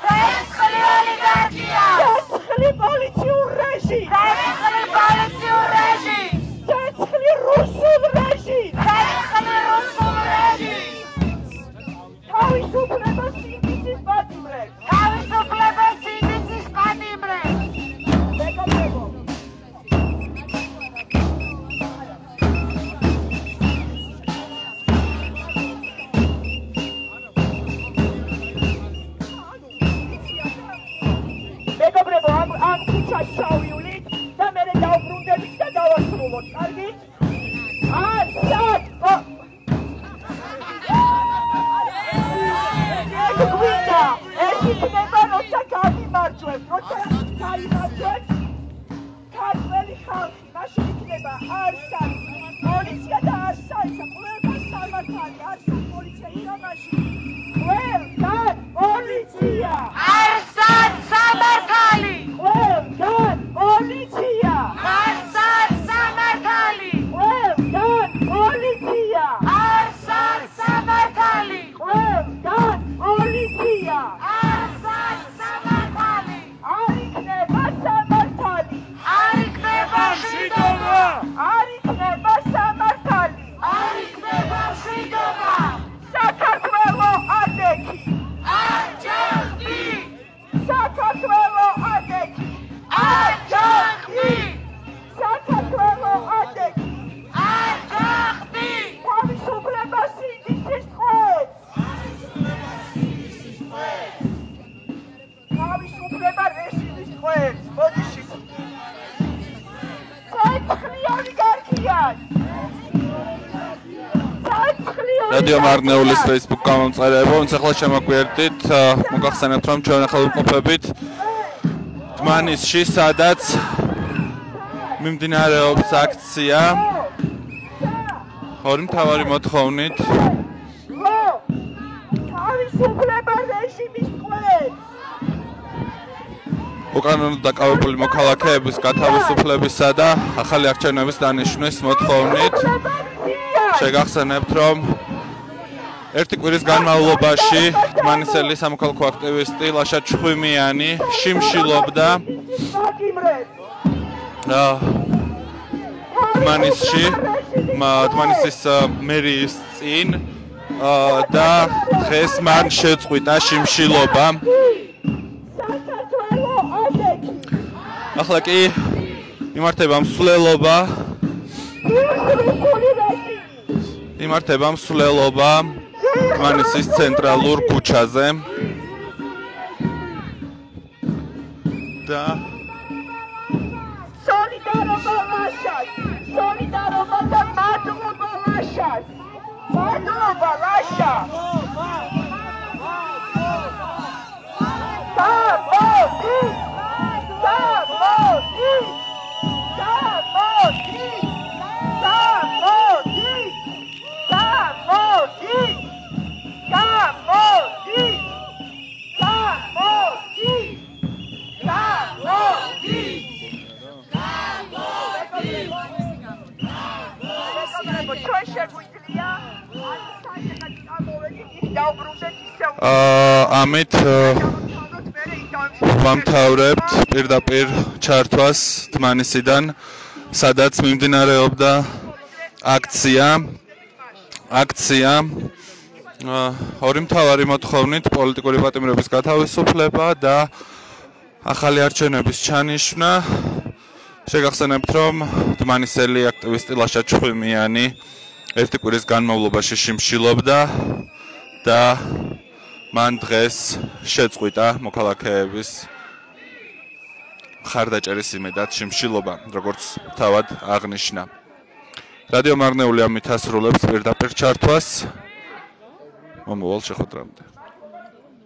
ცეცხლი ოლიგარქია ცეცხლი პოლიციურ რეჟიმი ცეცხლი პოლიციურ რეჟიმი ცეცხლი რუსულ რეჟიმი ცეცხლი რუსულ რეჟიმი თავისუფლება სინდისის პატიმრებს თავისუფლება სინდისის პატიმრებს მეგობრებო მეგობრებო ამ ქუჩას შავიულით და მერე დავბრუნდებით და დავასრულოთ კარგი გვინდა ეს იქნება როცა გამიმარჯვებ როცა გაიმარჯვებ ქართველი ხალხი მაშინ იქნება არსად პოლიცია და არსად ყველგან სამართალი არსად პოლიცია ირანაში ყველგან პოლიცია არსად სამართალი ყველგან პოლიცია არსად სამართალი ყველგან პოლიცია არსად სამართალი ყველგან პოლიცია არსად სამართალი არ იქნება სამართალი არ იქნება მშვიდობა არ იქნება სამართალი არ იქნება მშვიდობა საქართველო ადექი არ ჯახდი საქართველო ადექი არ ჯახდი საქართველო ადექი არ ჯახდი თავისუფლება სინდისის ტყვეებს თავისუფლება რეჟიმის ტყვეებს ბოდიში ცეცხლი ოლიგარქიას რადიო მარნეულის Facebook გამომწერებო, ახლა შემოგვიერთდით, მოგახსენებთ რომ ჩვენ ახლა ვიმყოფებით დმანისში, სადაც მიმდინარეობს აქცია ორი მთავარი მოთხოვნით თავისუფლება რეჟიმის ტყვეებს უკანონოდ დაკავებული მოქალაქეების გათავისუფლებისა და ახალი არჩევნების დანიშვნის მოთხოვნით შეგახსენებთ რომ ერთი კვირის განმავლობაში დმანისელი სამოქალაქო აქტივისტი ლაშა ჩხვიმიანი შიმშილობდა დმანისის მერიის წინ და დღეს მან შეწყვიტა შიმშილობა. ახლა კი იმართება მსვლელობა დმანისის ცენტრალურ ქუჩაზე და სოლიდარობა ლაშას სოლიდარობა და მადლობა ლაშას მადლობა ლაშა ამით ვამთავრებთ პირდაპირ ჩართვას დმანისიდან, სადაც მიმდინარეობდა აქცია ორი მთავარი მოთხოვნით პოლიტიკური პატიმრების გათავისუფლება და ახალი არჩევნების ჩანიშვნა. შეგახსენებთ რომ დმანისელი აქტივისტი ლაშა ჩხვიმიანი ერთი კვირის განმავლობაში შიმშილობდა და მან დღეს შეწყვიტა მოქალაქეების მხარდაჭერის იმედად შიმშილობა, როგორც თავად აღნიშნა. რადიო მარნეული ამით ასრულებს პირდაპირ ჩართვას მომავალ შეხვედრამდე.